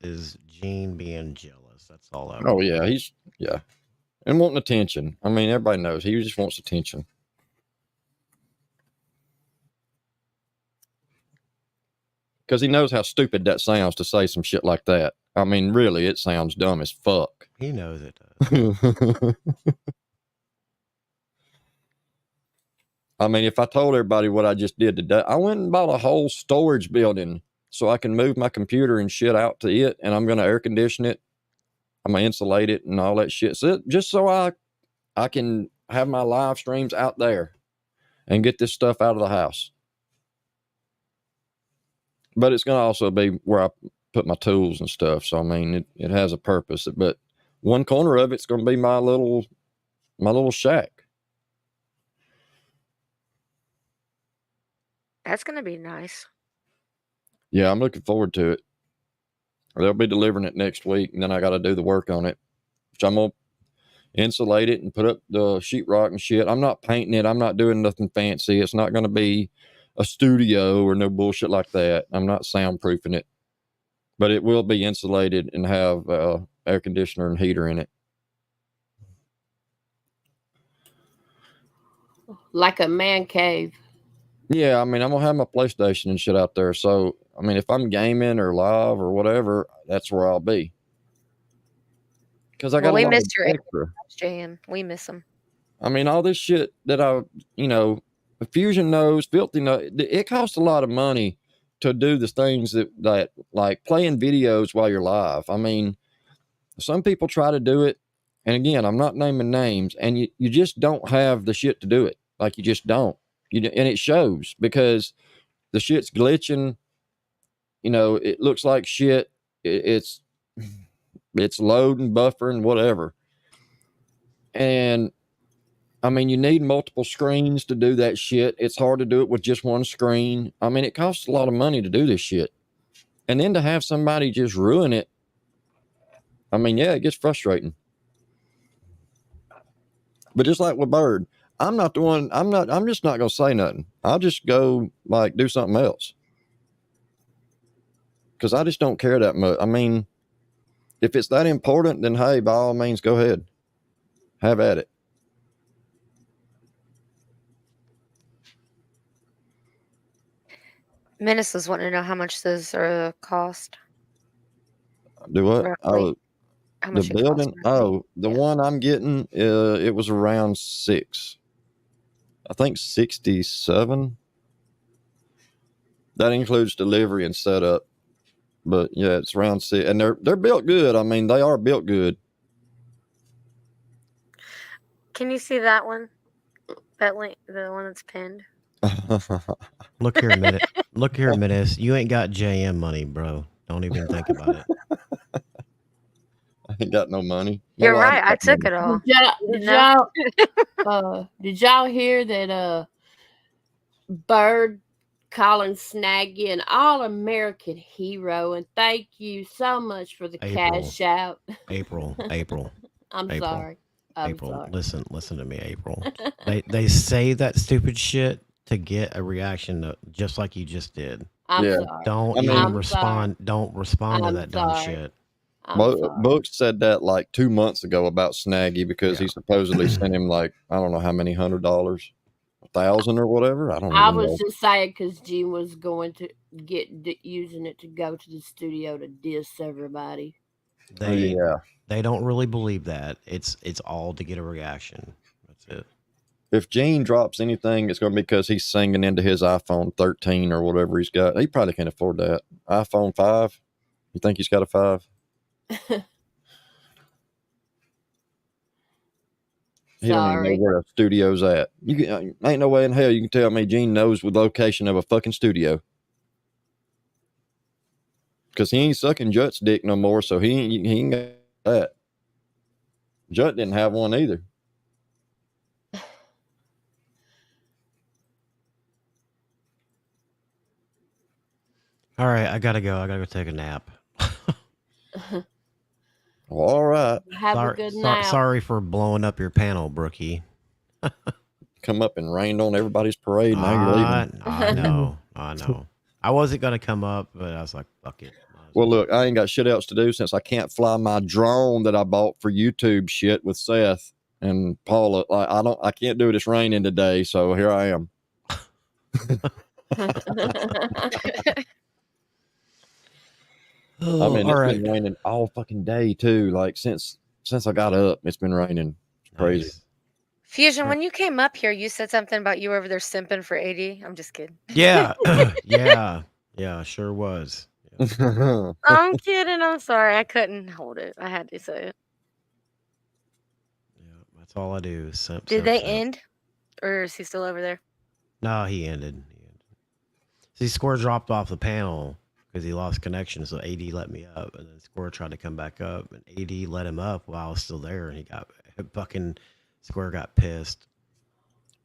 is Gene being jealous. That's all that Oh was. yeah, and wanting attention. I mean, everybody knows he just wants attention. Because he knows how stupid that sounds to say some shit like that. I mean, really, it sounds dumb as fuck. He knows it does. I mean, if I told everybody what I just did today, I went and bought a whole storage building so I can move my computer and shit out to it, and I'm going to air condition it. I'm going to insulate it and all that shit. So just so I can have my live streams out there and get this stuff out of the house. But it's going to also be where I put my tools and stuff. So, I mean, it has a purpose. But one corner of it's going to be my little shack. That's gonna be nice. Yeah, I'm looking forward to it. They'll be delivering it next week, and then I got to do the work on it, which I'm going to insulate it and put up the sheetrock and shit. I'm not painting it. I'm not doing nothing fancy. It's not going to be a studio or no bullshit like that. I'm not soundproofing it, but it will be insulated and have air conditioner and heater in it. Like a man cave. Yeah, I mean, I'm going to have my PlayStation and shit out there. So, I mean, if I'm gaming or live or whatever, that's where I'll be. Because I got Well, we a lot of missed your extra. JM. We miss him. I mean, all this shit that Fusion knows, Filthy knows, it costs a lot of money to do the things that like playing videos while you're live. I mean, some people try to do it, and again, I'm not naming names, and you just don't have the shit to do it. Like, you just don't. And it shows because the shit's glitching. It looks like shit. It's loading, buffering, whatever. And I mean, you need multiple screens to do that shit. It's hard to do it with just one screen. I mean, it costs a lot of money to do this shit. And then to have somebody just ruin it, I mean, yeah, it gets frustrating. But just like with Bird, I'm just not going to say nothing. I'll just go do something else. Because I just don't care that much. I mean, if it's that important, then hey, by all means, go ahead. Have at it. Menace was wanting to know how much those are cost. Do what? Roughly. Oh, How the much it building. costs. Oh, the one I'm getting, it was around 6. I think 67. That includes delivery and setup. But yeah, it's around 6, and they're built good. I mean, they are built good. Can you see that one? That link, the one that's pinned. Look here a minute. Look here a minute. You ain't got JM money, bro. Don't even think about it. I ain't got no money. You're Well, right. I took it all. Did y'all hear that Bird calling Snaggy an all-American hero, and thank you so much for the cash out. April. I'm April. sorry. I'm April, sorry. listen to me, April. They say that stupid shit to get a reaction just like you just did. I'm Yeah. sorry. Don't I mean- even I'm respond. Don't respond to I'm that dumb sorry. shit. I'm sorry. Books said that like 2 months ago about Snaggy because he supposedly sent him I don't know how many $100, 1,000 or whatever. I don't I even know. was just saying because Gene was going to using it to go to the studio to diss everybody. They Yeah. they don't really believe that. It's all to get a reaction. That's it. If Gene drops anything, it's going to be because he's singing into his iPhone 13 or whatever he's got. He probably can't afford that. iPhone 5? You think he's got a 5? He don't even Sorry. know where a studio's at. Ain't no way in hell you can tell me Gene knows the location of a fucking studio. Because he ain't sucking Jut's dick no more, so he ain't got that. Jut didn't have one either. All right, I gotta go. I gotta go take a nap. Well, all right. Have a good nap. Sorry for blowing up your panel, Brookie. Come up and rained on everybody's parade. Now you're leaving. I know. I know. I wasn't gonna come up, but I was like, fuck it. Well, look, I ain't got shit else to do since I can't fly my drone that I bought for YouTube shit with Seth and Paula. Like, I can't do it. It's raining today, so here I am. I mean, all it's right. been raining all fucking day too. Like since I got up, it's been raining. It's crazy. Nice. Fusion, when you came up here, you said something about you were over there simping for 80. I'm just kidding. Yeah. Yeah, sure was. Yeah. I'm kidding. I'm sorry. I couldn't hold it. I had to say it. Yeah, that's all I do. Is simp, Did simp, they simp. end? Or is he still over there? No, he ended. See, Square dropped off the panel because he lost connection, so AD let me up, and then Square tried to come back up, and AD let him up while I was still there, and he got fucking Square got pissed.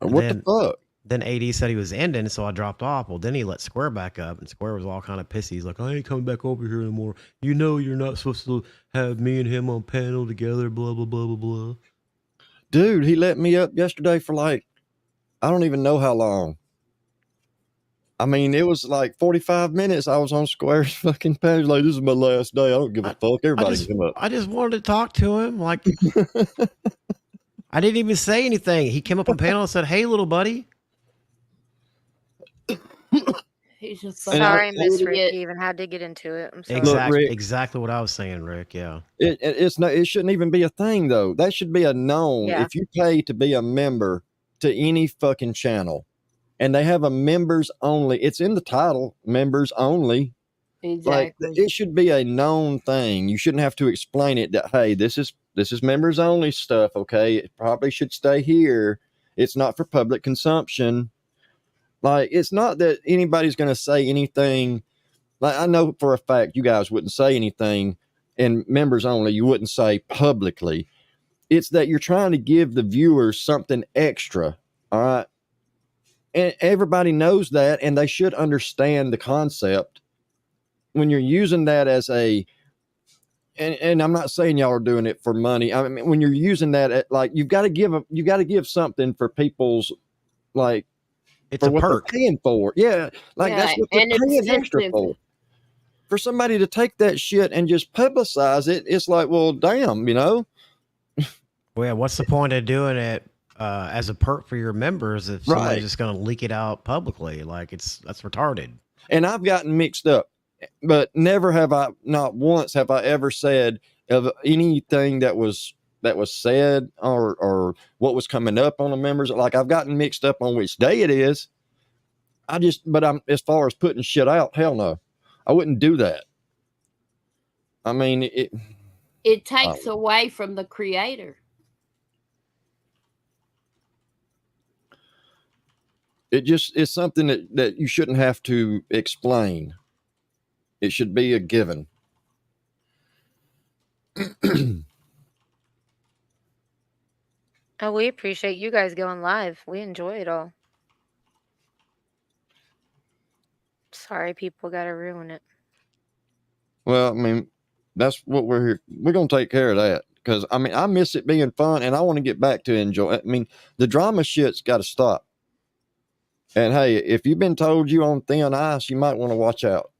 And What then, the fuck? Then AD said he was ending, so I dropped off. Well, then he let Square back up, and Square was all kind of pissy. He's like, I ain't coming back over here anymore. You know you're not supposed to have me and him on panel together, blah, blah, blah, blah, blah. Dude, he let me up yesterday for like, I don't even know how long. I mean, it was like 45 minutes. I was on Square's fucking page. Like, this is my last day. I don't give a fuck. Everybody can come up. I just wanted to talk to him. Like, I didn't even say anything. He came up on panel and said, hey, little buddy. He's a And Sorry, Miss idiot. Ricky even had to get into it. I'm sorry. Look, Rick. Exactly what I was saying, Rick. Yeah. It's not. It shouldn't even be a thing though. That should be a known. Yeah. If you pay to be a member to any fucking channel, and they have a members only, it's in the title, members only. Like Exactly. it should be a known thing. You shouldn't have to explain it that hey, this is members only stuff. Okay, it probably should stay here. It's not for public consumption. Like it's not that anybody's going to say anything. Like I know for a fact you guys wouldn't say anything in members only. You wouldn't say publicly. It's that you're trying to give the viewers something extra. All right. And everybody knows that, and they should understand the concept. When you're using that as a, and I'm not saying y'all are doing it for money. I mean, when you're using that, at, like you've got to give something for people's, like, It's for a what perk. they're paying for. Yeah, like Yeah, that's what they're and paying extra incentive. for. For somebody to take that shit and just publicize it, it's like, well, damn, you know. Well, yeah, what's the point of doing it as a perk for your members if Right. somebody's just going to leak it out publicly? Like that's retarded. And I've gotten mixed up, but never have I, not once have I ever said of anything that was said or what was coming up on the members. Like I've gotten mixed up on which day it is. But I'm, as far as putting shit out, hell no, I wouldn't do that. I mean, It takes away from the creator. it's something that you shouldn't have to explain. It should be a given. Oh, we appreciate you guys going live. We enjoy it all. Sorry, people got to ruin it. Well, I mean, that's what we're here. We're going to take care of that because, I mean, I miss it being fun and I want to get back to enjoy it. I mean, the drama shit's got to stop. And hey, if you've been told you on thin ice, you might want to watch out.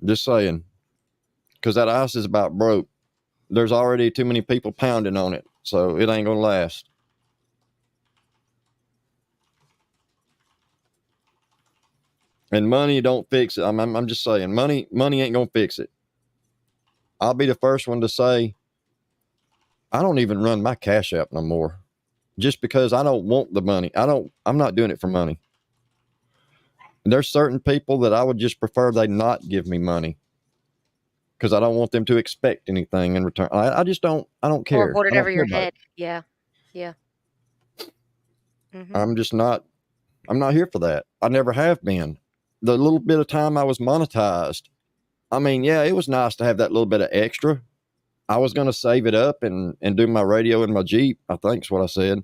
Just saying. Because that ice is about broke. There's already too many people pounding on it. So it ain't going to last. And money don't fix it. I'm just saying, money ain't gonna fix it. I'll be the first one to say, I don't even run my Cash App no more, just because I don't want the money. I'm not doing it for money. And there's certain people that I would just prefer they not give me money because I don't want them to expect anything in return. I just don't. I don't care. Or hold I it don't over care your about it. head. Yeah. Yeah. Mhm. I'm just not. I'm not here for that. I never have been. The little bit of time I was monetized, I mean, yeah, it was nice to have that little bit of extra. I was going to save it up and do my radio in my Jeep, I think is what I said.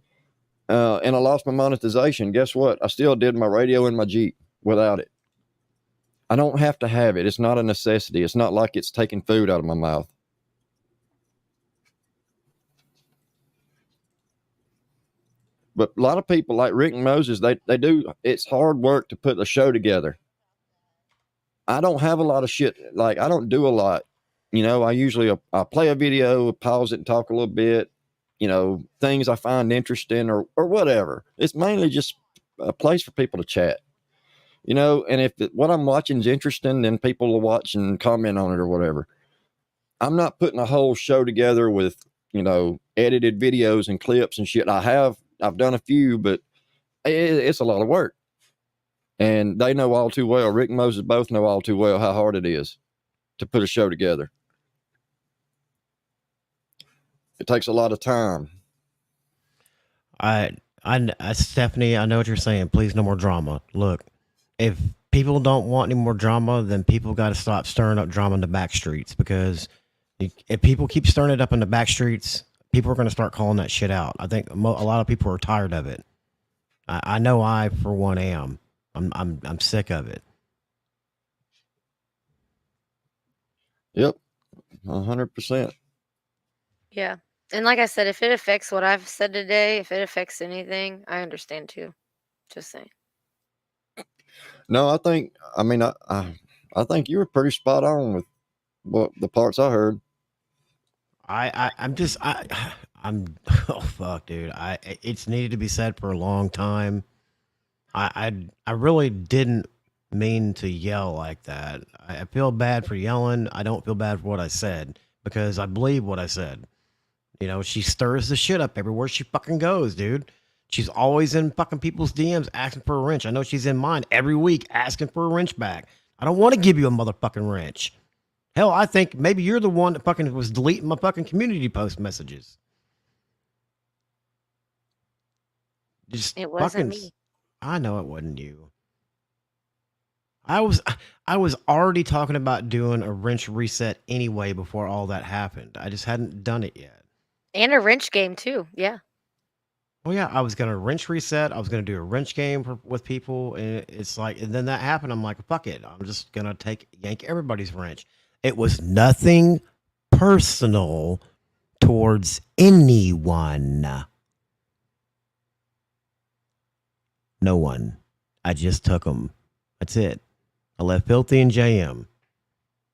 and I lost my monetization. Guess what? I still did my radio in my Jeep without it. I don't have to have it. It's not a necessity. It's not like it's taking food out of my mouth. But a lot of people like Rick and Moses, they do. It's hard work to put a show together. I don't have a lot of shit. Like, I don't do a lot. You know, I play a video, pause it and talk a little bit, you know, things I find interesting or whatever. It's mainly just a place for people to chat, you know, and if what I'm watching is interesting, then people will watch and comment on it or whatever. I'm not putting a whole show together with, you know, edited videos and clips and shit. I've done a few, but it's a lot of work. And they know all too well, Rick and Moses both know all too well how hard it is to put a show together. It takes a lot of time. Stephanie, I know what you're saying. Please, no more drama. Look, if people don't want any more drama, then people got to stop stirring up drama in the back streets, because if people keep stirring it up in the back streets, people are going to start calling that shit out. I think a lot of people are tired of it. I know I, for one, am. I'm sick of it. Yep, 100%. Yeah. And like I said, if it affects what I've said today, if it affects anything, I understand too. Just saying. No, I think you were pretty spot on with what the parts I heard. I'm oh fuck, dude. It's needed to be said for a long time. I really didn't mean to yell like that. I feel bad for yelling. I don't feel bad for what I said, because I believe what I said. You know, she stirs the shit up everywhere she fucking goes, dude. She's always in fucking people's DMs asking for a wrench. I know she's in mine every week asking for a wrench back. I don't want to give you a motherfucking wrench. Hell, I think maybe you're the one that fucking was deleting my fucking community post messages. It wasn't me. I know it wasn't you. I was already talking about doing a wrench reset anyway before all that happened. I just hadn't done it yet. And a wrench game too. Yeah. Well, yeah, I was gonna wrench reset. I was gonna do a wrench game with people, and it's like, and then that happened. I'm like, fuck it. I'm just gonna yank everybody's wrench. It was nothing personal towards anyone. No one. I just took them. That's it. I left Filthy and JM.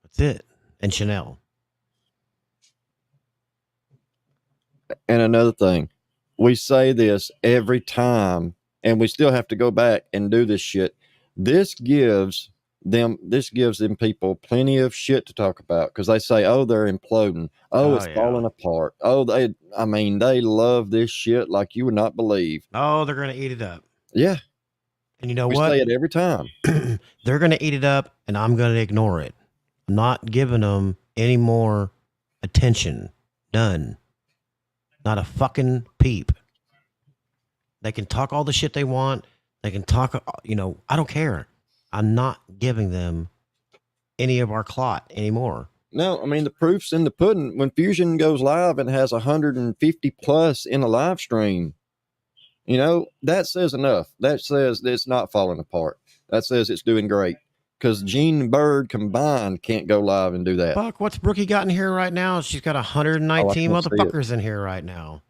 That's it. And Chanel. And another thing, we say this every time, and we still have to go back and do this shit. This gives them people plenty of shit to talk about, because they say, oh, they're imploding. Oh, it's falling apart. Oh, they love this shit like you would not believe. Oh, they're going to eat it up. Yeah. And you know we what? say it every time. They're going to eat it up, and I'm going to ignore it. I'm not giving them any more attention. None. Not a fucking peep. They can talk all the shit they want. They can talk, I don't care. I'm not giving them any of our clot anymore. No, I mean, the proof's in the pudding. When Fusion goes live and has 150 plus in a live stream, that says enough. That says it's not falling apart. That says it's doing great. Because Gene and Bird combined can't go live and do that. Fuck, what's Brookie got in here right now? She's got 119 motherfuckers in here right now.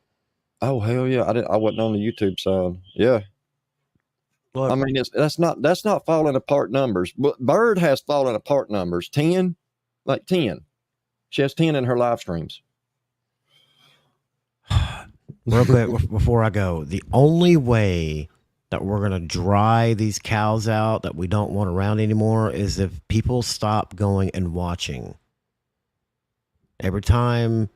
Oh, hell yeah. I wasn't on the YouTube side. Yeah. Look, I mean, that's not falling apart numbers. But Bird has fallen apart numbers. 10. She has 10 in her live streams. Real quick, before I go, the only way that we're going to dry these cows out that we don't want around anymore is if people stop going and watching. Every time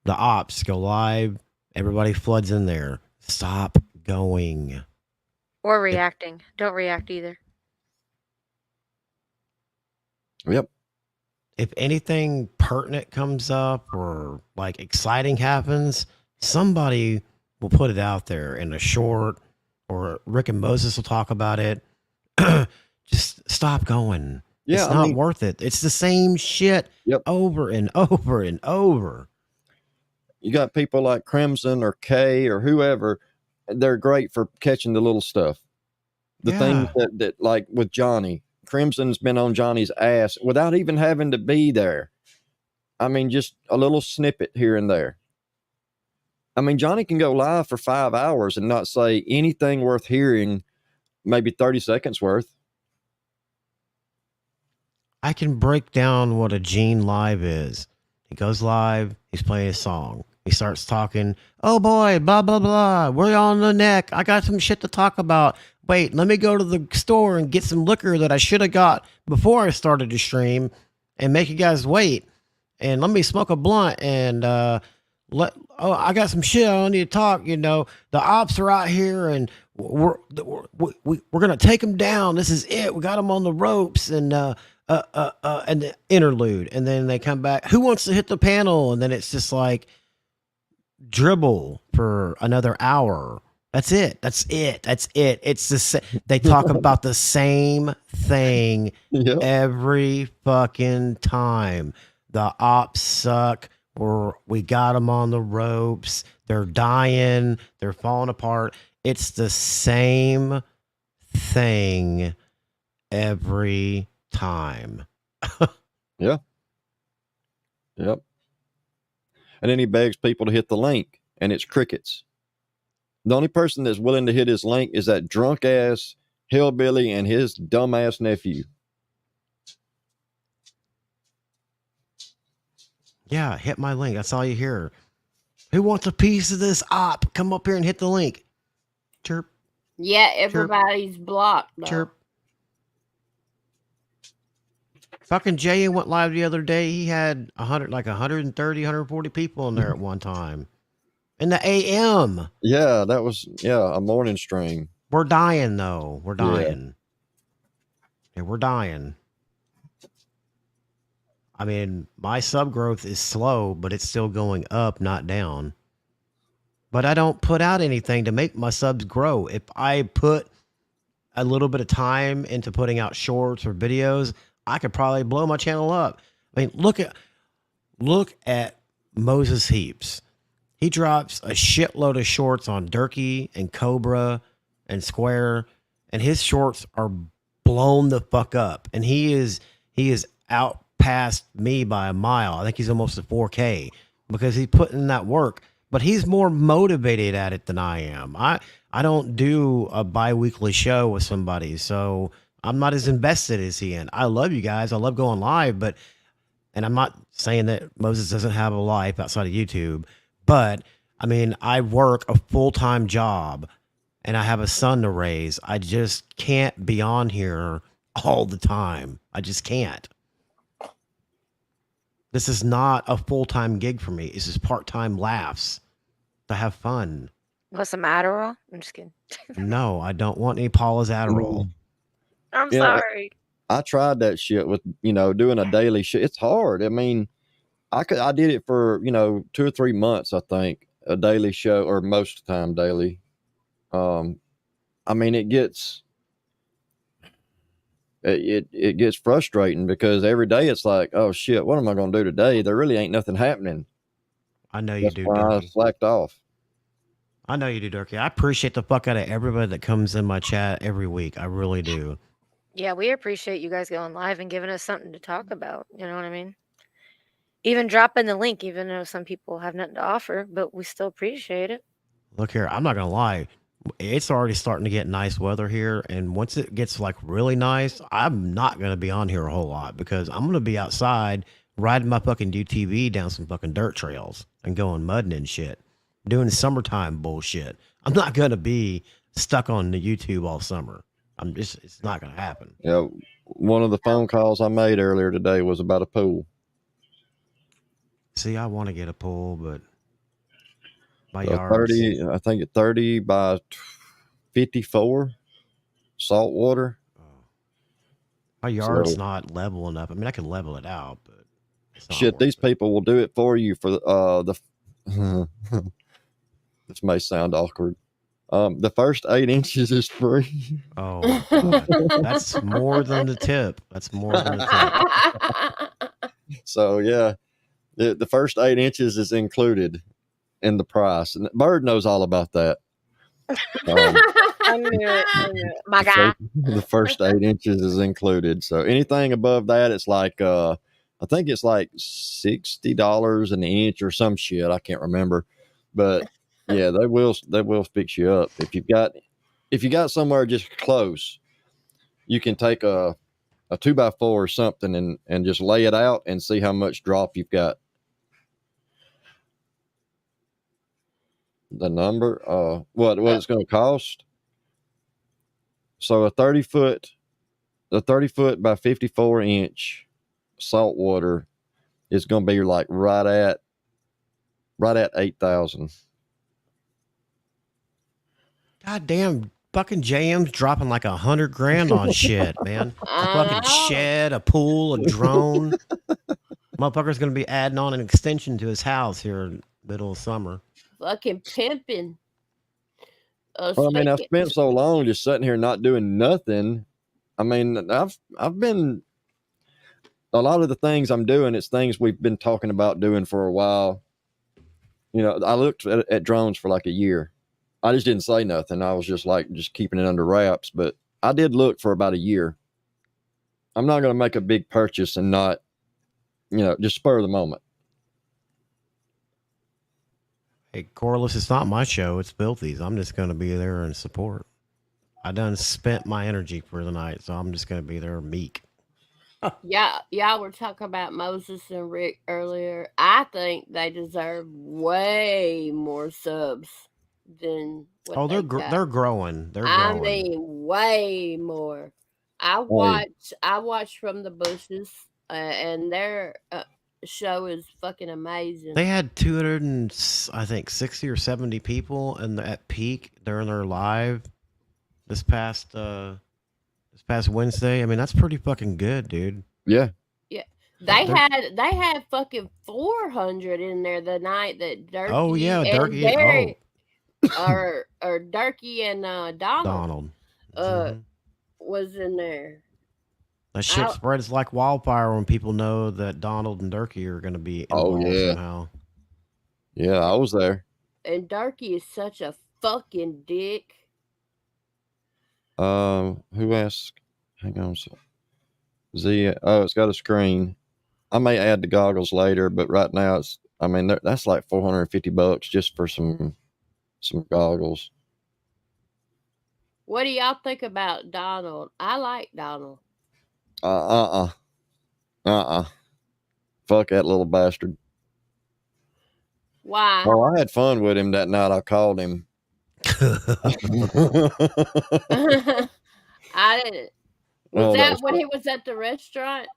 the ops go live, everybody floods in there. Stop going. Or reacting. Don't react either. Yep. If anything pertinent comes up or like exciting happens, somebody will put it out there in a short, or Rick and Moses will talk about it. Just stop going. Yeah, it's not worth it. It's the same shit over and over and over. You got people like Crimson or Kay or whoever they're great for catching the little stuff. The things Yeah. that like with Johnny, Crimson's been on Johnny's ass without even having to be there. I mean, just a little snippet here and there. I mean, Johnny can go live for 5 hours and not say anything worth hearing, maybe 30 seconds worth. I can break down what a Gene live is. He goes live, he's playing a song. He starts talking, oh boy, blah, blah, blah. We're on the neck. I got some shit to talk about. Wait, let me go to the store and get some liquor that I should have got before I started to stream and make you guys wait. And let me smoke a blunt and I got some shit I need to talk. You know, the ops are out here and we're gonna take them down. This is it. We got them on the ropes and the interlude, and then they come back. Who wants to hit the panel? And then it's just like dribble for another hour. That's it. It's the they talk about the same thing Yep. every fucking time. The ops suck. We got them on the ropes. They're dying. They're falling apart. It's the same thing every time. Yep. And then he begs people to hit the link, and it's crickets. The only person that's willing to hit his link is that drunk ass hillbilly and his dumb ass nephew. Yeah, hit my link. That's all you hear. Who wants a piece of this op? Come up here and hit the link. Chirp, Yeah, everybody's blocked. Though. chirp. Fucking Jay went live the other day. He had 130, 140 people in there at one time. In the AM. Yeah, that was a morning stream. We're dying though. We're Yeah. dying. Yeah, we're dying. I mean, my sub growth is slow, but it's still going up, not down. But I don't put out anything to make my subs grow. If I put a little bit of time into putting out shorts or videos, I could probably blow my channel up. I mean, look at Moses Heaps. He drops a shitload of shorts on Durkee and Cobra and Square, and his shorts are blown the fuck up. And he is out past me by a mile. I think he's almost at 4K because he's putting in that work. But he's more motivated at it than I am. I don't do a bi-weekly show with somebody, so I'm not as invested as he in. I love you guys. I love going live, and I'm not saying that Moses doesn't have a life outside of YouTube, but I mean, I work a full-time job and I have a son to raise. I just can't be on here all the time. I just can't. This is not a full-time gig for me. This is part-time laughs to have fun. What's some Adderall? I'm just kidding. No, I don't want any Paula's Adderall. I'm Yeah. sorry. I tried that shit with, doing a daily shit. It's hard. I mean, I did it for, 2 or 3 months, I think, a daily show, or most of the time daily. I mean, it gets frustrating because every day it's like, oh shit, what am I going to do today? There really ain't nothing happening. I know you That's do, why I Durkee. slacked off. I know you do, Durkee. I appreciate the fuck out of everybody that comes in my chat every week. I really do. Yeah, we appreciate you guys going live and giving us something to talk about. You know what I mean? Even dropping the link, even though some people have nothing to offer, but we still appreciate it. Look here, I'm not gonna lie. It's already starting to get nice weather here, and once it gets like really nice, I'm not gonna be on here a whole lot because I'm gonna be outside riding my fucking UTV down some fucking dirt trails and going mudding and shit, doing summertime bullshit. I'm not gonna be stuck on the YouTube all summer. It's not gonna happen. Yeah, one of the phone calls I made earlier today was about a pool. See, I want to get a pool, but my So yard. 30, I think it's 30 by 54 salt water. My yard's So- not level enough. I mean, I can level it out, but it's not Shit, worth these it. people will do it for you for the this may sound awkward. The first 8 inches is free. Oh, my God. That's more than the tip. That's more than the tip. So yeah, the first 8 inches is included in the price, and Bird knows all about that. I knew it. I knew it. My guy. The first 8 inches is included. So anything above that, it's like I think it's like $60 an inch or some shit. I can't remember, but yeah, they will fix you up if you got somewhere just close. You can take a 2x4 or something and just lay it out and see how much drop you've got. The number, what it's going to cost. So a 30 foot by 54 inch saltwater is going to be like right at 8,000. God damn, fucking JM's dropping like $100,000 on shit, man. A fucking shed, a pool, a drone. Motherfucker's gonna be adding on an extension to his house here in the middle of summer. Fucking pimping. Well, I mean, I've spent so long just sitting here not doing nothing. I mean, I've been a lot of the things I'm doing. It's things we've been talking about doing for a while. You know, I looked at drones for like a year. I just didn't say nothing. I was just keeping it under wraps. But I did look for about a year. I'm not going to make a big purchase and not, just spur of the moment. Hey, Corliss, it's not my show. It's Filthy's. I'm just going to be there and support. I done spent my energy for the night, so I'm just going to be there meek. Yeah, y'all were talking about Moses and Rick earlier. I think they deserve way more subs than what they're got. they're growing. They're growing. I mean, way more. I watched From the Bushes, and their show is fucking amazing. They had 60 or 70 people at peak during their live this past Wednesday. I mean, that's pretty fucking good, dude. Yeah. Yeah. They had fucking 400 in there the night that Durkee. Oh yeah, Durkee. Or Durkee and Donald. Mm-hmm. Was in there. That shit spreads like wildfire when people know that Donald and Durkee are going to be involved somehow. Yeah, I was there. And Durkee is such a fucking dick. Who asked? Hang on. It's got a screen. I may add the goggles later, but right now that's like $450 just for some goggles. What do y'all think about Donald? I like Donald. Fuck that little bastard. Why? Well, I had fun with him that night. I called him. I didn't. Was that when he was at the restaurant?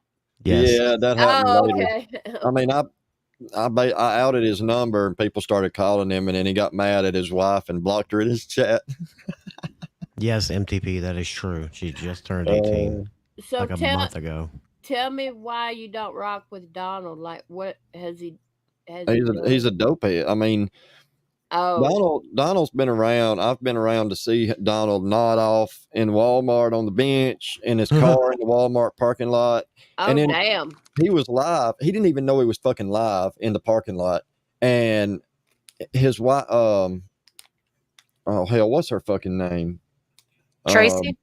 Yes. Yeah, that happened later. Okay. I mean, I outed his number and people started calling him, and then he got mad at his wife and blocked her in his chat. Yes, MTP, that is true. She just turned 18 so a month ago. Tell me why you don't rock with Donald. Like, what has he? He's a dopehead. I mean, Donald's been around. I've been around to see Donald nod off in Walmart on the bench, in his car in the Walmart parking lot. Oh, and then damn. He was live. He didn't even know he was fucking live in the parking lot. And his wife, oh hell, what's her fucking name? Tracy?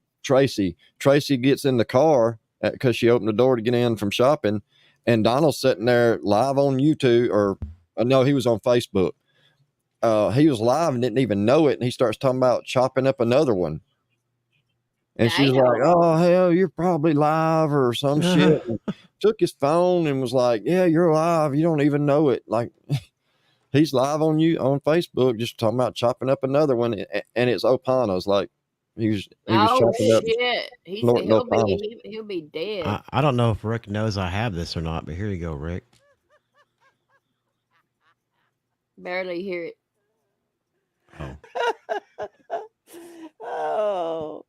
Tracy gets in the car because she opened the door to get in from shopping, and Donald's sitting there live on YouTube, or no, he was on Facebook. He was live and didn't even know it, and he starts talking about chopping up another one. And she was like, "Oh hell, you're probably live or some shit." And took his phone and was like, "Yeah, you're live. You don't even know it." Like, he's live on Facebook, just talking about chopping up another one, and it's Opana's. Like, he was chopping up. Shit. He'll be dead. I don't know if Rick knows I have this or not, but here you go, Rick. Barely hear it. Oh.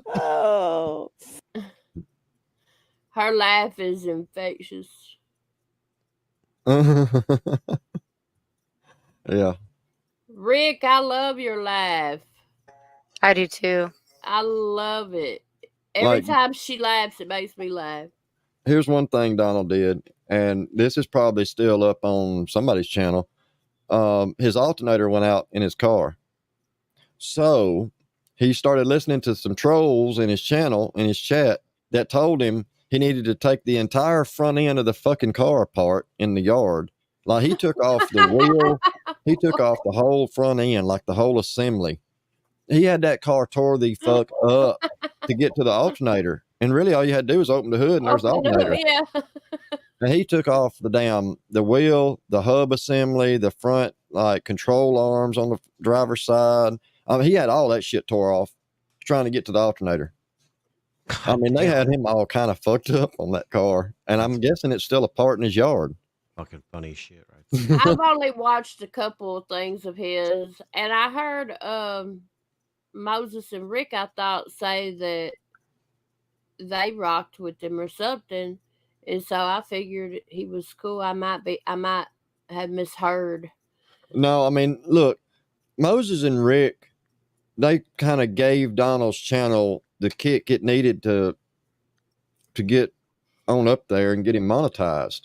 Oh. Her laugh is infectious. Yeah. Rick, I love your laugh. I do too. I love it. Every time she laughs, it makes me laugh. here's one thing Donald did, and this is probably still up on somebody's channel. His alternator went out in his car. So he started listening to some trolls in his channel, in his chat, that told him he needed to take the entire front end of the fucking car apart in the yard. Like he took off the wheel, he took off the whole front end, like the whole assembly. He had that car tore the fuck up to get to the alternator. And really all you had to do was open the hood and there's the alternator. Yeah. And he took off the wheel, the hub assembly, the front like control arms on the driver's side. I mean, he had all that shit tore off trying to get to the alternator. I mean, they had him all kind of fucked up on that car, and I'm guessing it's still apart in his yard. Fucking funny shit, right? I've only watched a couple of things of his, and I heard Moses and Rick, I thought, say that they rocked with him or something, and so I figured he was cool. I might have misheard. No, I mean, look, Moses and Rick, they kind of gave Donald's channel the kick it needed to get on up there and get him monetized.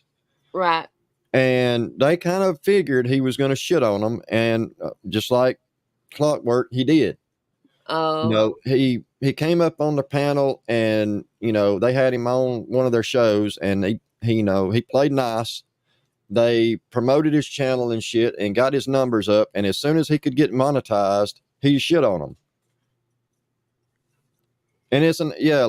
Right. And they kind of figured he was going to shit on them, and just like clockwork, he did. Oh. You know, he came up on the panel, and you know they had him on one of their shows, and he played nice. They promoted his channel and shit, and got his numbers up. And as soon as he could get monetized, he shit on them. And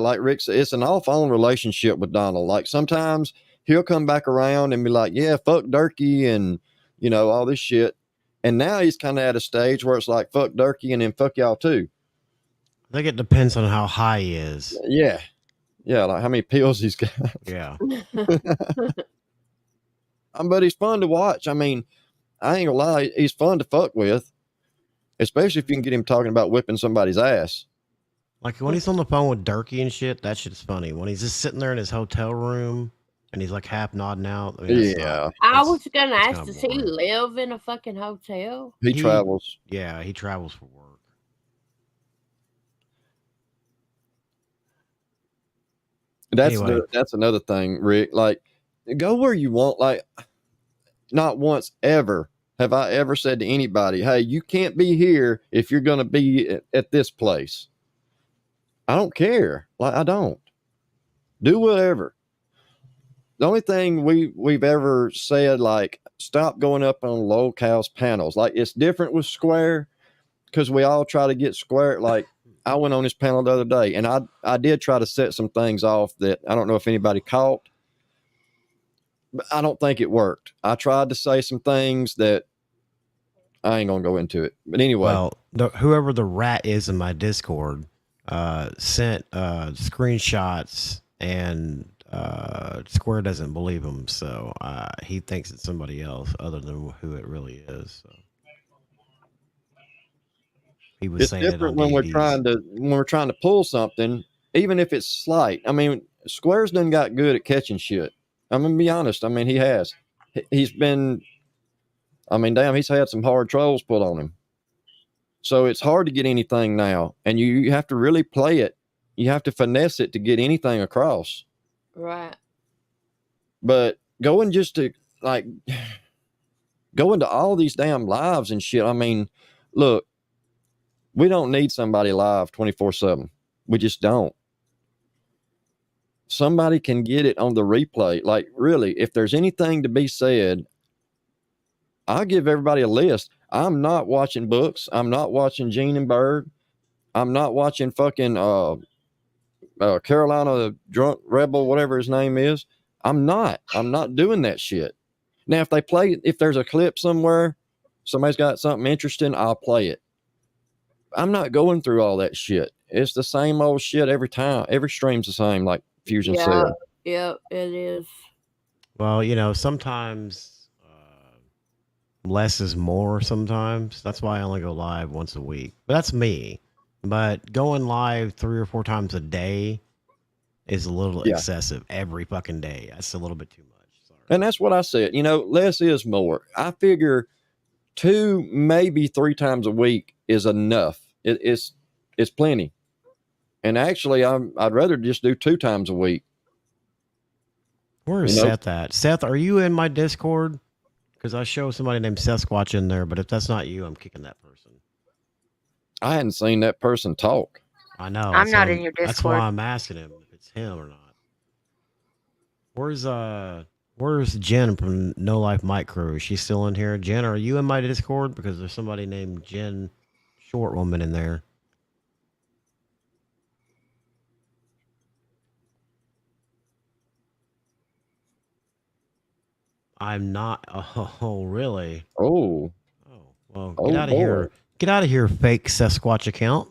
like Rick said, it's an off-on relationship with Donald. Like sometimes he'll come back around and be like, yeah, fuck Durkee and, you know, all this shit. And now he's kind of at a stage where it's like, fuck Durkee and then fuck y'all too. I think it depends on how high he is. Yeah. Yeah, like how many pills he's got. Yeah. But he's fun to watch. I mean, I ain't gonna lie, he's fun to fuck with. Especially if you can get him talking about whipping somebody's ass. Like when he's on the phone with Durkee and shit, that shit's funny. When he's just sitting there in his hotel room and he's like half nodding out. I mean, Yeah. I was gonna it's ask, kinda does he boring. live in a fucking hotel? He travels. Yeah, he travels for work. Anyway. That's another thing, Rick. Like, go where you want. Like, not once ever have I ever said to anybody, hey, you can't be here if you're going to be at this place. I don't care. Like, I don't. Do whatever. The only thing we've ever said, like, stop going up on Local's panels. Like, it's different with Square because we all try to get Square. Like, I went on his panel the other day, and I did try to set some things off that I don't know if anybody caught, but I don't think it worked. I tried to say some things that I ain't gonna go into it. But anyway, Well, whoever the rat is in my Discord sent screenshots, and Square doesn't believe him, so he thinks it's somebody else other than who it really is. So. He was it's saying different it on when we're DVDs. trying to pull something, even if it's slight. I mean, Square's done got good at catching shit. I'm gonna be honest. I mean, he has. He's been. I mean, damn, he's had some hard trolls put on him. So it's hard to get anything now, and you have to really play it. You have to finesse it to get anything across. Right. But going just to like go into all these damn lives and shit. I mean, look, we don't need somebody live 24/7. We just don't. Somebody can get it on the replay. Like, really, if there's anything to be said, I'll give everybody a list. I'm not watching books. I'm not watching Gene and Bird. I'm not watching fucking Carolina Drunk Rebel, whatever his name is. I'm not doing that shit. Now, if there's a clip somewhere, somebody's got something interesting, I'll play it. I'm not going through all that shit. It's the same old shit every time. Every stream's the same, like Fusion said. Yeah, it is. Well, you know, sometimes less is more sometimes. That's why I only go live once a week. But that's me. But going live 3 or 4 times a day is a little excessive every fucking day. That's a little bit too much. Sorry. And that's what I said. You know, less is more. I figure 2, maybe 3 times a week is enough. It's plenty. And actually, I'd rather just do 2 times a week. Where is You know? Seth at? Seth, are you in my Discord? Because I show somebody named Sasquatch in there, but if that's not you, I'm kicking that person. I hadn't seen that person talk. I know. I'm not in your That's why Discord. I'm asking him if it's him or not. Where's Jen from No Life Mike Crew? Is she still in here? Jen, are you in my Discord? Because there's somebody named Jen Short Woman in there. I'm not. Oh, really? Oh, Oh, well, Oh, get out of here. boy. Get out of here, fake Sasquatch account.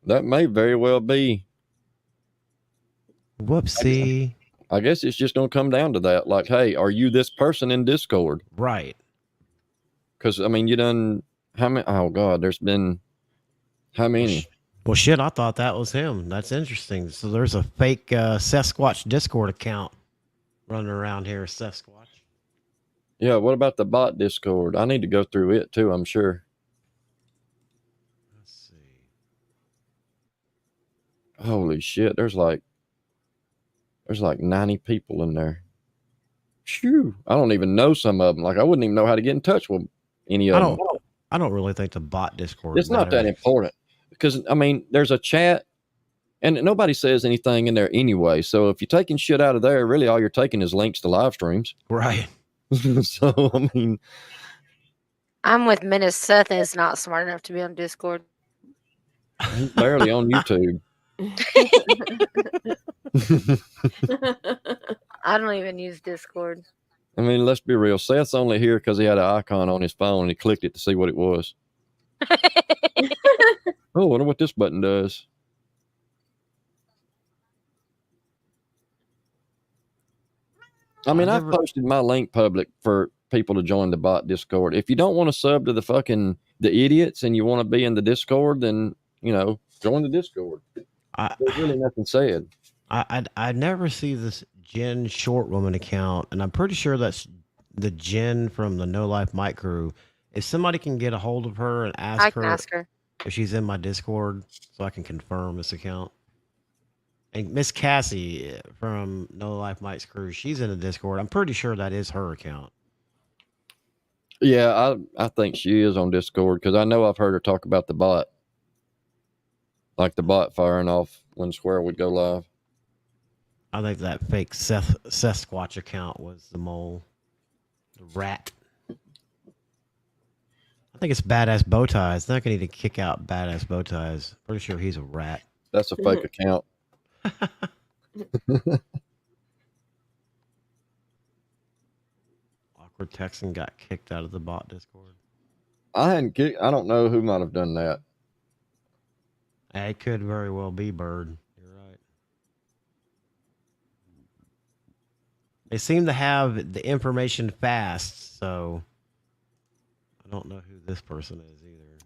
that may very well be. Whoopsie. I guess it's just going to come down to that. Like, hey, are you this person in Discord? Right. Because, I mean, you done how many? Oh, God, there's been how many? Well, shit, I thought that was him. That's interesting. So there's a fake Sasquatch Discord account running around here, Sasquatch. Yeah, what about the bot Discord? I need to go through it too, I'm sure. Let's see. Holy shit, there's like 90 people in there. Phew. I don't even know some of them. Like, I wouldn't even know how to get in touch with any of them. I don't really think the bot Discord. It's not that matters. important because, I mean, there's a chat and nobody says anything in there anyway. So if you're taking shit out of there, really all you're taking is links to live streams. Right. So, I mean, I'm with Menace. Seth is not smart enough to be on Discord. he's barely on YouTube. I don't even use Discord. I mean, let's be real. Seth's only here because he had an icon on his phone and he clicked it to see what it was. Oh, I wonder what this button does. I mean, I've posted my link public for people to join the bot Discord. If you don't want to sub to the idiots and you want to be in the Discord, then, you know, join the Discord. There's really nothing said. I never see this Jen Short Woman account, and I'm pretty sure that's the Jen from the No Life Mike Crew. If somebody can get a hold of her and I can ask her if she's in my Discord, so I can confirm this account. And Miss Cassie from No Life Mike's Crew, she's in the Discord. I'm pretty sure that is her account. Yeah, I think she is on Discord because I know I've heard her talk about the bot. Like the bot firing off when Square would go live. I think that fake Sasquatch account was the mole. The rat. I think it's Badass Bowties. Not gonna need to kick out Badass Bowties. Pretty sure he's a rat. That's a fake account. Awkward Texan got kicked out of the bot Discord. I don't know who might have done that. It could very well be Bird. You're right. They seem to have the information fast, so I don't know who this person is either. Well,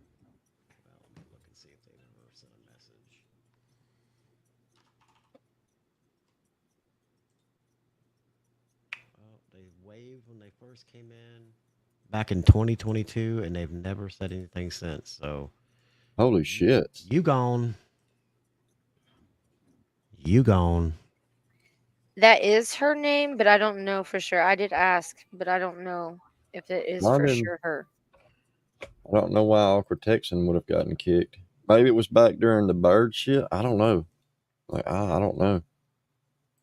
let me look and see if they've ever sent a message. Well, they waved when they first came in back in 2022, and they've never said anything since. So, holy shit, you gone. You gone. That is her name, but I don't know for sure. I did ask, but I don't know if it is for sure her. I don't know why Awkward Texan would have gotten kicked. Maybe it was back during the bird shit. I don't know. Like I don't know.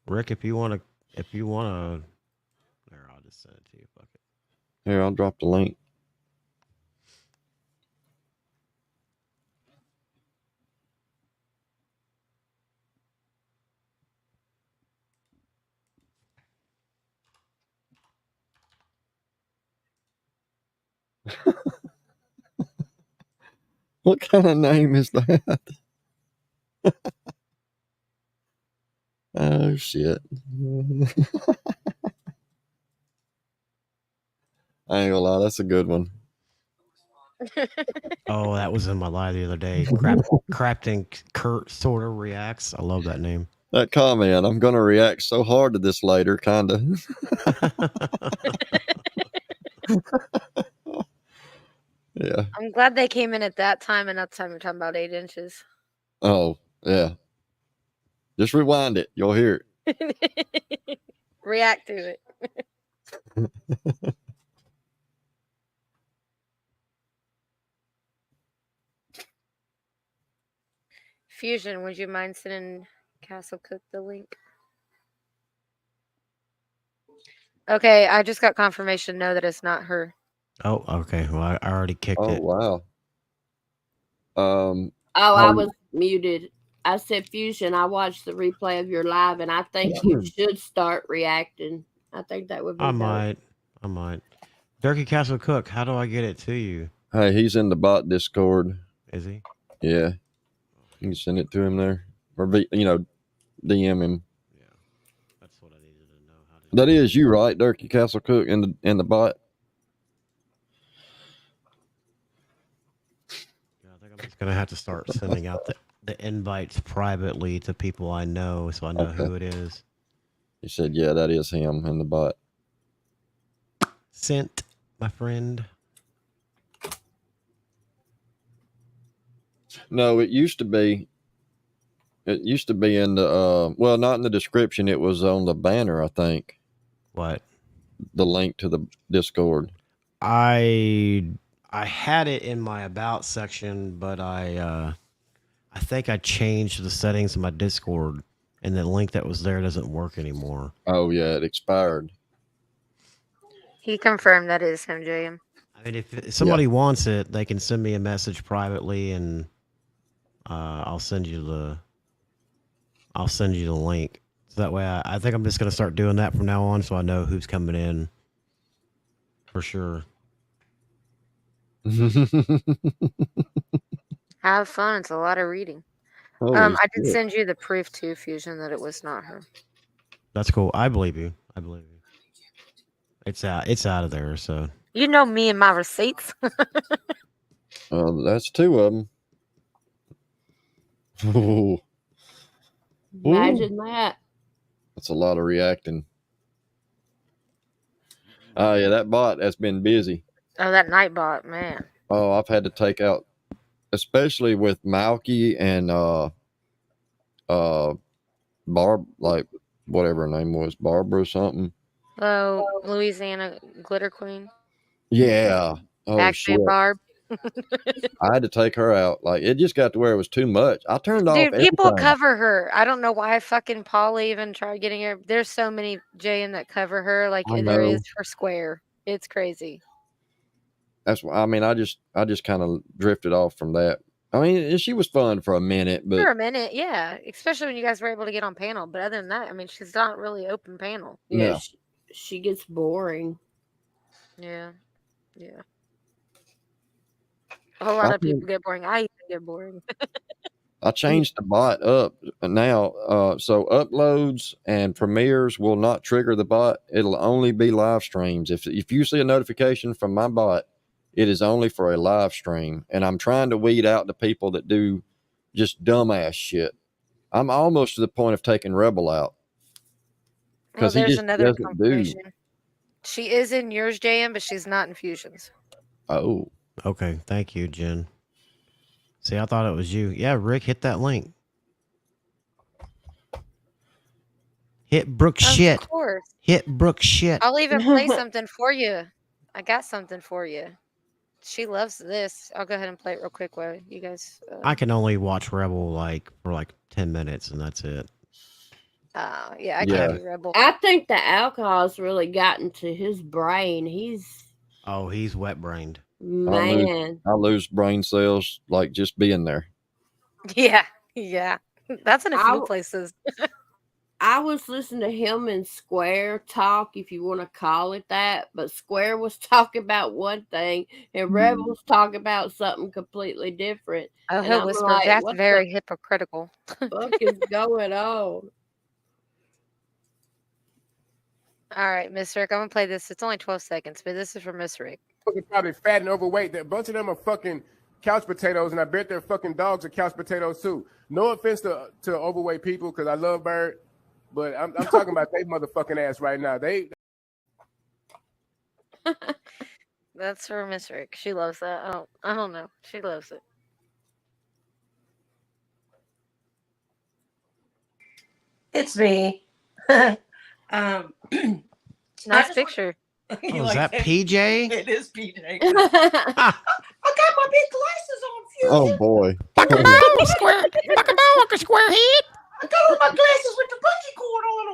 Rick, if you wanna there, I'll just send it to you. Fuck it. Here, I'll drop the link. What kind of name is that? Oh shit. I ain't gonna lie, that's a good one. Oh, that was in my live the other day. Crafting Kurt sort of reacts. I love that name. That comment, I'm gonna react so hard to this later, kinda. Yeah. I'm glad they came in at that time, and that time we're talking about 8 inches. Oh, yeah. Just rewind it. You'll hear it. React to it. Fusion, would you mind sending Castle Cook the link? Okay, I just got confirmation. No, that it's not her. Oh, okay. Well, I already kicked Oh it. wow. Oh, how I you- was muted. I said, Fusion, I watched the replay of your live, and I think you should start reacting. I think that would be I dope. might. Durkee Castle Cook, how do I get it to you? Hey, he's in the bot Discord. Is he? Yeah, you can send it to him there, or DM him. Yeah, that's what I needed to know. How to That is you, right, Durkee Castle Cook in the bot. Yeah, I think I'm just gonna have to start sending out the invites privately to people I know, so I know Okay. who it is. He said, "Yeah, that is him in the bot." Sent, my friend. No, it used to be. It used to be in the well, not in the description. It was on the banner, I think. What? The link to the Discord. I had it in my about section, but I think I changed the settings in my Discord, and the link that was there doesn't work anymore. Oh yeah, it expired. He confirmed that is him, JM. I mean, if somebody wants it, they can send me a message privately, and I'll send you the link. So that way, I think I'm just gonna start doing that from now on, so I know who's coming in for sure. Have fun. It's a lot of reading. Holy I did shit. send you the proof to Fusion that it was not her. That's cool. I believe you. It's out of there. So You know me and my receipts. That's two of them. Ooh, Imagine that. that's a lot of reacting. Oh yeah, that bot has been busy. Oh, that Nightbot, man. Oh, I've had to take out, especially with Malky and Barb, like whatever her name was, Barbara or something. Oh, Louisiana Glitter Queen. Yeah. Oh Actually, shit. Barb. I had to take her out. Like it just got to where it was too much. I turned off Dude, people everything. cover her. I don't know why fucking Paul even tried getting her. There's so many JM that cover her, like I there know. is for Square. It's crazy. That's why I mean I just kind of drifted off from that. I mean she was fun for a minute, For but a minute, yeah. Especially when you guys were able to get on panel. But other than that, I mean, she's not really open panel. Yeah, no. she gets boring. Yeah. Yeah. A whole lot of people get boring. I even get boring. I changed the bot up now, so uploads and premieres will not trigger the bot. It'll only be live streams. If you see a notification from my bot, it is only for a live stream. And I'm trying to weed out the people that do just dumbass shit. I'm almost to the point of taking Rebel out Well, because he there's just another doesn't do. confirmation. She is in yours, JM, but she's not in Fusion's. Oh, okay. Thank you, Jen. See, I thought it was you. Yeah, Rick, hit that link. Hit Brooke shit. Of course. Hit Brooke shit. I'll even play something for you. I got something for you. She loves this. I'll go ahead and play it real quick while you guys. I can only watch Rebel for 10 minutes, and that's it. Yeah, I Yeah. can't be Rebel. I think the alcohol's really gotten to his brain. He's Oh, he's wet brained. man. I lose brain cells like just being there. Yeah, yeah. That's in a few I- places. I was listening to him and Square talk, if you want to call it that, but Square was talking about one thing and Rebel was talking about something completely different. Oh, And he'll I'm whisper. like, That's what very hypocritical. the fuck is going on? All right, Miss Rick, I'm gonna play this. It's only 12 seconds, but this is from Miss Rick. Fucking probably fat and overweight. A bunch of them are fucking couch potatoes, and I bet their fucking dogs are couch potatoes too. No offense to overweight people, because I love Bird, but I'm talking about they motherfucking ass right now. They That's for Miss Rick. She loves that. I don't know. She loves it. It's me. Nice picture. You Oh, is like that that? PJ? It is PJ. I Ah, got my big glasses on, Fusion. Oh boy. square, square head. I got on my glasses with the bungee cord on them.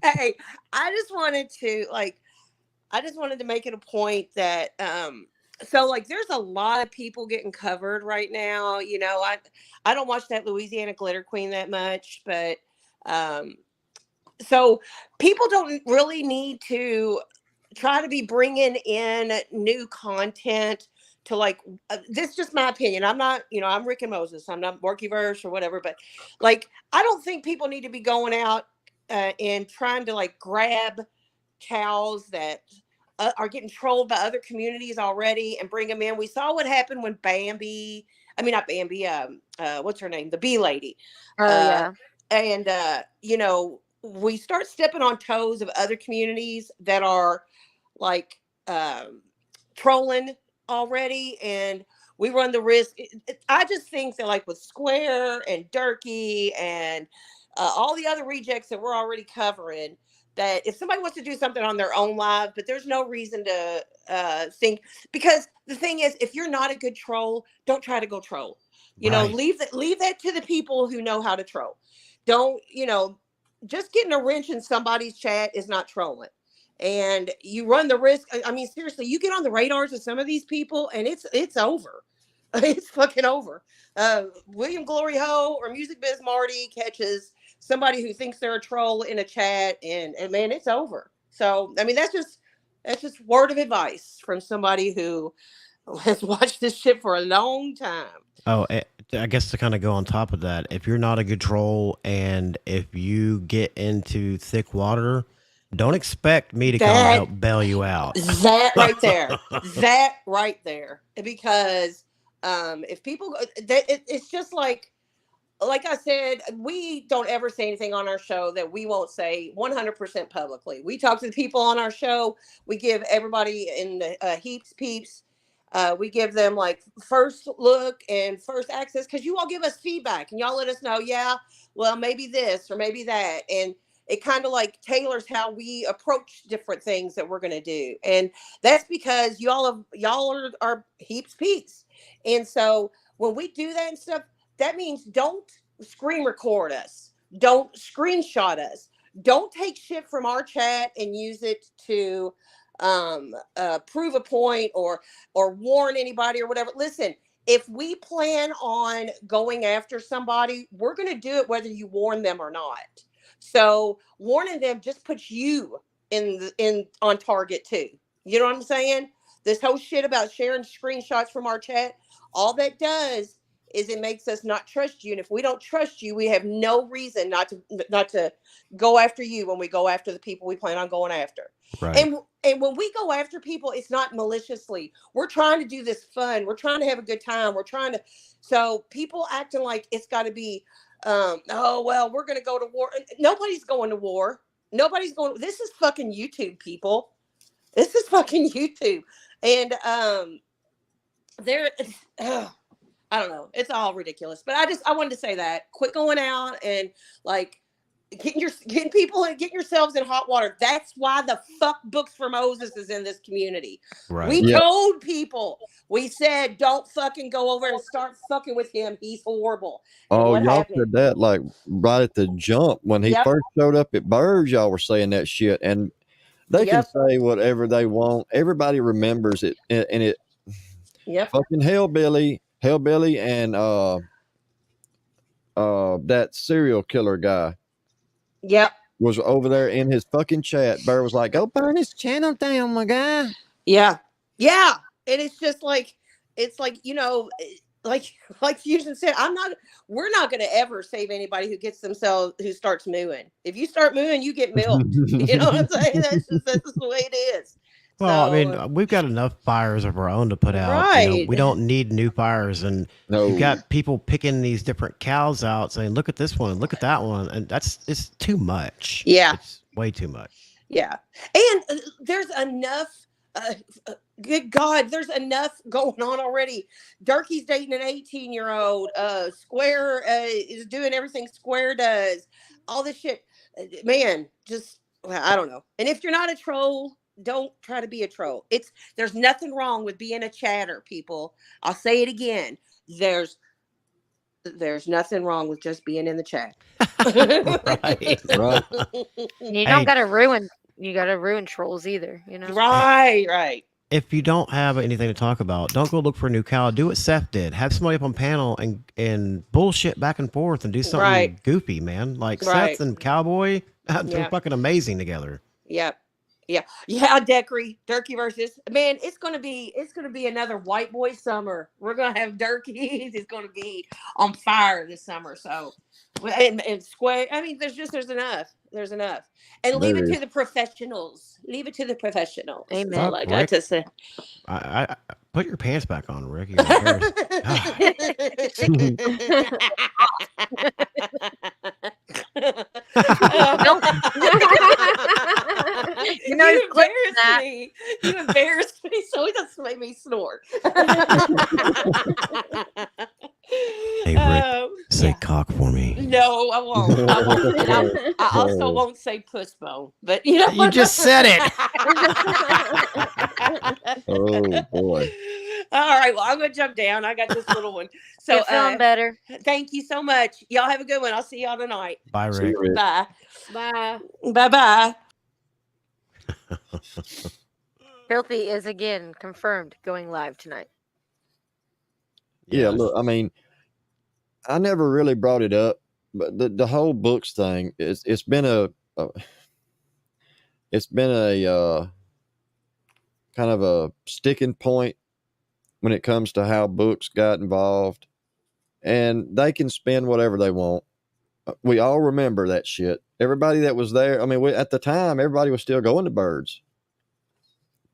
Hey, I just wanted to make it a point that so like there's a lot of people getting covered right now. You know, I don't watch that Louisiana Glitter Queen that much, but so people don't really need to try to be bringing in new content to like this is just my opinion. I'm not, I'm Rick and Moses. I'm not Morkyverse or whatever, but like I don't think people need to be going out and trying to like grab cows that are getting trolled by other communities already and bring them in. We saw what happened when Bambi, I mean not Bambi, what's her name, the bee lady, Oh yeah. and we start stepping on toes of other communities that are like trolling already, and we run the risk. I just think that like with Square and Durkee and all the other rejects that we're already covering, that if somebody wants to do something on their own live, but there's no reason to think, because the thing is, if you're not a good troll, don't try to go troll. Right. Leave that to the people who know how to troll. Don't, just getting a wrench in somebody's chat is not trolling. And you run the risk. I mean, seriously, you get on the radars of some of these people and it's over. It's fucking over. William Glory Ho or Music Biz Marty catches somebody who thinks they're a troll in a chat and man, it's over. So, I mean, that's just word of advice from somebody who has watched this shit for a long time. Oh, I guess to kind of go on top of that, if you're not a good troll and if you get into thick water, don't expect me to come help bail you out. That right there. Because if people, it's just like I said, we don't ever say anything on our show that we won't say 100% publicly. We talk to the people on our show. We give everybody in the heaps peeps. We give them like first look and first access because you all give us feedback and y'all let us know, yeah, well, maybe this or maybe that. And it kind of like tailors how we approach different things that we're going to do. And that's because y'all are heaps peeps. And so when we do that and stuff, that means don't screen record us. Don't screenshot us. Don't take shit from our chat and use it to prove a point or warn anybody or whatever. Listen, if we plan on going after somebody, we're going to do it whether you warn them or not. So warning them just puts you on target too. You know what I'm saying? This whole shit about sharing screenshots from our chat, all that does is it makes us not trust you. And if we don't trust you, we have no reason not to go after you when we go after the people we plan on going after. Right. And when we go after people, it's not maliciously. We're trying to do this fun. We're trying to have a good time. So people acting like it's got to be, oh, well, we're going to go to war. Nobody's going to war. This is fucking YouTube, people. This is fucking YouTube. And I don't know. It's all ridiculous. But I wanted to say that. Quit going out and like getting people and getting yourselves in hot water. That's why the fuck Books for Moses is in this community. Right. We told people. We said don't fucking go over and start fucking with him. He's horrible. And Oh, what y'all happened? said that like right at the jump when he Yep. first showed up at Burge. Y'all were saying that shit, and they can Yep. say whatever they want. Everybody remembers it, and it Yep. fucking Hellbilly, and that serial killer guy Yep. was over there in his fucking chat. Bear was like, "Go burn his channel down, my guy." Yeah. Yeah. And it's just like, like Fusion said, we're not going to ever save anybody who starts mooing. If you start mooing, you get milked. You know what I'm saying? That's just the way it is. Well, So, I mean, we've got enough fires of our own to put out. Right. We don't need new fires. And No. you've got people picking these different cows out saying, look at this one, look at that one. And it's too much. Yeah. It's way too much. yeah. And there's enough Uh, Good God, there's enough going on already. Durkee's dating an 18-year-old. Square is doing everything Square does. All this shit. Man, just well, I don't know. And if you're not a troll, don't try to be a troll. There's nothing wrong with being a chatter, people. I'll say it again. There's nothing wrong with just being in the chat. Right. Right. You Hey. don't gotta ruin trolls either, you know? Right. If you don't have anything to talk about, don't go look for a new cow. Do what Seth did. Have somebody up on panel and bullshit back and forth and do something Right. goofy, man. Like Right. Seth and Cowboy, they're Yeah. fucking amazing together. Yep. Yeah. Durkee versus man. It's gonna be another white boy summer. We're gonna have Durkees. It's gonna be on fire this summer. So, and Square. I mean, there's enough. There's enough. And leave There it is. to the professionals. Leave it to the professionals. That's Amen. all I got Rick. to say. I put your pants back on, Rick. You're embarrassed. You know, he's you clipping embarrassed that. me. You embarrassed me, so it doesn't make me snort. Hey, Rick, say cock for me. No, I won't. I won't. And I also won't say puss bone, but you know. You just said it. Oh boy. All right. Well, I'm gonna jump down. I got this little one. So You're feeling better. thank you so much. Y'all have a good one. I'll see y'all tonight. Bye, See Rick. you, Rick. Bye. Bye. Bye bye. Filthy is again confirmed going live tonight. Yeah, Yes. look, I mean, I never really brought it up, but the whole books thing it's been a kind of a sticking point when it comes to how books got involved, and they can spend whatever they want. We all remember that shit. Everybody that was there, I mean, at the time, everybody was still going to Birds,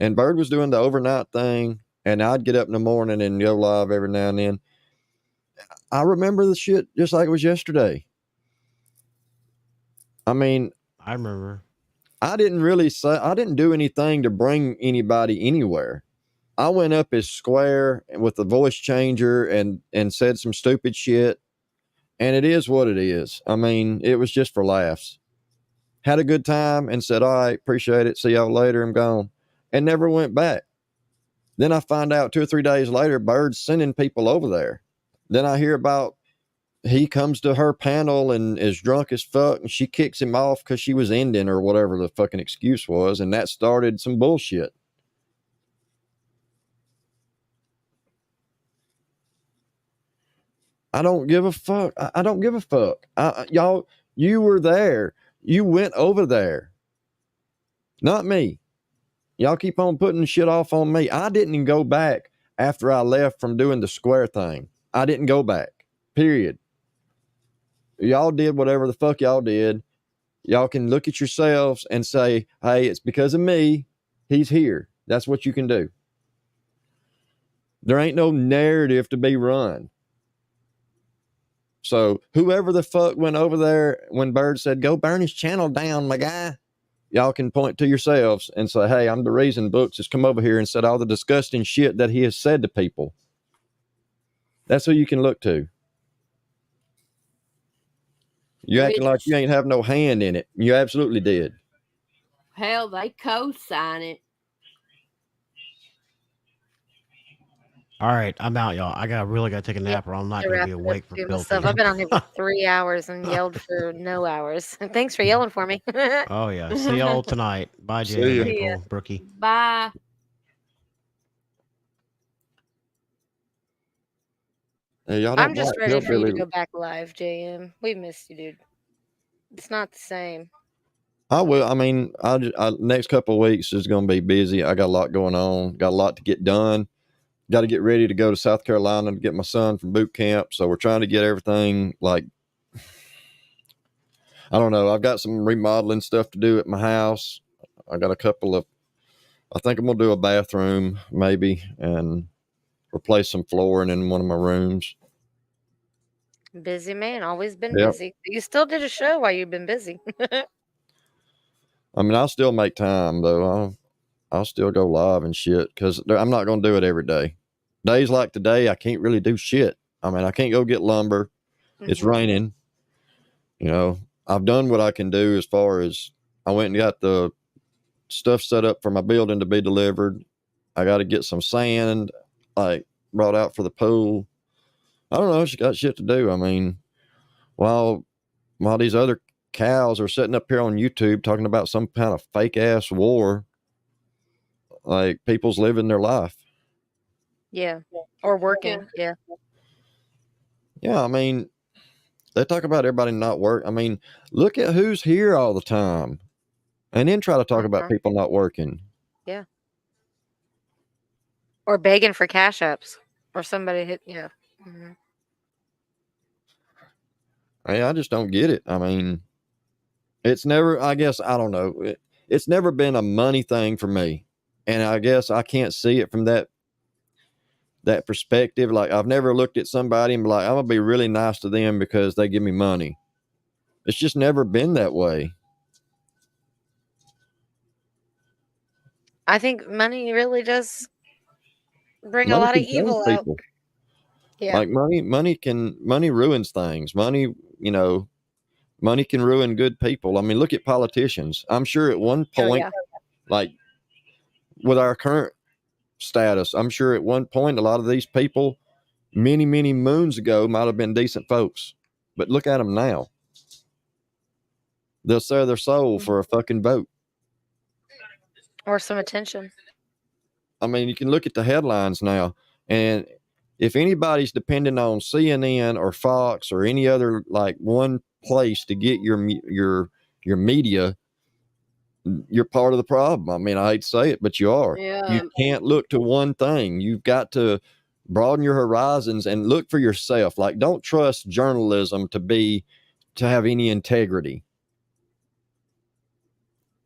and Bird was doing the overnight thing, and I'd get up in the morning and go live every now and then. I remember the shit just like it was yesterday. I mean, I remember. I didn't do anything to bring anybody anywhere. I went up as Square with the voice changer and said some stupid shit, and it is what it is. I mean, it was just for laughs. Had a good time and said, all right, appreciate it. See y'all later. I'm gone. And never went back. Then I find out 2 or 3 days later, Bird's sending people over there. Then I hear about he comes to her panel and is drunk as fuck, and she kicks him off because she was ending or whatever the fucking excuse was, and that started some bullshit. I don't give a fuck. I don't give a fuck. Y'all, you were there. You went over there. Not me. Y'all keep on putting shit off on me. I didn't go back after I left from doing the Square thing. I didn't go back. Period. Y'all did whatever the fuck y'all did. Y'all can look at yourselves and say, hey, it's because of me. He's here. That's what you can do. There ain't no narrative to be run. So whoever the fuck went over there when Bird said, go burn his channel down, my guy, y'all can point to yourselves and say, hey, I'm the reason Books has come over here and said all the disgusting shit that he has said to people. That's who you can look to. You acting like you ain't have no hand in it. You absolutely did. Hell, they co-sign it. All right, I'm out, y'all. I really gotta take a nap, or I'm not gonna be awake for Filthy. I've been on here for 3 hours and yelled for no hours. Thanks for yelling for me. Oh yeah. See y'all tonight. Bye, See Jay, ya. April, Brookie. Bye. Hey, y'all I'm don't just like ready for you to Hillbilly. go back live, JM. We missed you, dude. It's not the same. I will. I mean, next couple of weeks is going to be busy. I got a lot going on. Got a lot to get done. Got to get ready to go to South Carolina to get my son from boot camp. So we're trying to get everything like, I don't know. I've got some remodeling stuff to do at my house. I got a couple of, I think I'm going to do a bathroom maybe and replace some flooring in one of my rooms. Busy man, always been Yep. busy. You still did a show while you've been busy. I mean, I'll still make time though. I'll still go live and shit because I'm not going to do it every day. Days like today, I can't really do shit. I mean, I can't go get lumber. It's raining. You know, I've done what I can do as far as I went and got the stuff set up for my building to be delivered. I got to get some sand, like, brought out for the pool. I don't know. She got shit to do. I mean, while these other cows are sitting up here on YouTube talking about some kind of fake ass war, like, people's living their life. Yeah. Or working. Yeah. Yeah, I mean, they talk about everybody not work. I mean, look at who's here all the time, and then try to talk about people not working. Yeah. Or begging for cash apps, or somebody hit. Yeah. Hey, I just don't get it. I mean, it's never. I guess I don't know. It's never been a money thing for me, and I guess I can't see it from that perspective. Like, I've never looked at somebody and be like, I'm gonna be really nice to them because they give me money. It's just never been that way. I think money really does bring a Money lot of can change evil out. people. Yeah. Like, money ruins things. Money can ruin good people. I mean, look at politicians. I'm sure at one point, like with our current status, I'm sure at one point a lot of these people many moons ago might have been decent folks, but look at them now. They'll sell their soul for a fucking vote or some attention. I mean, you can look at the headlines now, and if anybody's depending on CNN or Fox or any other like one place to get your media, you're part of the problem. I mean, I hate to say it, but you are. Yeah. You can't look to one thing. You've got to broaden your horizons and look for yourself. Like, don't trust journalism to have any integrity.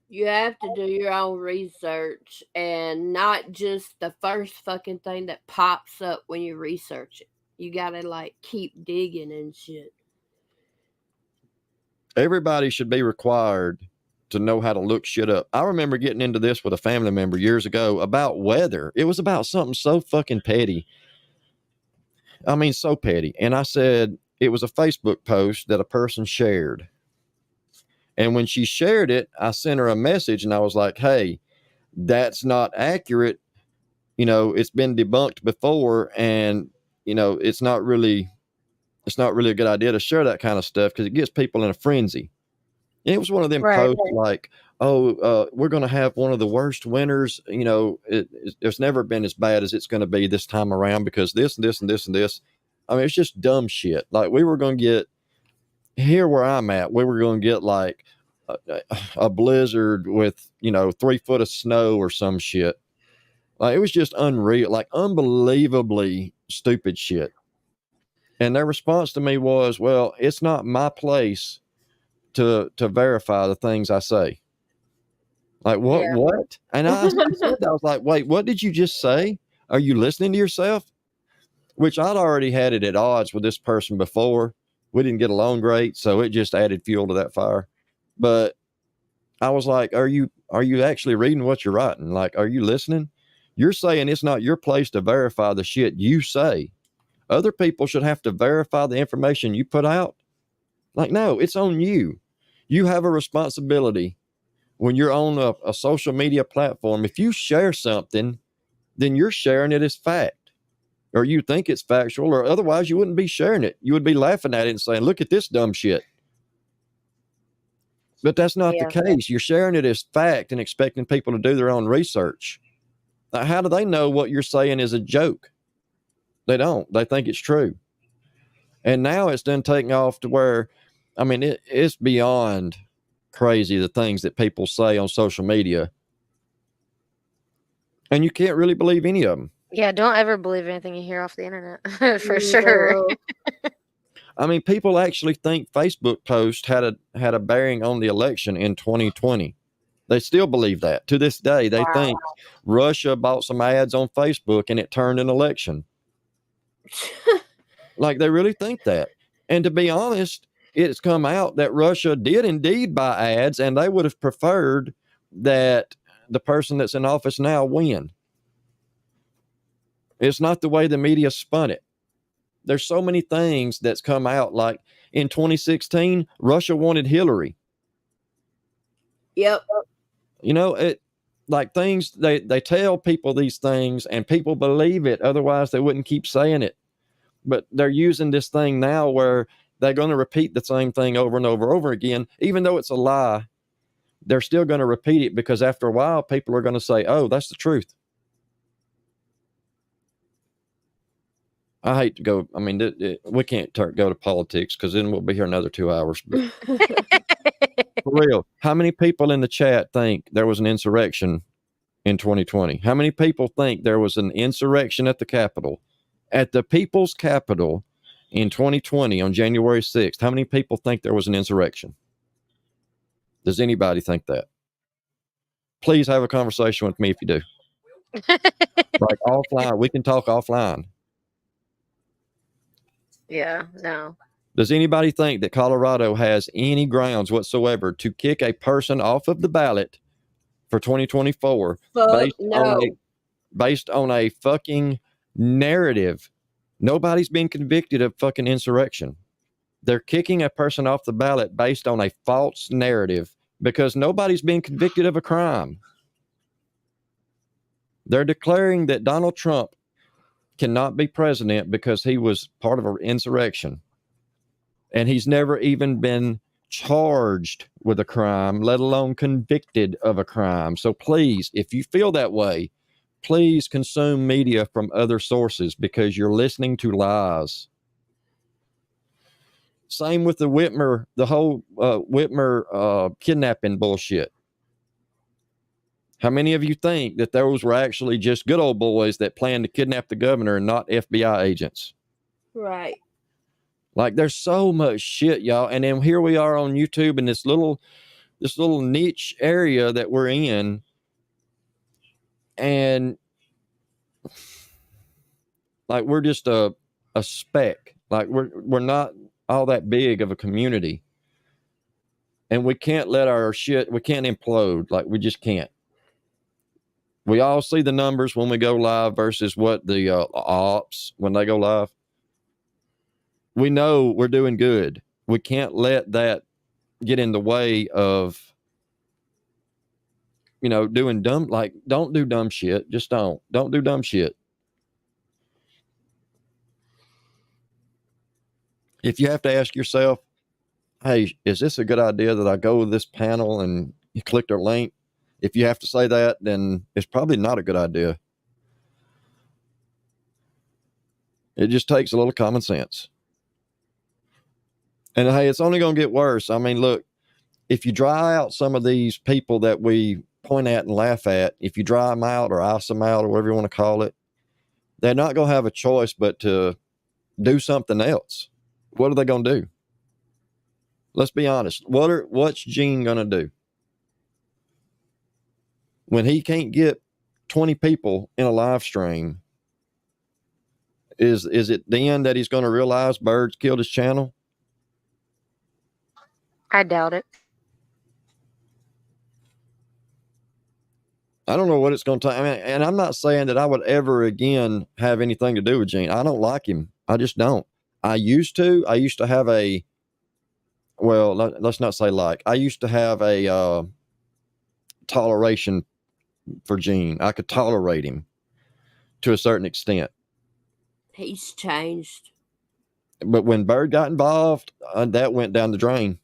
You have to do your own research and not just the first fucking thing that pops up when you research it. You gotta like keep digging and shit. Everybody should be required to know how to look shit up. I remember getting into this with a family member years ago about weather. It was about something so fucking petty. I mean, so petty. And I said, it was a Facebook post that a person shared. And when she shared it, I sent her a message and I was like, hey, that's not accurate. You know, it's been debunked before, and, you know, it's not really a good idea to share that kind of stuff because it gets people in a frenzy. And it was one of them posts like, we're going to have one of the worst winters. You know, it's never been as bad as it's going to be this time around because this and this and this and this. I mean, it's just dumb shit. Like, we were going to get here where I'm at, we were going to get like a blizzard with, 3 foot of snow or some shit. Like, it was just unreal, like unbelievably stupid shit. And their response to me was, well, it's not my place to verify the things I say. Like, what? And I was like, wait, what did you just say? Are you listening to yourself? Which I'd already had it at odds with this person before. We didn't get along great, so it just added fuel to that fire. But I was like, are you actually reading what you're writing? Like, are you listening? You're saying it's not your place to verify the shit you say. Other people should have to verify the information you put out. Like, no, it's on you. You have a responsibility when you're on a social media platform. If you share something, then you're sharing it as fact. Or you think it's factual, or otherwise you wouldn't be sharing it. You would be laughing at it and saying, look at this dumb shit. But that's not the case. You're sharing it as fact and expecting people to do their own research. Now, how do they know what you're saying is a joke? They don't. They think it's true. And now it's done taking off to where, I mean, it's beyond crazy, the things that people say on social media. And you can't really believe any of them. Yeah, don't ever believe anything you hear off the internet, for sure. I mean, people actually think Facebook posts had a bearing on the election in 2020. They still believe that. To this day, they think Russia bought some ads on Facebook and it turned an election. Like, they really think that. And to be honest, it's come out that Russia did indeed buy ads, and they would have preferred that the person that's in office now win. It's not the way the media spun it. There's so many things that's come out. Like in 2016, Russia wanted Hillary. Yep. You know, it like things they tell people these things and people believe it. Otherwise, they wouldn't keep saying it. But they're using this thing now where they're going to repeat the same thing over and over again, even though it's a lie. They're still going to repeat it because after a while, people are going to say, "Oh, that's the truth." I hate to go. I mean, we can't go to politics because then we'll be here another 2 hours. But for real, how many people in the chat think there was an insurrection in 2020? How many people think there was an insurrection at the Capitol, at the People's Capitol in 2020 on January 6th? How many people think there was an insurrection? Does anybody think that? Please have a conversation with me if you do. Like offline, we can talk offline. Yeah, no. Does anybody think that Colorado has any grounds whatsoever to kick a person off of the ballot for 2024 based on a fucking narrative? Nobody's been convicted of fucking insurrection. They're kicking a person off the ballot based on a false narrative because nobody's been convicted of a crime. They're declaring that Donald Trump cannot be president because he was part of an insurrection. And he's never even been charged with a crime, let alone convicted of a crime. So please, if you feel that way, please consume media from other sources because you're listening to lies. Same with the Whitmer, the whole Whitmer kidnapping bullshit. How many of you think that those were actually just good old boys that planned to kidnap the governor and not FBI agents? Right. Like there's so much shit, y'all. And then here we are on YouTube in this little niche area that we're in. And like we're just a speck. Like we're not all that big of a community. And we can't let our shit, we can't implode. Like we just can't. We all see the numbers when we go live versus what the ops when they go live. We know we're doing good. We can't let that get in the way of, you know, doing dumb, like don't do dumb shit. Just don't do dumb shit. If you have to ask yourself, hey, is this a good idea that I go with this panel and you click their link? If you have to say that, then it's probably not a good idea. It just takes a little common sense. And hey, it's only going to get worse. I mean, look, if you dry out some of these people that we point at and laugh at, if you dry them out or ice them out or whatever you want to call it, they're not going to have a choice but to do something else. What are they going to do? Let's be honest. What's Gene going to do? When he can't get 20 people in a live stream, is it then that he's going to realize Bird's killed his channel? I doubt it. I don't know what it's going to take. I mean, and I'm not saying that I would ever again have anything to do with Gene. I don't like him. I just don't. I used to have a, well, let's not say like, I used to have a toleration for Gene. I could tolerate him to a certain extent. He's changed. But when Bird got involved, that went down the drain.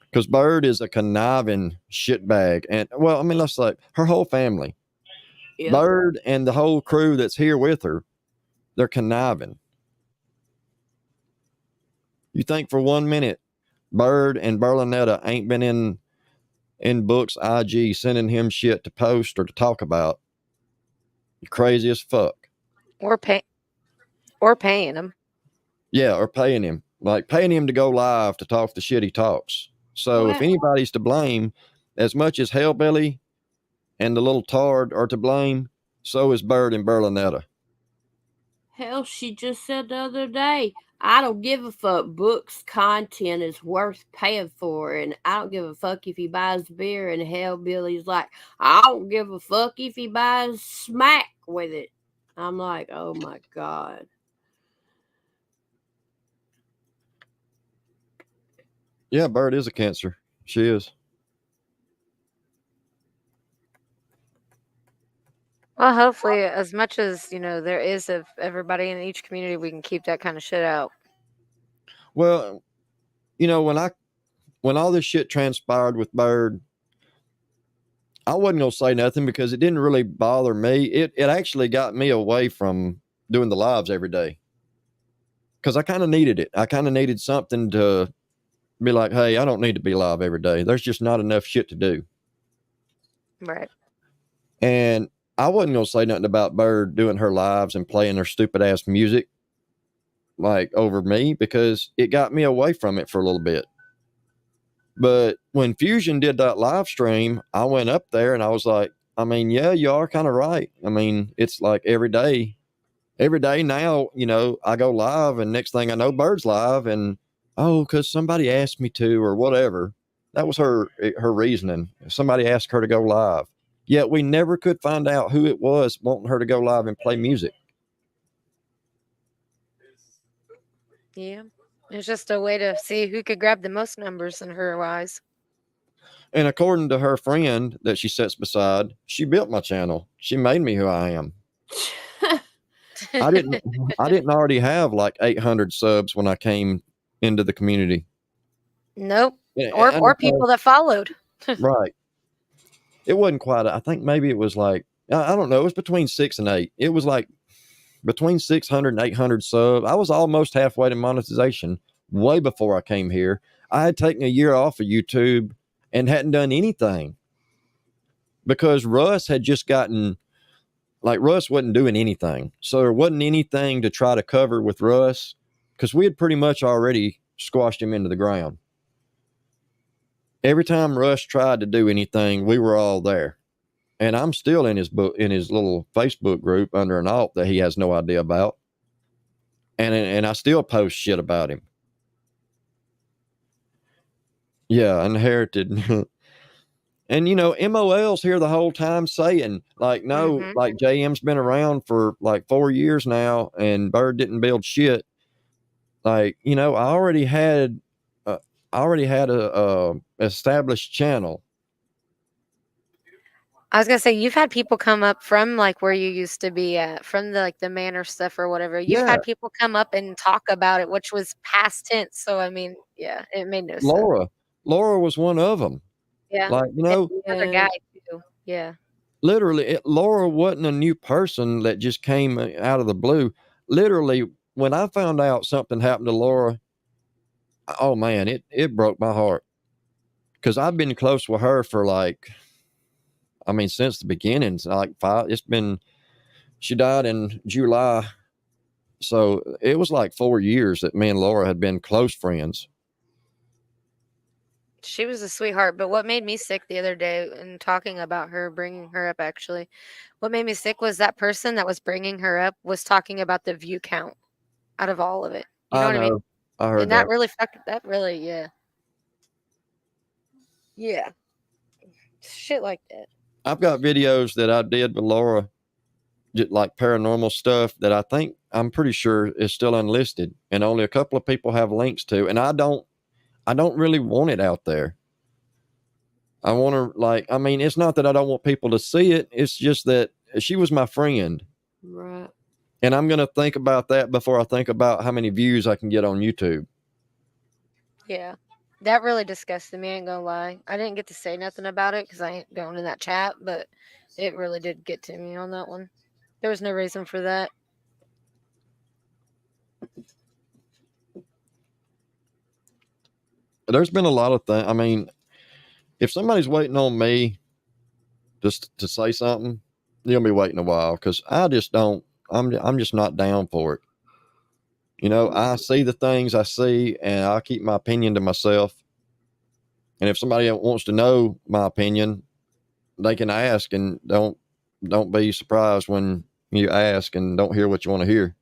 Because Bird is a conniving shitbag. And, well, I mean, let's say her whole family. Yep. Bird and the whole crew that's here with her, they're conniving. You think for 1 minute Bird and Berlinetta ain't been in Book's IG sending him shit to post or to talk about? You're crazy as fuck. Or paying him. Yeah, or paying him. Like paying him to go live to talk the shit he talks. So if anybody's to blame, as much as Hellbilly and the little tard are to blame, so is Bird and Berlinetta. Hell, she just said the other day, I don't give a fuck. Books content is worth paying for, and I don't give a fuck if he buys beer. And hell, Billy's like, I don't give a fuck if he buys smack with it. I'm like, oh my God. Yeah, Bird is a cancer. She is. Well, hopefully, as much as there is of everybody in each community, we can keep that kind of shit out. Well, when all this shit transpired with Bird, I wasn't gonna say nothing because it didn't really bother me. It actually got me away from doing the lives every day because I kind of needed it. I kind of needed something to be like, hey, I don't need to be live every day. There's just not enough shit to do. Right. And I wasn't gonna say nothing about Bird doing her lives and playing her stupid ass music like over me because it got me away from it for a little bit. But when Fusion did that live stream, I went up there and I was like, I mean, yeah, you are kind of right. I mean, it's like every day now, I go live and next thing I know, Bird's live and, oh, because somebody asked me to or whatever. That was her reasoning. Somebody asked her to go live. Yet we never could find out who it was wanting her to go live and play music. Yeah. It's just a way to see who could grab the most numbers in her eyes. And according to her friend that she sits beside, she built my channel. She made me who I am. I didn't already have like 800 subs when I came into the community. Nope. Yeah, Or people that followed. Right. It wasn't quite, I think maybe it was like, I don't know, it was between 6 and 8. It was like between 600 and 800 subs. I was almost halfway to monetization way before I came here. I had taken a year off of YouTube and hadn't done anything because Russ had just gotten, like Russ wasn't doing anything. So there wasn't anything to try to cover with Russ because we had pretty much already squashed him into the ground. Every time Russ tried to do anything, we were all there. And I'm still in his little Facebook group under an alt that he has no idea about. And I still post shit about him. Yeah, inherited. And MOL's here the whole time saying, like, no, like JM's been around for like 4 years now and Bird didn't build shit. Like, I already had a established channel. I was gonna say you've had people come up from like where you used to be at, from the manor stuff or whatever. You've had people come up and talk about it, which was past tense. So I mean, yeah, it made no sense. Laura was one of them. Yeah, like another guy too. Yeah, literally, Laura wasn't a new person that just came out of the blue. Literally, when I found out something happened to Laura, oh man, it broke my heart because I've been close with her for since the beginning. Like she died in July. So it was like 4 years that me and Laura had been close friends. she was a sweetheart. But what made me sick the other day, and talking about her, bringing her up, actually, what made me sick was that person that was bringing her up was talking about the view count out of all of it. You know what I mean? I heard and that really, yeah. Yeah. Shit like that. I've got videos that I did with Laura, just like paranormal stuff that I'm pretty sure is still unlisted and only a couple of people have links to. And I don't really want it out there. I want to it's not that I don't want people to see it. It's just that she was my friend. Right. And I'm going to think about that before I think about how many views I can get on YouTube. Yeah. That really disgusted me, I ain't gonna lie. I didn't get to say nothing about it because I ain't going in that chat, but it really did get to me on that one. There was no reason for that. There's been a lot of things. I mean, if somebody's waiting on me just to say something, they'll be waiting a while because I just don't. I'm just not down for it. I see the things I see and I keep my opinion to myself. And if somebody wants to know my opinion, they can ask, and don't be surprised when you ask and don't hear what you want to hear.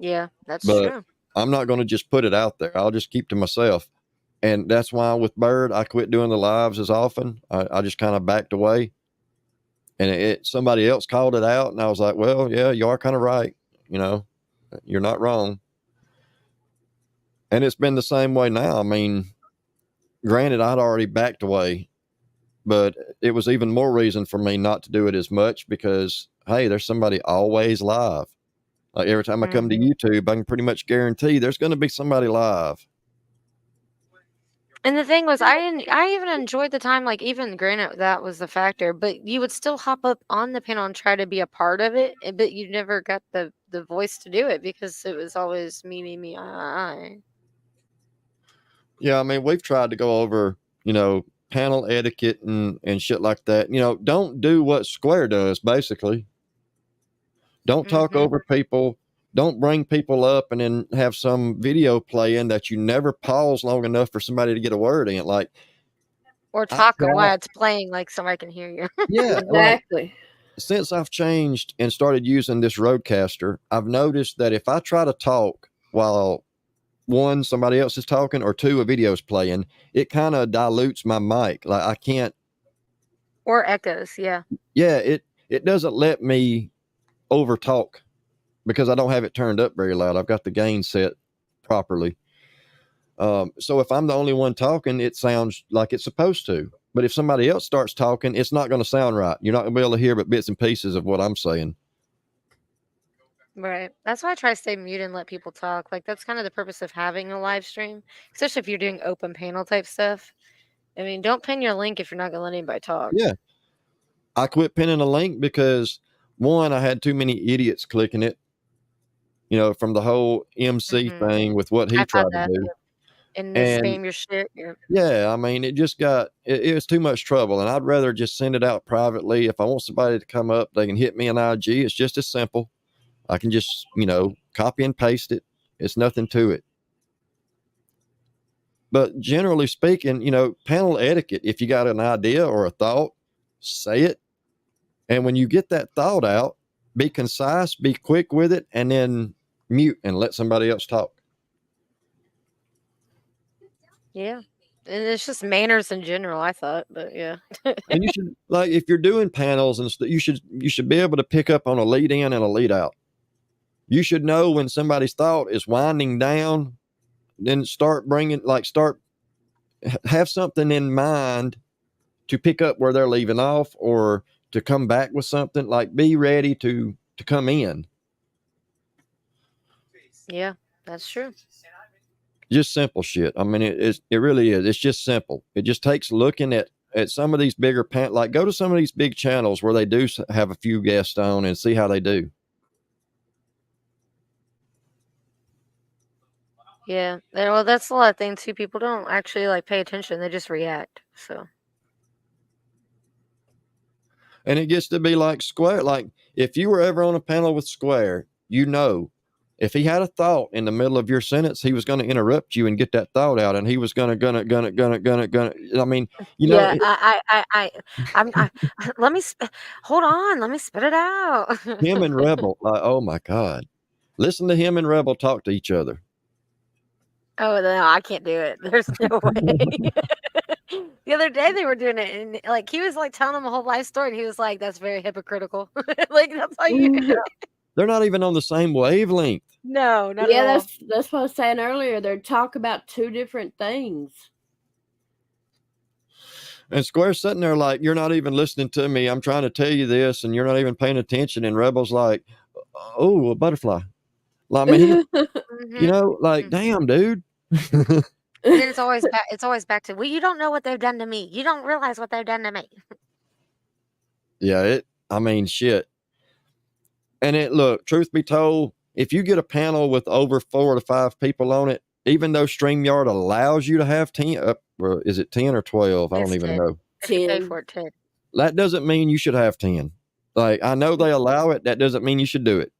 Yeah, that's but true. I'm not going to just put it out there. I'll just keep to myself. And that's why with Bird, I quit doing the lives as often. I just kind of backed away. And somebody else called it out, and I was like, well, yeah, you are kind of right. You know, you're not wrong. And it's been the same way now. I mean, granted, I'd already backed away, but it was even more reason for me not to do it as much because, hey, there's somebody always live. Like every time I come to YouTube, I can pretty much guarantee there's going to be somebody live. And the thing was, I even enjoyed the time. Like, even granted that was the factor, but you would still hop up on the panel and try to be a part of it, but you never got the voice to do it because it was always me, I. Yeah, I mean, we've tried to go over, you know, panel etiquette and shit like that. You know, don't do what Square does, basically. Don't talk over people. Don't bring people up and then have some video playing that you never pause long enough for somebody to get a word in. Like, Or talk while it's playing, like somebody can hear you. yeah, Exactly. like, since I've changed and started using this Rodecaster, I've noticed that if I try to talk while one, somebody else is talking, or two, a video's playing, it kind of dilutes my mic. Like I can't. Or echoes, yeah. Yeah, it doesn't let me over talk because I don't have it turned up very loud. I've got the gain set properly. So if I'm the only one talking, it sounds like it's supposed to. But if somebody else starts talking, it's not going to sound right. You're not going to be able to hear but bits and pieces of what I'm saying. Right. That's why I try to stay muted and let people talk. Like, that's kind of the purpose of having a live stream, especially if you're doing open panel type stuff. I mean, don't pin your link if you're not going to let anybody talk. Yeah. I quit pinning a link because, one, I had too many idiots clicking it, you know, from the whole MC thing with what he I've tried had to that. do. And they And spam your shit. Yeah. yeah, I mean, it just it was too much trouble. And I'd rather just send it out privately. If I want somebody to come up, they can hit me an IG. It's just as simple. I can just, you know, copy and paste it. It's nothing to it. But generally speaking, you know, panel etiquette, if you got an idea or a thought, say it. And when you get that thought out, be concise, be quick with it, and then mute and let somebody else talk. Yeah. And it's just manners in general, I thought, but yeah. And you should, like, if you're doing panels and stuff, you should be able to pick up on a lead in and a lead out. You should know when somebody's thought is winding down, then have something in mind to pick up where they're leaving off or to come back with something. Like, be ready to come in. Yeah, that's true. Just simple shit. I mean, it really is. It's just simple. It just takes looking at some of these bigger like go to some of these big channels where they do have a few guests on and see how they do. Yeah. Well, that's a lot of things too. People don't actually like pay attention. They just react. So. And it gets to be like Square. Like if you were ever on a panel with Square, you know, if he had a thought in the middle of your sentence, he was going to interrupt you and get that thought out, and he was going to. I mean, you know. Yeah, let me hold on. Let me spit it out. Him and Rebel, like, oh my God, listen to him and Rebel talk to each other. Oh no, I can't do it. There's no way. The other day they were doing it, and like he was like telling them a whole life story, and he was like, "That's very hypocritical." Like that's how you. They're not even on the same wavelength. No, not at all. That's what I was saying earlier. They're talking about two different things. And Square's sitting there like, you're not even listening to me. I'm trying to tell you this, and you're not even paying attention. And Rebel's like, oh, a butterfly. Like, I mean, you know, like, damn, dude. And then it's always back to, well, you don't know what they've done to me. You don't realize what they've done to me. Yeah, I mean, shit. And look, truth be told, if you get a panel with over 4 to 5 people on it, even though StreamYard allows you to have 10, is it 10 or 12? I don't even know. 10. For 10. That doesn't mean you should have 10. Like, I know they allow it. That doesn't mean you should do it.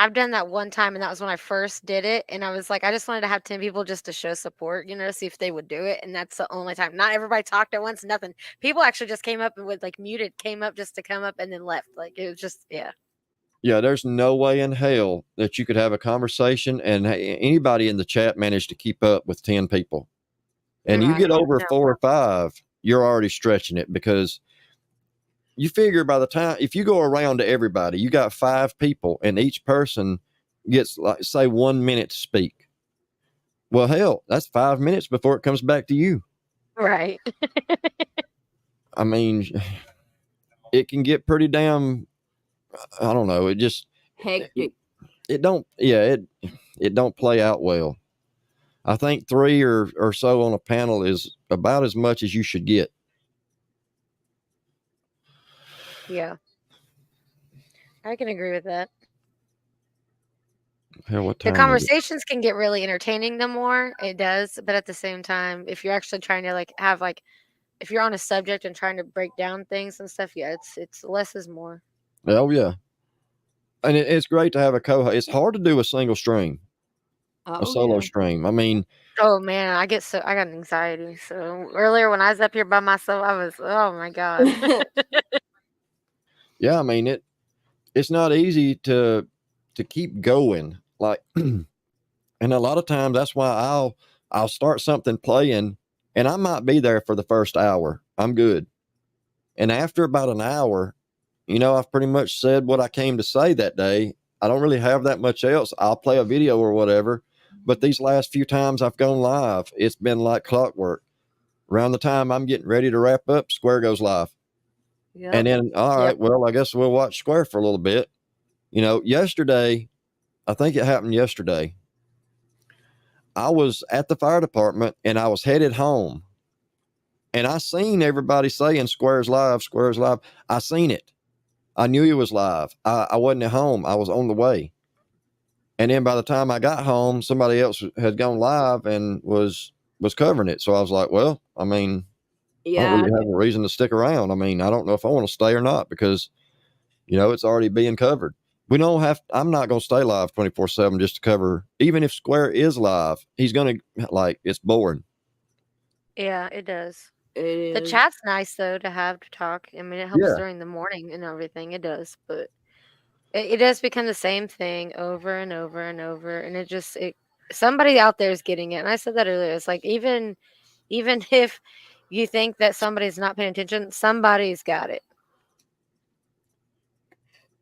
I've done that one time, and that was when I first did it. And I was like, I just wanted to have 10 people just to show support, you know, see if they would do it. And that's the only time. Not everybody talked at once, nothing. People actually just came up and with like muted, came up just to come up and then left. Like, it was just, yeah. Yeah, there's no way in hell that you could have a conversation and anybody in the chat managed to keep up with 10 people. And you Right. get over No. 4 or 5, you're already stretching it, because you figure by the time, if you go around to everybody, you got 5 people and each person gets, like, say 1 minute to speak. Well, hell, that's 5 minutes before it comes back to you. Right. I mean, it can get pretty damn, I don't know. It just, Hectic. it don't, yeah, it don't play out well. I think 3 or so on a panel is about as much as you should get. Yeah. I can agree with that. Hell, what The time is it? conversations can get really entertaining the more it does, but at the same time, if you're actually trying to like have like if you're on a subject and trying to break down things and stuff, yeah, it's less is more. Oh, yeah. And it's great to have a co-host. It's hard to do a single stream, a Oh solo yeah. stream. I mean, Oh man, I got anxiety. So earlier when I was up here by myself, I was oh my god. yeah, I mean it's not easy to keep going. Like, and a lot of times that's why I'll start something playing and I might be there for the first hour. I'm good. And after about an hour, I've pretty much said what I came to say that day. I don't really have that much else. I'll play a video or whatever. But these last few times I've gone live, it's been like clockwork. Around the time I'm getting ready to wrap up, Square goes live. Yep. And then, all right, Yep. well, I guess we'll watch Square for a little bit. Yesterday, I think it happened yesterday, I was at the fire department and I was headed home. And I seen everybody saying Square's live, Square's live. I seen it. I knew he was live. I wasn't at home. I was on the way. And then by the time I got home, somebody else had gone live and was covering it. So I was like, well, I mean, I Yeah. don't really have a reason to stick around. I mean, I don't know if I want to stay or not because, it's already being covered. I'm not going to stay live 24/7 just to cover. Even if Square is live, he's going to, it's boring. Yeah, it does. It The is. chat's nice though to have to talk. I mean, it helps Yeah. during the morning and everything. It does, but it does become the same thing over and over and over, and somebody out there is getting it. And I said that earlier. It's like even if you think that somebody's not paying attention, somebody's got it.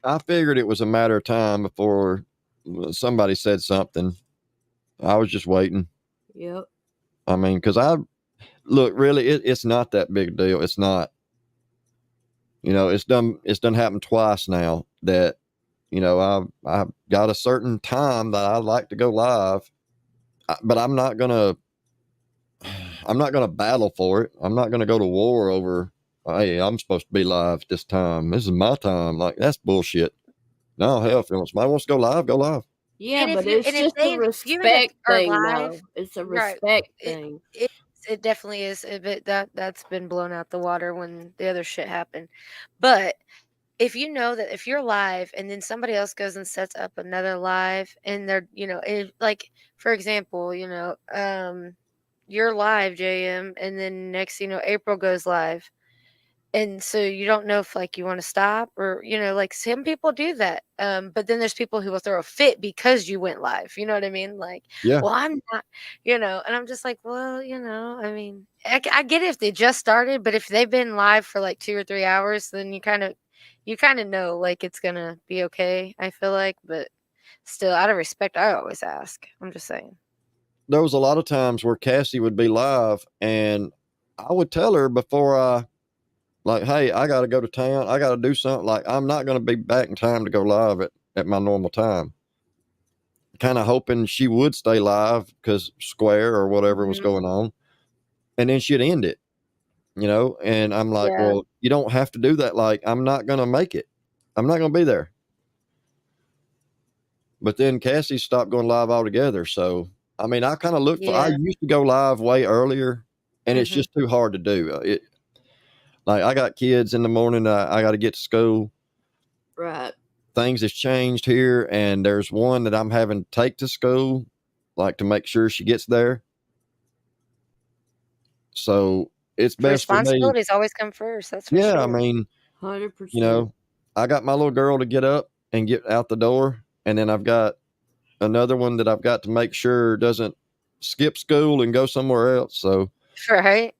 I figured it was a matter of time before somebody said something. I was just waiting. Yep. I mean, because really, it's not that big a deal. It's not. It's done happened twice now that, I've got a certain time that I like to go live, but I'm not gonna battle for it. I'm not gonna go to war over, hey, I'm supposed to be live this time. This is my time. Like, that's bullshit. No, hell, if somebody wants to go live, go live. Yeah, And if but you it's and if just they a if you respect are thing, live, though. It's a right? respect It thing. it definitely is. But that's been blown out the water when the other shit happened. But if you know that if you're live and then somebody else goes and sets up another live and they're like for example you're live JM and then next April goes live and so you don't know if like you want to stop or like some people do that but then there's people who will throw a fit because you went live, you know what I mean, like Yeah. well I'm not and I'm just like well I mean I get it if they just started, but if they've been live for like 2 or 3 hours then you kind of know like it's gonna be okay, I feel like, but still out of respect I always ask. I'm just saying. There was a lot of times where Cassie would be live and I would tell her before like, hey, I got to go to town. I got to do something. Like, I'm not going to be back in time to go live at my normal time. Kind of hoping she would stay live because Square or whatever was going on. And then she'd end it, and I'm like, Yeah. well, you don't have to do that. Like, I'm not going to make it. I'm not going to be there. But then Cassie stopped going live altogether. So, I mean, I kind of look I Yeah. used to go live way earlier and it's Mhm. just too hard to do. Like, I got kids in the morning. I got to get to school. Right. Things has changed here, and there's one that I'm having to take to school, like to make sure she gets there. So it's best for me. Responsibilities always come first, that's for Yeah, I sure. mean, 100%. I got my little girl to get up and get out the door. And then I've got another one that I've got to make sure doesn't skip school and go somewhere else. So, Right.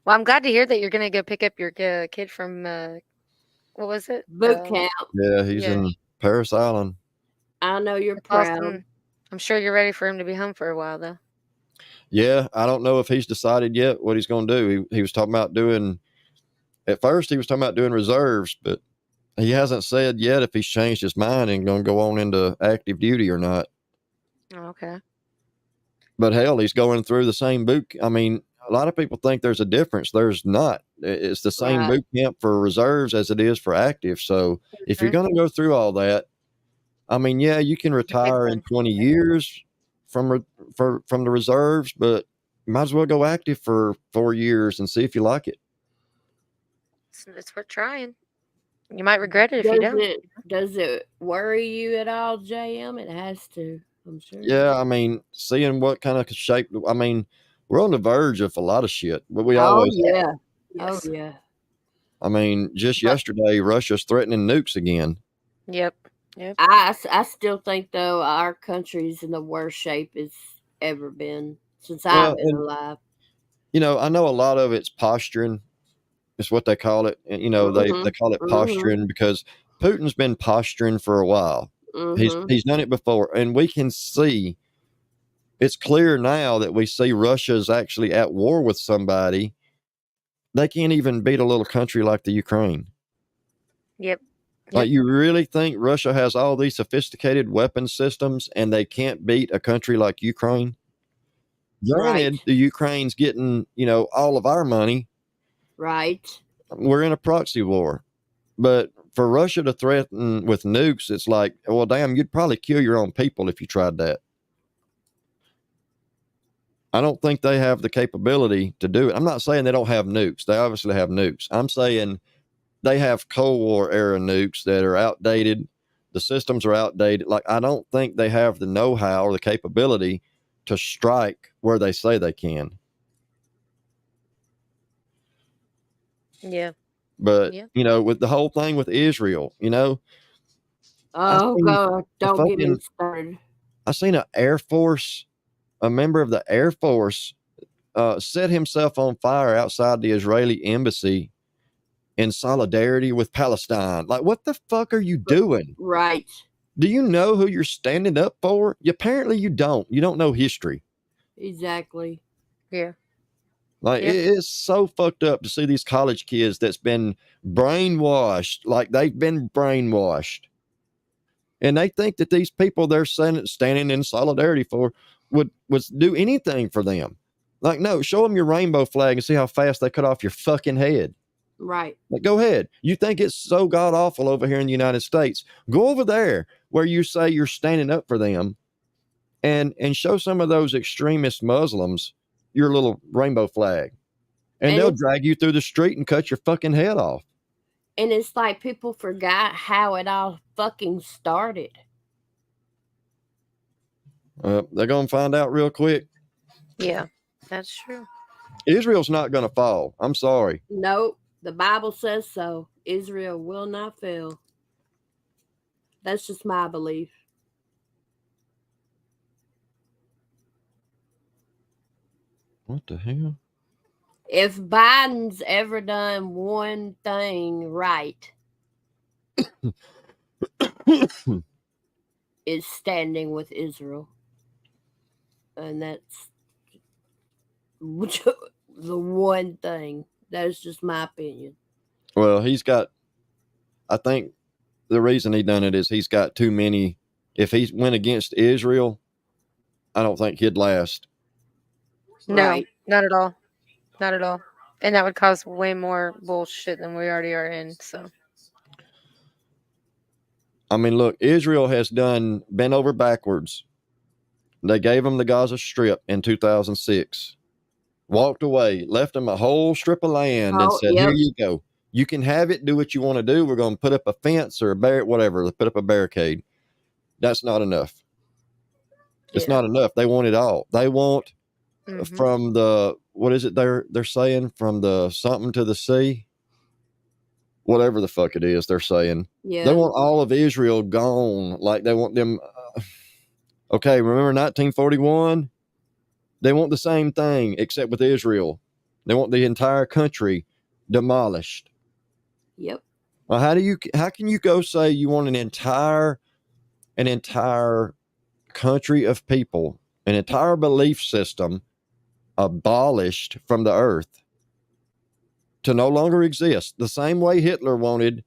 Well, I'm glad to hear that you're gonna go pick up your kid from what was it? Boot camp. yeah, he's Yeah. in Paris Island. I know you're That's proud. awesome. I'm sure you're ready for him to be home for a while, though. Yeah, I don't know if he's decided yet what he's going to do. He was talking about doing, at first, he was talking about doing reserves, but he hasn't said yet if he's changed his mind and going to go on into active duty or not. Oh, okay. But hell, he's going through the same boot. I mean, a lot of people think there's a difference. There's not. It's the same Right. boot camp for reserves as it is for active. So if you're Mhm. going to go through all that, I mean, yeah, you can retire in 20 years from the reserves, but you might as well go active for 4 years and see if you like it. It's worth trying. You might regret it if you don't. Does it worry you at all, JM? It has to, I'm sure. Yeah, I mean, seeing what kind of shape. I mean, we're on the verge of a lot of shit, but we Oh always. yeah. Yes. Oh yeah. I mean, just yesterday, Russia's threatening nukes again. Yep. Yep. I still think though our country's in the worst shape it's ever been since Well, I've been and alive. you know, I know a lot of it's posturing. Is what they call it. And, you know, they call it posturing because Putin's been posturing for a while. He's done it before, and we can see. It's clear now that we see Russia's actually at war with somebody. They can't even beat a little country like the Ukraine. Yep. Like, you really think Russia has all these sophisticated weapon systems and they can't beat a country like Ukraine? Granted, Right. the Ukraine's getting, you know, all of our money. Right. We're in a proxy war. But for Russia to threaten with nukes, it's like, well, damn, you'd probably kill your own people if you tried that. I don't think they have the capability to do it. I'm not saying they don't have nukes. They obviously have nukes. I'm saying they have Cold War era nukes that are outdated. The systems are outdated. Like, I don't think they have the know-how or the capability to strike where they say they can. Yeah. But, Yeah. you know, with the whole thing with Israel, you know, Oh seen God, a don't get me fucking- started. I seen a member of the Air Force set himself on fire outside the Israeli embassy in solidarity with Palestine. Like, what the fuck are you doing? Right. Do you know who you're standing up for? Apparently you don't. You don't know history. Exactly. Yeah. Like, Yeah. it is so fucked up to see these college kids that's been brainwashed. Like, they've been brainwashed. And they think that these people they're standing in solidarity for would do anything for them. Like, no, show them your rainbow flag and see how fast they cut off your fucking head. Right. Like, go ahead. You think it's so god awful over here in the United States? Go over there where you say you're standing up for them, and show some of those extremist Muslims your little rainbow flag, and And they'll it's- drag you through the street and cut your fucking head off. And it's like people forgot how it all fucking started. They're gonna find out real quick. Yeah. That's true. Israel's not gonna fall. I'm sorry. Nope. The Bible says so. Israel will not fail. That's just my belief. What the hell? If Biden's ever done one thing right, is standing with Israel. And that's the one thing. That's just my opinion. Well, I think the reason he done it is he's got too many. If he went against Israel, I don't think he'd last. No, Right. not at all. Not at all. And that would cause way more bullshit than we already are in. So I mean, look, Israel has bent over backwards. They gave them the Gaza Strip in 2006, walked away, left them a whole strip of land and Oh, said, yep. here you go. You can have it, do what you want to do. We're going to put up a fence or whatever, put up a barricade. That's not enough. It's Yeah. not enough. They want it all. They want Mhm. from the, what is it they're saying? From the something to the sea. whatever the fuck it is they're saying. They Yeah. want all of Israel gone. Like they want them. Okay, remember 1941? They want the same thing except with Israel. They want the entire country demolished. Yep. Well, how can you go say you want an entire country of people, an entire belief system abolished from the earth to no longer exist? The same way Hitler wanted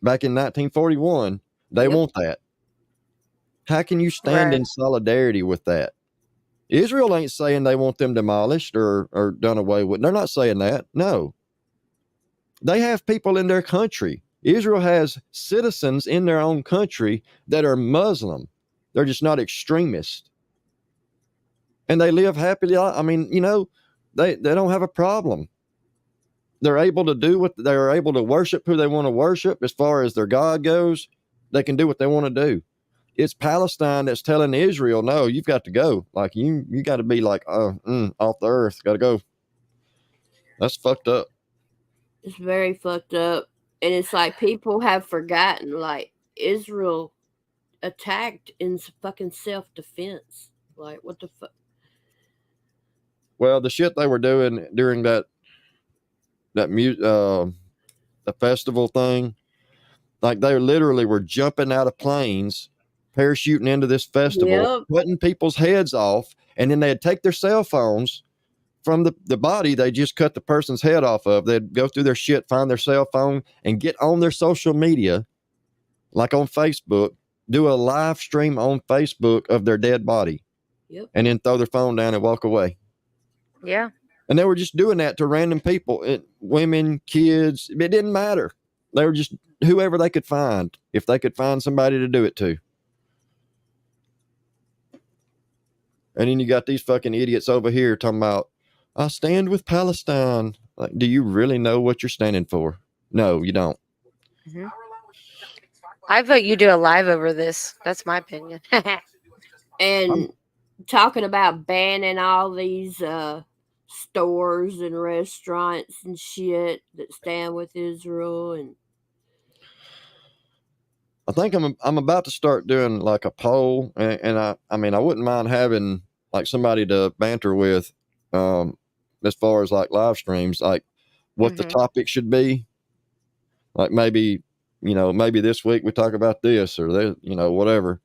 back in 1941, they Yep. want that. How can you stand in solidarity with that? Israel ain't saying they want them demolished or done away with. They're not saying that. No. They have people in their country. Israel has citizens in their own country that are Muslim. They're just not extremists. And they live happily. I mean, you know, they don't have a problem. They're able to do what they're able to worship who they want to worship. As far as their God goes, they can do what they want to do. It's Palestine that's telling Israel, no, you've got to go. Like you got to be like, off the earth, got to go. That's fucked up. It's very fucked up. And it's like people have forgotten, like, Israel attacked in fucking self-defense. Like, what the fuck? Well, the shit they were doing during the festival thing, like they literally were jumping out of planes, parachuting into this festival, Yep. cutting people's heads off, and then they'd take their cell phones from the body they just cut the person's head off of. They'd go through their shit, find their cell phone, and get on their social media, like on Facebook, do a live stream on Facebook of their dead body. Yep. And then throw their phone down and walk away. Yeah. And they were just doing that to random people, women, kids. It didn't matter. They were just whoever they could find, if they could find somebody to do it to. And then you got these fucking idiots over here talking about, I stand with Palestine. Like, do you really know what you're standing for? No, you don't. Mm-hmm. I vote you do a live over this. That's my opinion. And talking about banning all these stores and restaurants and shit that stand with Israel, and I think I'm about to start doing like a poll, and I mean I wouldn't mind having like somebody to banter with, as far as like live streams, like what the topic should be. Like maybe this week we talk about this or that, whatever.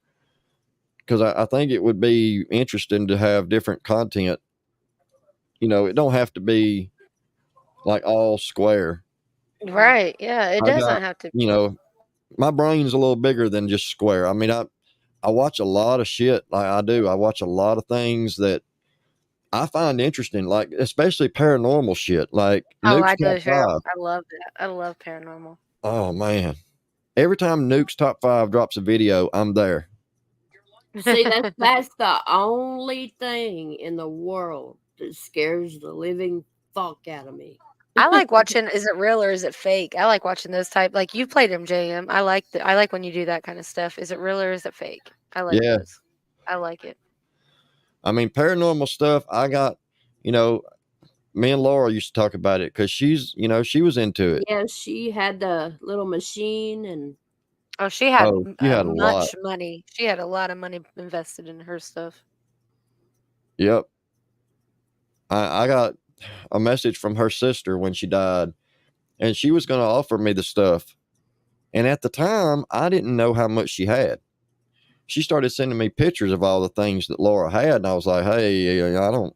Because I think it would be interesting to have different content. It don't have to be like all square. Right. Yeah. It doesn't have to be. My brain's a little bigger than just square. I mean, I watch a lot of shit. Like I do. I watch a lot of things that I find interesting, like especially paranormal shit. Like Oh, Nuke's I do. Top Sure. 5. I love that. I love paranormal. Oh man. Every time Nuke's Top 5 drops a video, I'm there. see, that's the only thing in the world that scares the living fuck out of me. I like watching. Is it real or is it fake? I like watching those type. Like you played MJM. I like when you do that kind of stuff. Is it real or is it fake? I like those. I like it. I mean, paranormal stuff. I got, me and Laura used to talk about it because she was into it. Yeah, she had the little machine, and Oh, she had you had a lot. much money. She had a lot of money invested in her stuff. Yep. I got a message from her sister when she died, and she was going to offer me the stuff. And at the time, I didn't know how much she had. She started sending me pictures of all the things that Laura had, and I was like, hey, I don't,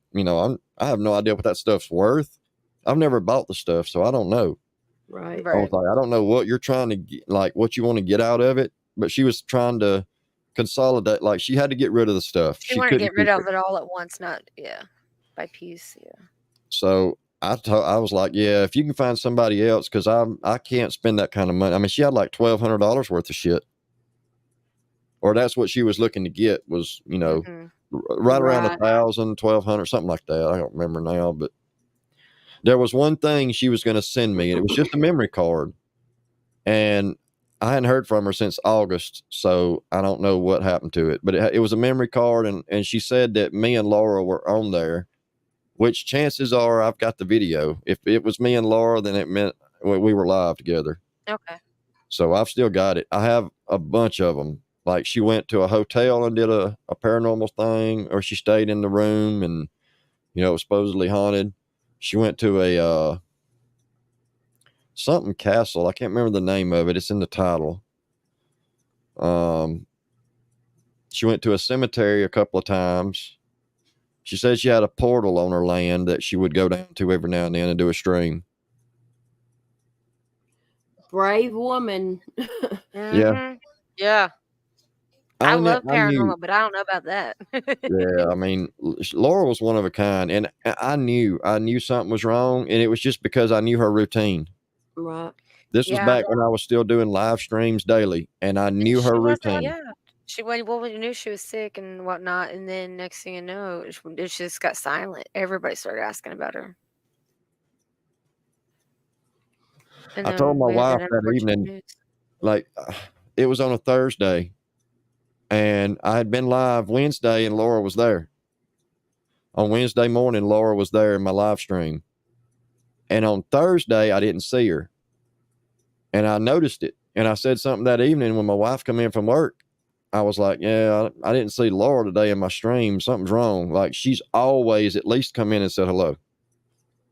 I have no idea what that stuff's worth. I've never bought the stuff, so I don't know. right. I was like, I don't know what you're trying to get, like what you want to get out of it. But she was trying to consolidate, like she had to get rid of the stuff. She wanted to get rid of it all at once, not by piece. Yeah. So I was like, yeah, if you can find somebody else, because I can't spend that kind of money. I mean, she had like $1,200 worth of shit, or that's what she was looking to get was, right around Right. 1,000, 1,200, something like that. I don't remember now, but there was one thing she was going to send me, and it was just a memory card, and I hadn't heard from her since August, so I don't know what happened to it. But it was a memory card, and she said that me and Laura were on there, which chances are I've got the video. If it was me and Laura, then it meant we were live together. Okay. So I've still got it. I have a bunch of them. Like she went to a hotel and did a paranormal thing, or she stayed in the room and, you know, it was supposedly haunted. She went to a something castle. I can't remember the name of it. It's in the title. She went to a cemetery a couple of times. She said she had a portal on her land that she would go down to every now and then and do a stream. Brave woman. Mhm. Yeah. I kn- love I knew, paranormal, but I don't know about that. yeah, I mean, Laura was one of a kind, and I knew something was wrong, and it was just because I knew her routine. Right. This was Yeah. back when I was still doing live streams daily, and I And knew her she wasn't, routine. yeah. She went, well, we knew she was sick and whatnot, and then next thing you know, she just got silent. Everybody started asking about her. And I told then my we had wife that that unfortunate evening, news. like, it was on a Thursday, and I had been live Wednesday, and Laura was there. On Wednesday morning, Laura was there in my live stream. And on Thursday, I didn't see her. And I noticed it. And I said something that evening when my wife come in from work. I was like, yeah, I didn't see Laura today in my stream. Something's wrong. Like, she's always at least come in and said hello.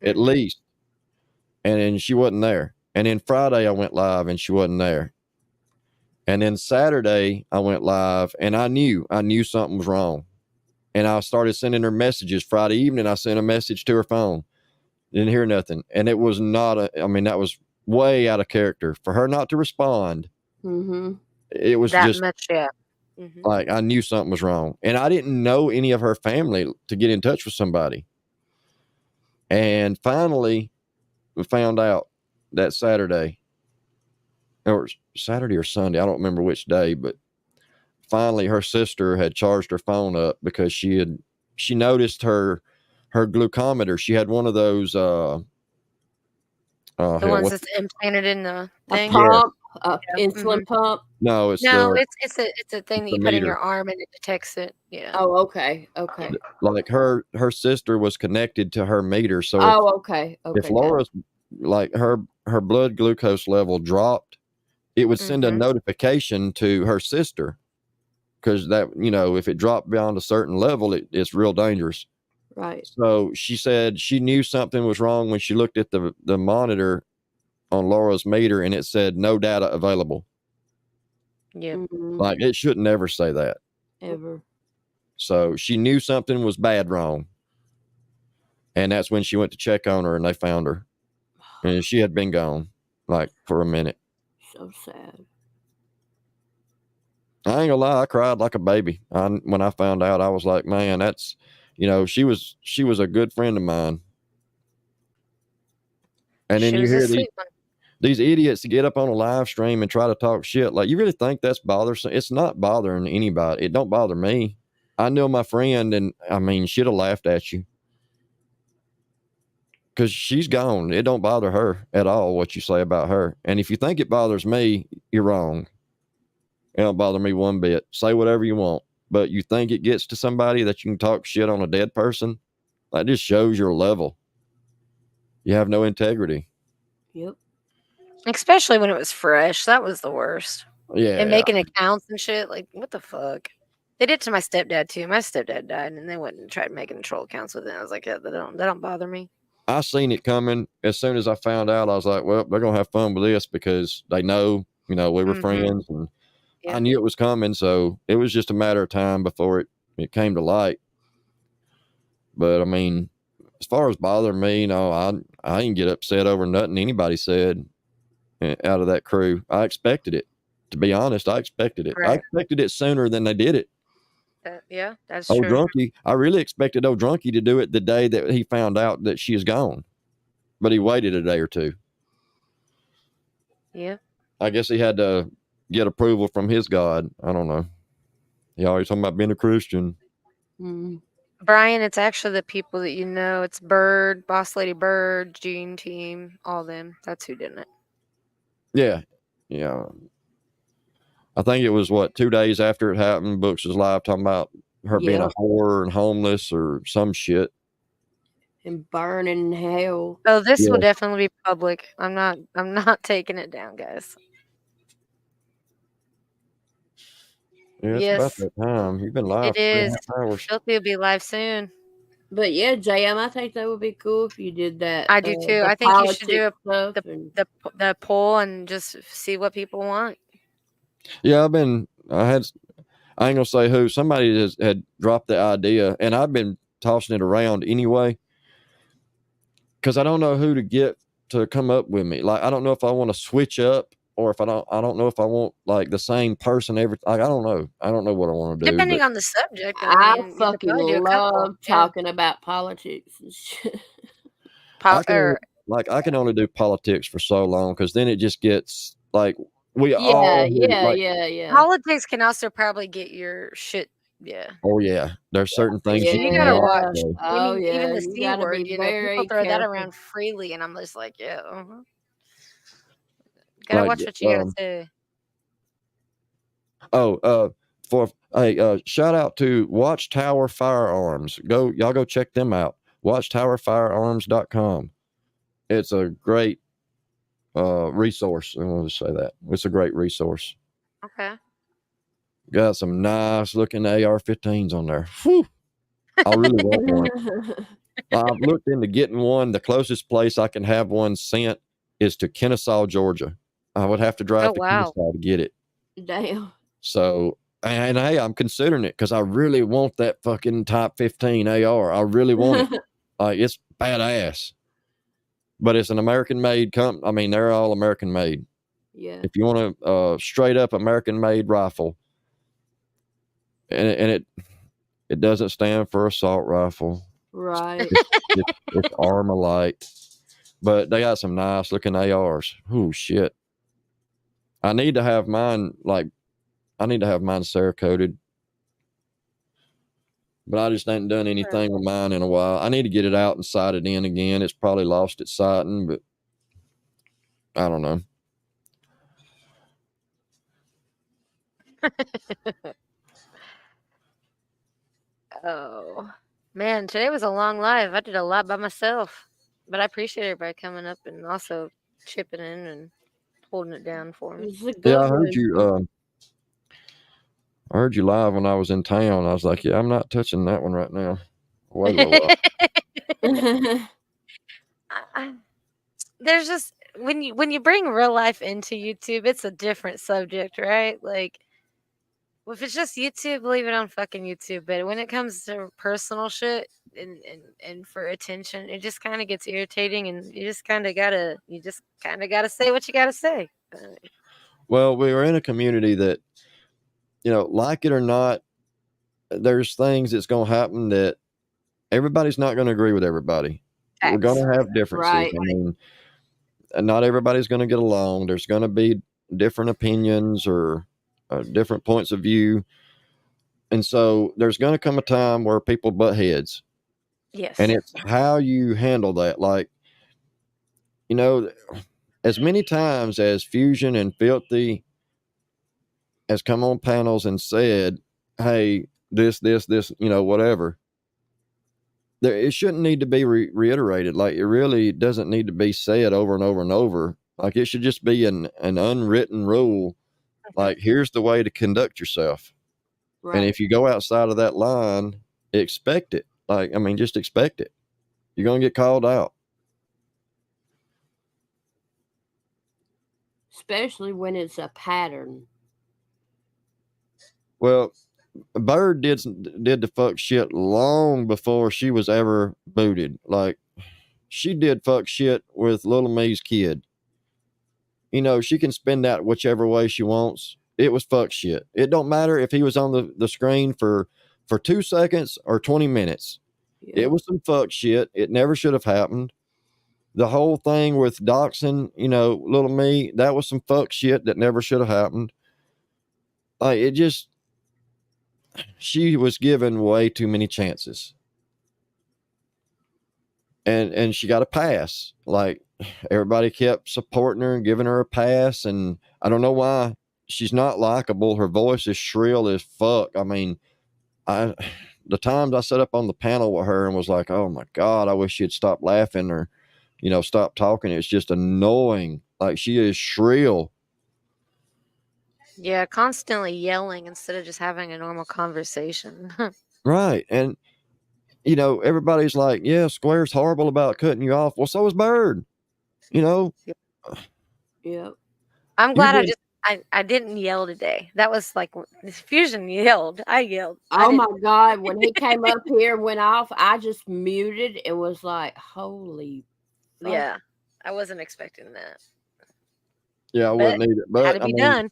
At Mhm. least. And then she wasn't there. And then Friday I went live and she wasn't there. And then Saturday I went live and I knew something was wrong. And I started sending her messages. Friday evening, I sent a message to her phone. Didn't hear nothing. And it was not that was way out of character for her not to respond. Mm-hmm. It was That just much, yeah. Mhm. like I knew something was wrong. And I didn't know any of her family to get in touch with somebody. And finally, we found out that Saturday, or Saturday or Sunday, I don't remember which day, but finally her sister had charged her phone up because she noticed her glucometer. She had one of those The hell, ones what, that's implanted in the A thing. yeah, pump, a Yeah. insulin Mhm. pump. no, it's No, the it's a thing that the you put in meter. your arm and it detects it. Yeah. Oh, okay. Okay. Like her sister was connected to her meter, so Oh, okay. if Okay. Laura's like her blood glucose level dropped, it would send a Mhm. notification to her sister, because that, if it dropped beyond a certain level, it's real dangerous. Right. So she said she knew something was wrong when she looked at the monitor on Laura's meter and it said no data available. Yep. Mhm. Like, it should never say that. Ever. So she knew something was bad wrong. And that's when she went to check on her and they found her. And she had been gone like for a minute. So sad. I ain't gonna lie, I cried like a baby. When I found out, I was like, man, that's, she was a good friend of mine. And then She you was a hear sweet one. these idiots get up on a live stream and try to talk shit. Like, you really think that's bothersome? It's not bothering anybody. It don't bother me. I know my friend, and I mean, she'd have laughed at you because she's gone. It don't bother her at all what you say about her. And if you think it bothers me, you're wrong. It don't bother me one bit. Say whatever you want, but you think it gets to somebody that you can talk shit on a dead person? That just shows your level. You have no integrity. Yep. Especially when it was fresh. That was the worst. Yeah. And making accounts and shit. Like, what the fuck? They did it to my stepdad too. My stepdad died, and they went and tried making troll accounts with it. I was like, yeah, that don't bother me. I seen it coming. As soon as I found out, I was like, well, they're gonna have fun with this because they know, we were Mhm. friends, and I Yeah. knew it was coming. So it was just a matter of time before it came to light. But I mean, as far as bothering me, no, I didn't get upset over nothing anybody said out of that crew. I expected it. To be honest, I expected it. I Right. expected it sooner than they did it. Yeah, that's Old true. Drunky, I really expected Old Drunky to do it the day that he found out that she is gone. But he waited a day or two. Yeah. I guess he had to get approval from his God. I don't know. He always talking about being a Christian. Mm. Brian, it's actually the people that you know. It's Bird, Boss Lady Bird, Gene Team, all them. That's who did it. Yeah. Yeah. I think it was 2 days after it happened, Books was live talking about her being Yeah. a whore and homeless or some shit. and burn in hell. Oh, this Yeah. will definitely be public. I'm not taking it down, guys. Yeah, it's about Yes, that time. You've been live it for is. 3.5 hours. Filthy will be live soon. But yeah, JM, I think that would be cool if you did that. I do too. The I think you should do politics stuff and the poll and just see what people want. Yeah, I ain't gonna say who. Somebody had dropped the idea, and I've been tossing it around anyway, because I don't know who to get to come up with me. Like, I don't know if I want to switch up, or if I don't know if I want like the same person every. Like, I don't know. I don't know what I want to do. Depending but on the subject, I you could fucking probably do a couple. love talking about politics and shit. I can only do politics for so long, because then it just gets like we all Yeah. Politics can also probably get your shit. Yeah. Oh yeah, there's certain things You gotta can't watch. say. Oh, Even yeah, the you C gotta word, be people very throw that careful. around freely, and I'm just like, yeah. Gotta Like, watch what you gotta say. Shout out to Watchtower Firearms. Y'all go check them out. Watchtowerfirearms.com. It's a great resource. I want to say that. It's a great resource. Okay. Got some nice looking AR-15s on there. Whew. I really want one. I've looked into getting one. The closest place I can have one sent is to Kennesaw, Georgia. I would have to drive to Kennesaw to get it. Damn. So, and hey, I'm considering it because I really want that fucking Type 15 AR. I really want it. It's badass. But it's an American-made company. I mean, they're all American-made. Yeah. If you want a straight-up American-made rifle, and it doesn't stand for assault rifle. Right. It's Armalite. But they got some nice looking ARs. Oh shit. I need to have mine Cerakoted. But I just ain't done anything with mine in a while. I need to get it out and sight it in again. It's probably lost its sighting, but I don't know. Oh man, today was a long live. I did a lot by myself, but I appreciate everybody coming up and also chipping in and holding it down for me. Yeah, I heard you. I heard you live when I was in town. I was like, yeah, I'm not touching that one right now. Wait a little. There's just when you bring real life into YouTube, it's a different subject, right? Like, if it's just YouTube, leave it on fucking YouTube. But when it comes to personal shit and for attention, it just kind of gets irritating, and you just kind of gotta say what you gotta say. Well, we were in a community that, like it or not, there's things that's going to happen that everybody's not going to agree with everybody. We're going to have differences. Right. I mean, not everybody's going to get along. There's going to be different opinions or different points of view. And so there's going to come a time where people butt heads. Yes. And it's how you handle that. Like, as many times as Fusion and Filthy has come on panels and said, hey, this, whatever, it shouldn't need to be reiterated. Like, it really doesn't need to be said over and over and over. Like, it should just be an unwritten rule. Like, here's the way to conduct yourself. Right. And if you go outside of that line, expect it. Like, I mean, just expect it. You're going to get called out. Especially when it's a pattern. Well, Bird did the fuck shit long before she was ever booted. Like, she did fuck shit with Little Me's kid. She can spin that whichever way she wants. It was fuck shit. It don't matter if he was on the screen for 2 seconds or 20 minutes. Yeah. It was some fuck shit. It never should have happened. The whole thing with doxing, Little Me, that was some fuck shit that never should have happened. Like, she was given way too many chances. And she got a pass. Like, everybody kept supporting her and giving her a pass. And I don't know why. She's not likable. Her voice is shrill as fuck. I mean, the times I sat up on the panel with her and was like, oh my God, I wish she'd stop laughing or, stop talking. It's just annoying. Like she is shrill. Yeah, constantly yelling instead of just having a normal conversation. Right. And, everybody's like, yeah, Square's horrible about cutting you off. Well, so is Bird. Yep. I'm You glad did. I didn't yell today. That was like Fusion yelled. I yelled. Oh my God. When he came up here and went off, I just muted and was like, holy fuck. Yeah, I wasn't expecting that. Yeah, I But wouldn't either. But had to be done.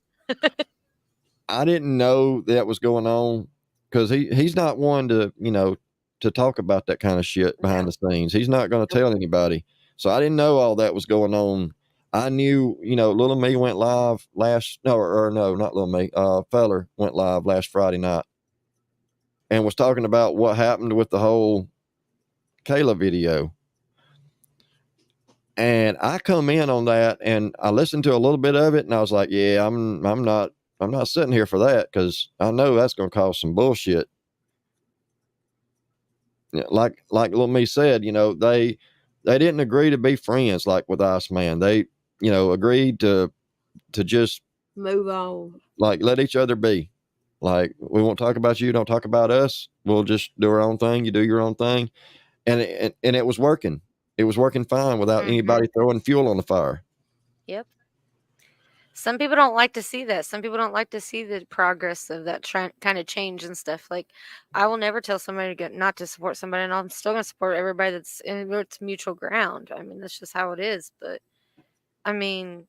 I didn't know that was going on because he's not one to, to talk about that kind of shit behind the scenes. He's not going to tell anybody. So I didn't know all that was going on. I knew, Little Me went live not Little Me, Feller went live last Friday night and was talking about what happened with the whole Kayla video. And I come in on that and I listened to a little bit of it and I was like, yeah, I'm not sitting here for that because I know that's going to cause some bullshit. Like Little Me said, they didn't agree to be friends like with Iceman. They, agreed to just move on. Like let each other be. Like we won't talk about you, don't talk about us. We'll just do our own thing. You do your own thing. And it was working. It was working fine without anybody throwing fuel on the fire. Yep. Some people don't like to see that. Some people don't like to see the progress of that kind of change and stuff. Like, I will never tell somebody not to support somebody, and I'm still going to support everybody that's in it's mutual ground. I mean, that's just how it is. But, I mean,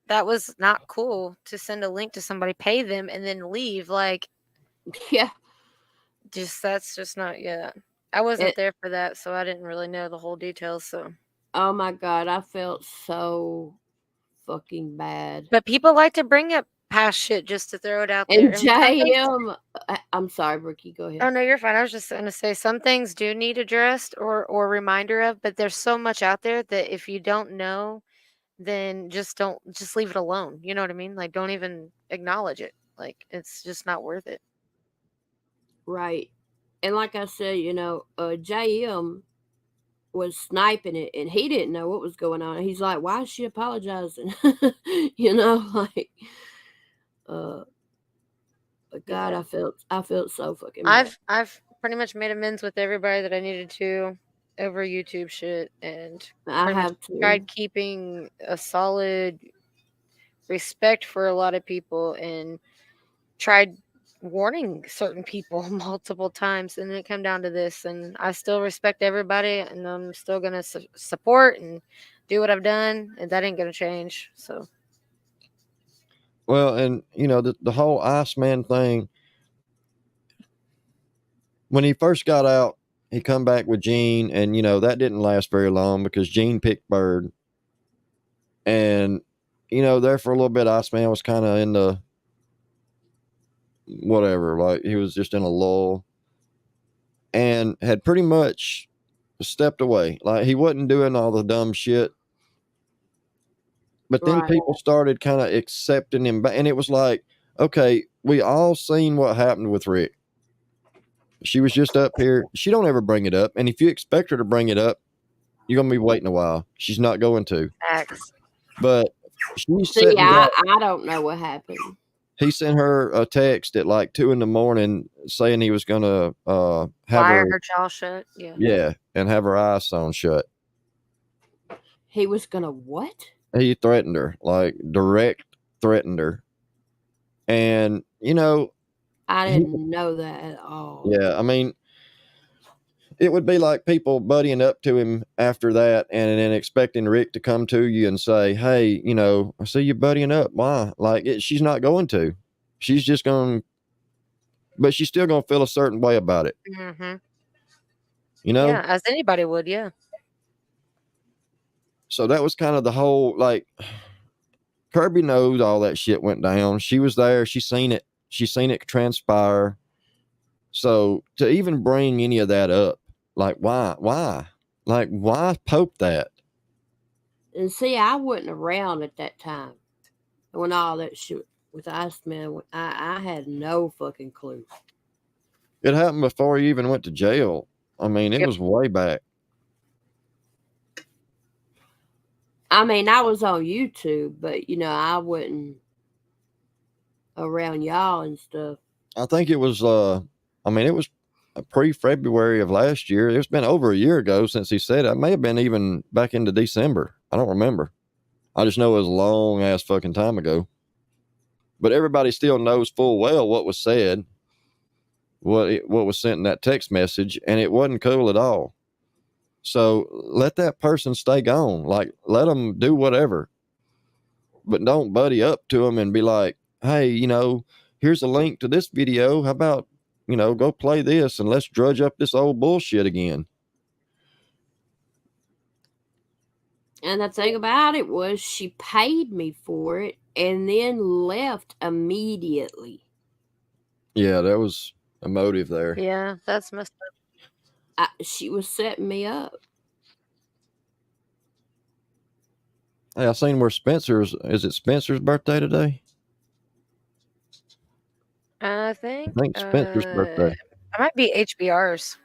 that was not cool to send a link to somebody, pay them, and then leave. Like, yeah. That's just not, yeah. I wasn't there for that, so I didn't really know the whole details, so. Oh, my God. I felt so fucking bad. But people like to bring up past shit just to throw it out there. And JM, I'm sorry, Ricky, go ahead. Oh no, you're fine. I was just going to say some things do need addressed or reminder of, but there's so much out there that if you don't know, then just leave it alone. You know what I mean? Like don't even acknowledge it. Like it's just not worth it. Right. And like I said, JM was sniping it and he didn't know what was going on. He's like, why is she apologizing? Like but God, I felt so fucking bad. I've pretty much made amends with everybody that I needed to over YouTube shit, and I have tried keeping a solid respect for a lot of people and tried warning certain people multiple times, and it came down to this, and I still respect everybody, and I'm still gonna support and do what I've done, and that ain't gonna change. So well, and the whole Iceman thing, when he first got out, he come back with Gene, and that didn't last very long because Gene picked Bird, and there for a little bit Iceman was kind of in the whatever, like he was just in a lull and had pretty much stepped away. Like he wasn't doing all the dumb shit. But then people started kind of accepting him back, and it was like, okay, we all seen what happened with Rick. She was just up here. She don't ever bring it up, and if you expect her to bring it up, you're gonna be waiting a while. She's not going to. Facts. But I don't know what happened. He sent her a text at like 2 a.m. saying he was gonna have wire her jaw shut. Yeah, and have her eyes sewn shut. He was gonna what? He threatened her, like direct threatened her. And I didn't know that at all. Yeah, I mean, it would be like people buddying up to him after that and then expecting Rick to come to you and say, hey, I see you buddying up. Why? Like she's not going to. She's just going, but she's still going to feel a certain way about it. Mm-hmm. Yeah, as anybody would, yeah. So that was kind of the whole, like, Kirby knows all that shit went down. She was there. She seen it. She seen it transpire. So to even bring any of that up, like, why? Like, why poke that? And see, I wasn't around at that time when all that shit with Iceman. I had no fucking clue. It happened before he even went to jail. I mean, it Yep. was way back. I mean, I was on YouTube, but I wasn't around y'all and stuff. I think it was. I mean, it was pre-February of last year. It's been over a year ago since he said it. It may have been even back into December. I don't remember. I just know it was a long ass fucking time ago. But everybody still knows full well what was said, what was sent in that text message, and it wasn't cool at all. So let that person stay gone. Like, let them do whatever, but don't buddy up to them and be like, "Hey, here's a link to this video. How about go play this and let's drudge up this old bullshit again." And the thing about it was she paid me for it and then left immediately. Yeah, there was a motive there. Yeah, that's messed up. She was setting me up. Hey, I seen where is it Spencer's birthday today? I think Spencer's birthday. it might be HBR's.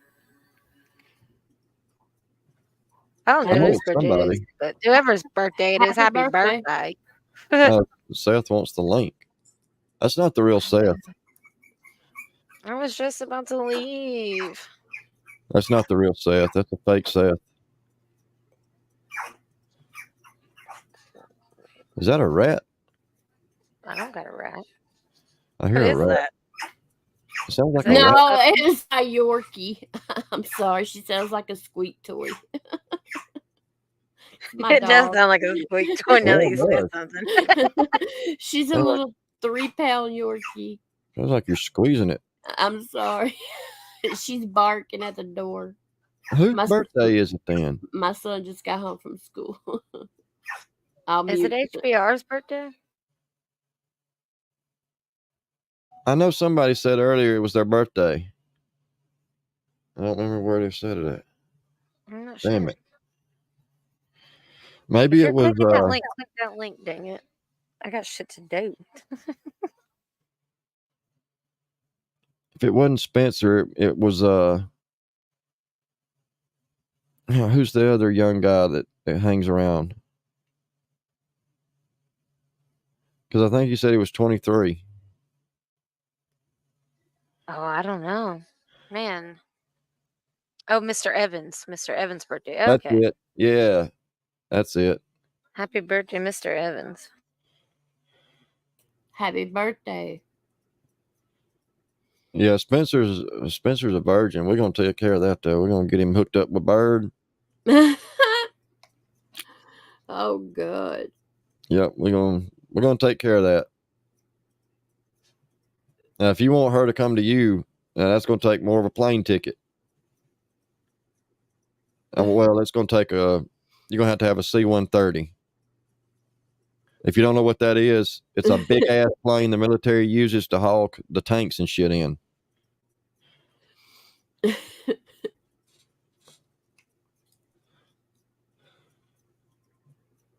I don't know I know whose it's birthday it is, somebody. but whoever's birthday it is, Happy happy birthday. birthday. Seth wants the link. That's not the real Seth. I was just about to leave. That's not the real Seth. That's a fake Seth. Is that a rat? I don't got a rat. I hear What a is rat. that? It sounds like Is a that rat. No, it's a Yorkie. I'm sorry. She sounds like a squeak toy. My It does dog. sound like a squeak toy now Yeah, that it you said does. something. She's a Sounds like, little 3-pound Yorkie. sounds like you're squeezing it. I'm sorry. She's barking at the door. Whose My birthday is it then? my son just got home from school. I'll Is it mute. HBR's birthday? I know somebody said earlier it was their birthday. I don't remember where they said it at. I'm not Damn sure. it. Maybe If it you're was clicking that link, click that link, dang it. I got shit to do. if it wasn't Spencer, it was who's the other young guy that hangs around? Because I think he said he was 23. Oh, I don't know. Man. Oh, Mr. Evans. Mr. Evans' birthday. That's Okay. it. Yeah, that's it. Happy birthday, Mr. Evans. Happy birthday. Yeah, Spencer's a virgin. We're gonna take care of that though. We're gonna get him hooked up with Bird. Oh God. Yep, we're gonna take care of that. Now, if you want her to come to you, that's gonna take more of a plane ticket. Well, it's gonna take you're gonna have to have a C-130. If you don't know what that is, it's a big ass plane the military uses to haul the tanks and shit in.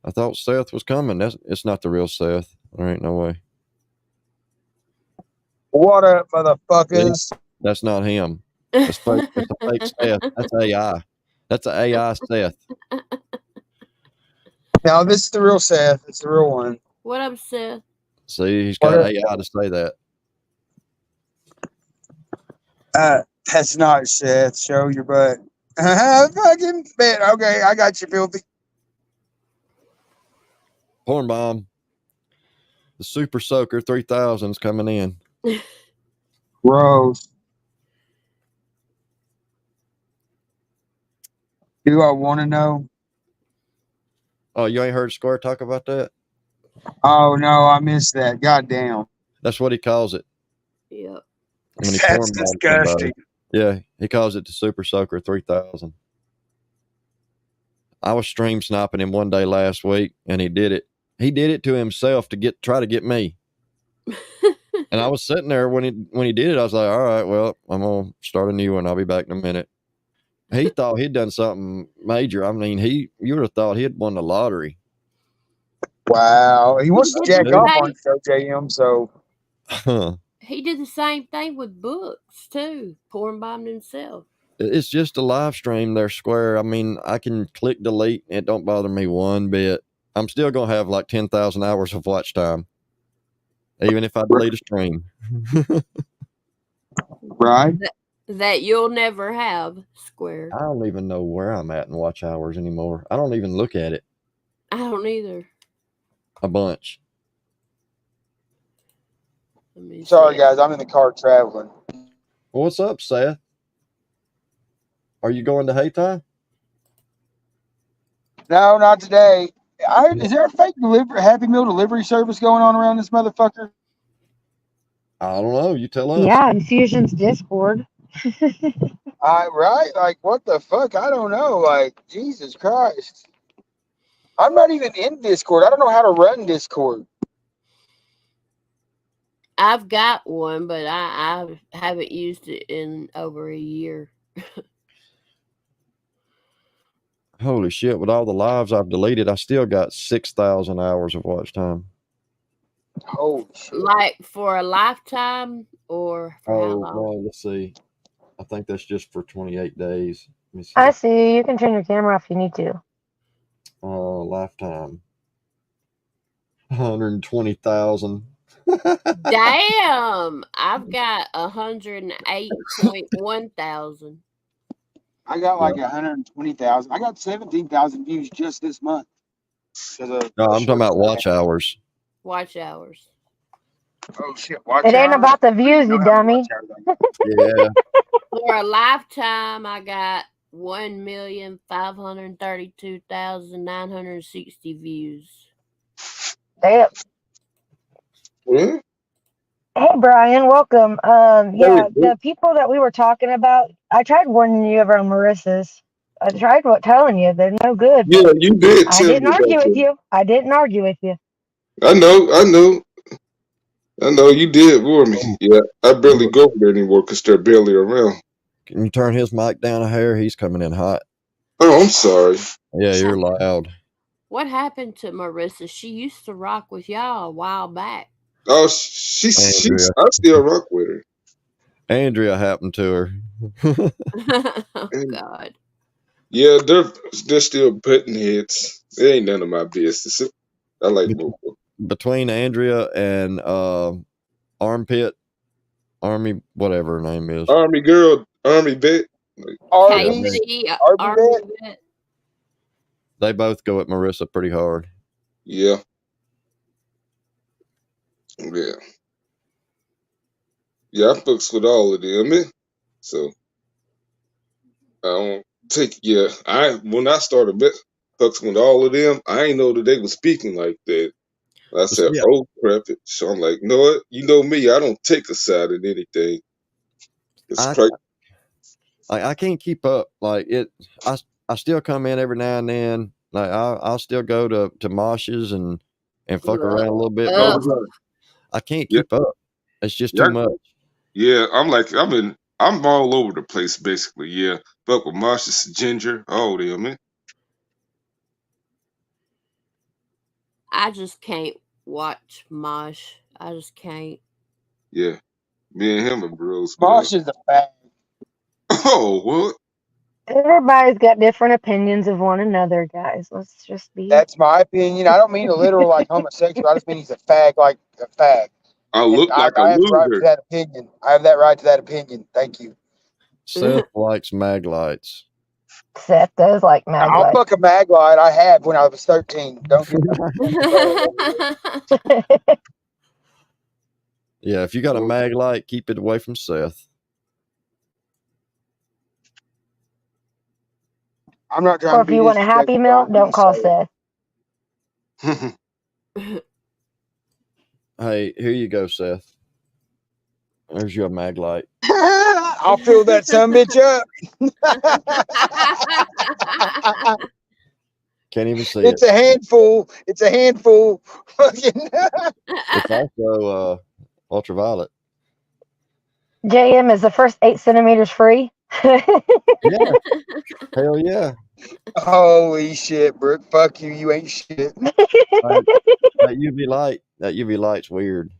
I thought Seth was coming. It's not the real Seth. There ain't no way. What up, See, motherfuckers? that's not him. That's fake. That's a fake Seth. That's AI. That's an AI Seth. No, this is the real Seth. It's the real one. What up, Seth? See, he's What got up? AI to say that. That's not Seth. Show your butt. Fucking bet. Okay, I got you, filthy. Porn bomb. The Super Soaker 3000 is coming in. Gross. Do I want to know? Oh, you ain't heard Square talk about that? Oh no, I missed that. Goddamn. That's what he calls it. Yep. When he That's porn bombs somebody. disgusting. Yeah, he calls it the Super Soaker 3000. I was stream sniping him one day last week, and he did it. He did it to himself to try to get me. And I was sitting there when he did it. I was like, all right, well, I'm gonna start a new one. I'll be back in a minute. He thought he'd done something major. I mean, you would have thought he had won the lottery. Wow. He wants to jack Did off you on Show JM, so Huh. He did the same thing with books too, pouring by himself. It's just a live stream there, Square. I mean, I can click delete. It don't bother me one bit. I'm still going to have like 10,000 hours of watch time, even if I delete a stream. Right. That you'll never have, Square. I don't even know where I'm at in watch hours anymore. I don't even look at it I don't either. a bunch. Let me Sorry, see. guys. I'm in the car traveling. Well, what's up, Seth? Are you going to Haytime? No, not today. Is there a fake Happy Meal delivery service going on around this motherfucker? I don't know. You tell us. Yeah, Infusion's Discord. Right? Like, what the fuck? I don't know. Like, Jesus Christ. I'm not even in Discord. I don't know how to run Discord. I've got one, but I haven't used it in over a year. Holy shit. With all the lives I've deleted, I still got 6,000 hours of watch time. Holy shit. Like for a lifetime or for how Oh, long? well, let's see. I think that's just for 28 days. Let me see. I see. You can turn your camera off if you need to. Lifetime. 120,000. Damn, I've got 108.1 thousand. I got like 120,000. I got 17,000 views just this month. No, I'm talking about watch hours. Watch hours. Oh shit! Watch It ain't hours? about the views, you dummy. Yeah. For a lifetime, I got 1,532,960 views. Damn. Hmm? Hey Brian, welcome. Yeah, the people that we were talking about, I tried warning you over on Marissa's. I tried telling you they're no good. Yeah, you did I tell didn't me about argue with that. you. I didn't argue with you. I know. You did warn me. Yeah, I barely go over there anymore because they're barely around. Can you turn his mic down a hair? He's coming in hot. Oh, I'm sorry. Yeah, you're loud. What happened to Marissa? She used to rock with y'all a while back. Oh, she's Andrea. I still rock with her. Andrea happened to her. Oh God. Yeah, they're still button heads. It ain't none of my business. I like both. Between Andrea and Armpit, Army, whatever her name is. Army girl, Army vet. Casey, Army vet. They both go at Marissa pretty hard. Yeah. Yeah, I fucks with all of them. So I don't take when I started fucks with all of them, I ain't know that they was speaking like that. I said, Yeah. oh crap it. So I'm like, know what? You know me, I don't take a side in anything. I can't keep up. Like I still come in every now and then. Like I'll still go to Mosh's and fuck around a little bit. But I can't keep up. It's just too much. Yeah, I'm all over the place basically. Yeah. Fuck with Marcia's Ginger, all them, man. I just can't watch Mosh. I just can't. Yeah. Me and him are bros. Mosh is a fact. Oh, what? Everybody's got different opinions of one another, guys. Let's just be. That's my opinion. I don't mean a literal like homosexual. I just mean he's a fag, like a fag. I look like a I have the right to loser. that opinion. I have that right to that opinion. Thank you. Seth likes mag lights. Seth does like mag I'll lights. fuck a mag light. I have when I was 13. Don't get Yeah, if you got a mag light, keep it away from Seth. I'm not trying Or to if be you want a Happy Meal, don't call Seth. Hey, here you go, Seth. There's your mag light. I'll fill that sumbitch up. Can't even see It's it. a handful. It's a handful. It's also ultraviolet. JM is the first 8 centimeters free. Yeah. Hell yeah. Holy shit, Brooke. Fuck you. You ain't shit. That UV light's weird.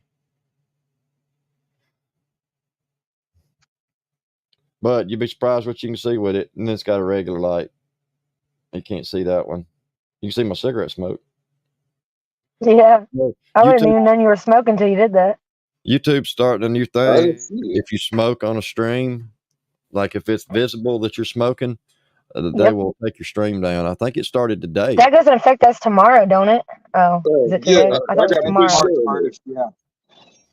But you'd be surprised what you can see with it. And it's got a regular light. You can't see that one. You can see my cigarette smoke. Yeah. Well, I wouldn't YouTube, even know you were smoking until you did that. YouTube's starting a new I thing. didn't see it. If you smoke on a stream, like if it's visible that you're smoking, they Yep. will take your stream down. I think it started today. That goes in effect as tomorrow, don't it? Oh, is it Yeah, today? I I thought it was got a good tomorrow. show on March, this. yeah.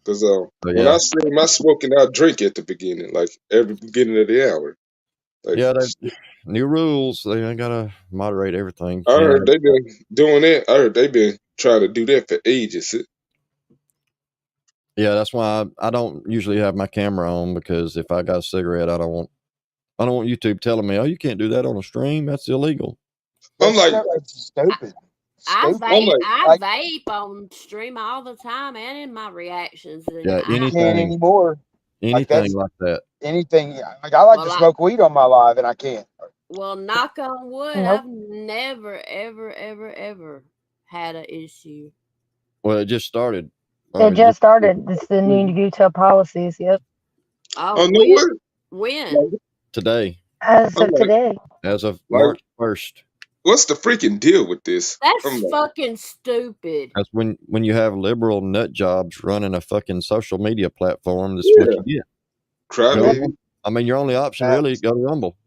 Because So, when yeah. I stream, I smoke and I drink at the beginning, like every beginning of the hour. Like, Yeah, they new rules. They gotta moderate everything. I Can't heard have, they've been doing it. I heard they've been trying to do that for ages. yeah, that's why I don't usually have my camera on, because if I got a cigarette, I don't want YouTube telling me, oh, you can't do that on a stream. That's illegal. I'm That's like, stupid. I Stupid. I'm vape. like, I Like, vape on stream all the time and in my reactions. And Yeah, I, you can't anything anymore. Like that's like that. anything. Like I like well, to I, smoke weed on my live, and I can't. well, knock on wood, Nope. I've never, ever had an issue. Well, it just started. It just started. It's the new retail policies. Yep. Oh, oh no, when? Today, As I'm of like, today. as of like, March 1st. what's the freaking deal with this? That's I'm like, fucking stupid. That's when you have liberal nut jobs running a fucking social media platform. That's yeah, what you get. Go crybaby. Rumble. I mean, your only option really is Facts. go to Rumble.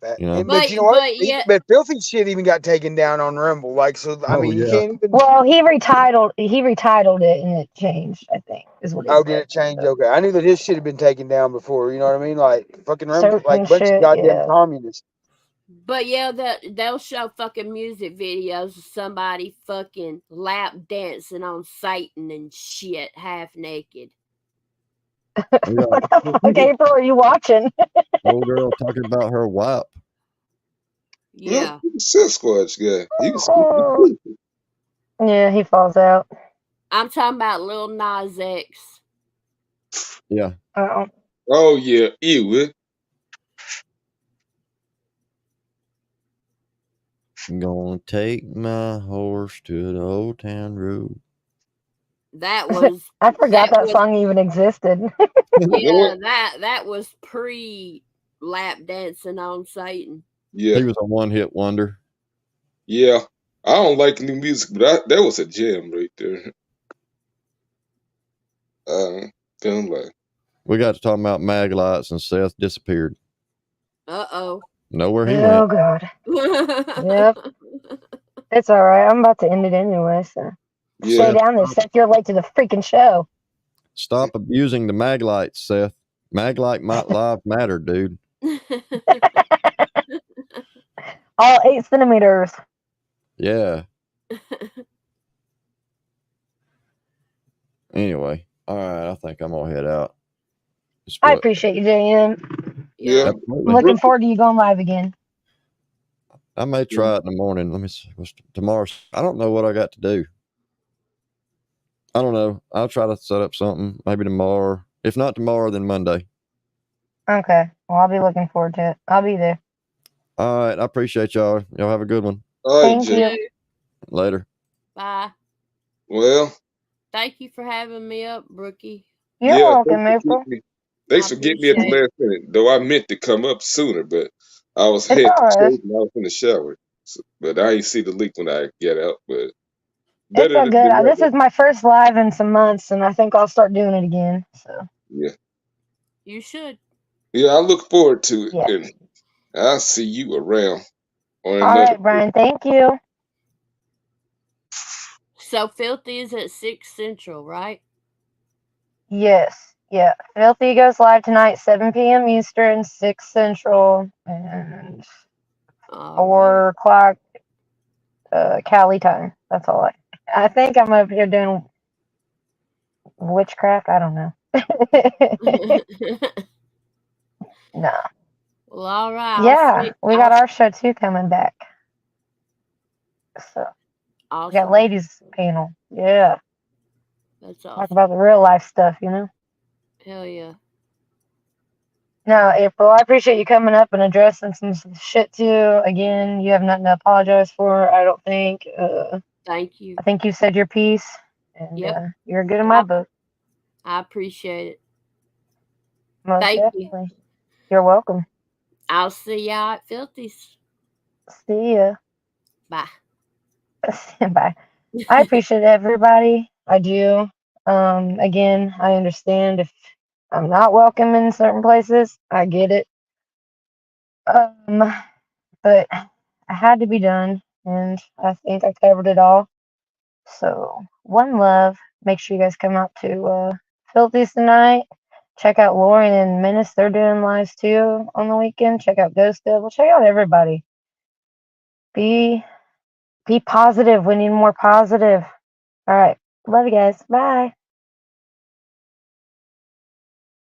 That, You know. but you know what? yeah, But filthy shit even got taken down on Rumble. Like so, I Oh mean, you yeah. can't even. Well, he retitled it and it changed, I think, is what he Oh, did said. it change? Okay, I knew that his shit had been taken down before. You know what I mean? Like fucking Rumble, Certain like bunch of shit, goddamn yeah. communists. but yeah, they'll show fucking music videos of somebody fucking lap dancing on Satan and shit, half naked. Yeah. What the fuck, April, are you watching? Old girl talking about her WAP. Yeah. The Sasquatch guy. He was Oh. speaking. Yeah, he falls out. I'm talking about Lil Nas X. Yeah. Oh yeah, ew. I'm gonna take my horse to the old town road. That was I forgot that was- song even existed. yeah, that was pre lap dancing on Satan. Yeah, He was a one-hit wonder. yeah. I don't like new music, but that was a gem right there. Feeling like We got to talking about mag lights, and Seth disappeared. Uh-oh. Nowhere he Oh went. God. Yep. It's all right. I'm about to end it anyway, so stay yeah. down there. Seth, you're late to the freaking show. Stop abusing the mag lights, Seth. Mag light live matter, dude. All 8 centimeters. Yeah. Anyway, all right. I think I'm gonna head out. It's I what- appreciate you, JM. Yeah. Absolutely. Looking forward to you going live again. I may try it in the morning. Let me see. What's tomorrow? I don't know what I got to do. I don't know. I'll try to set up something maybe tomorrow. If not tomorrow, then Monday. Okay. Well, I'll be looking forward to it. I'll be there. All right. I appreciate y'all. Y'all have a good one. All right, Thank Jay. you. Later. Bye. Well, Thank you for having me up, Brookie. You're yeah. welcome, April. Thanks for getting me at the appreciate last minute. Though I meant to come up sooner, but I was It's had all right. and I was in the shower. So, but I ain't see the link when I get out. But It's better all than good. This never. is my first live in some months, and I think I'll start doing it again. So Yeah. You should. Yeah, I look forward to it. Yeah. And I'll see you around on all another. right, Brian. Thank you. So Filthy is at 6 Central, right? Yes. Yeah. Filthy goes live tonight, 7 p.m. Eastern, 6 Central, and 4 o'clock Cali time. That's all I think I'm up here doing witchcraft. I don't know. No. Well, all right. Yeah, we got our show too coming back. So we got ladies panel. Yeah. That's Talk awesome. about the real life stuff, you know. Hell yeah. No, April, I appreciate you coming up and addressing some shit too. Again, you have nothing to apologize for, I don't think. Thank you. I think you said your piece, and Yep. you're good in my book. I appreciate it. Most Thank you. definitely. You're welcome. I'll see y'all at Filthy's. See ya. Bye. Bye. I appreciate everybody. I do. Again, I understand if I'm not welcome in certain places. I get it. But I had to be done, and I think I covered it all. So, one love. Make sure you guys come out to Filthy's tonight. Check out Lauren and Menace. They're doing lives too on the weekend. Check out Ghost Devil. Check out everybody. Be positive. We need more positive. All right. Love you guys. Bye.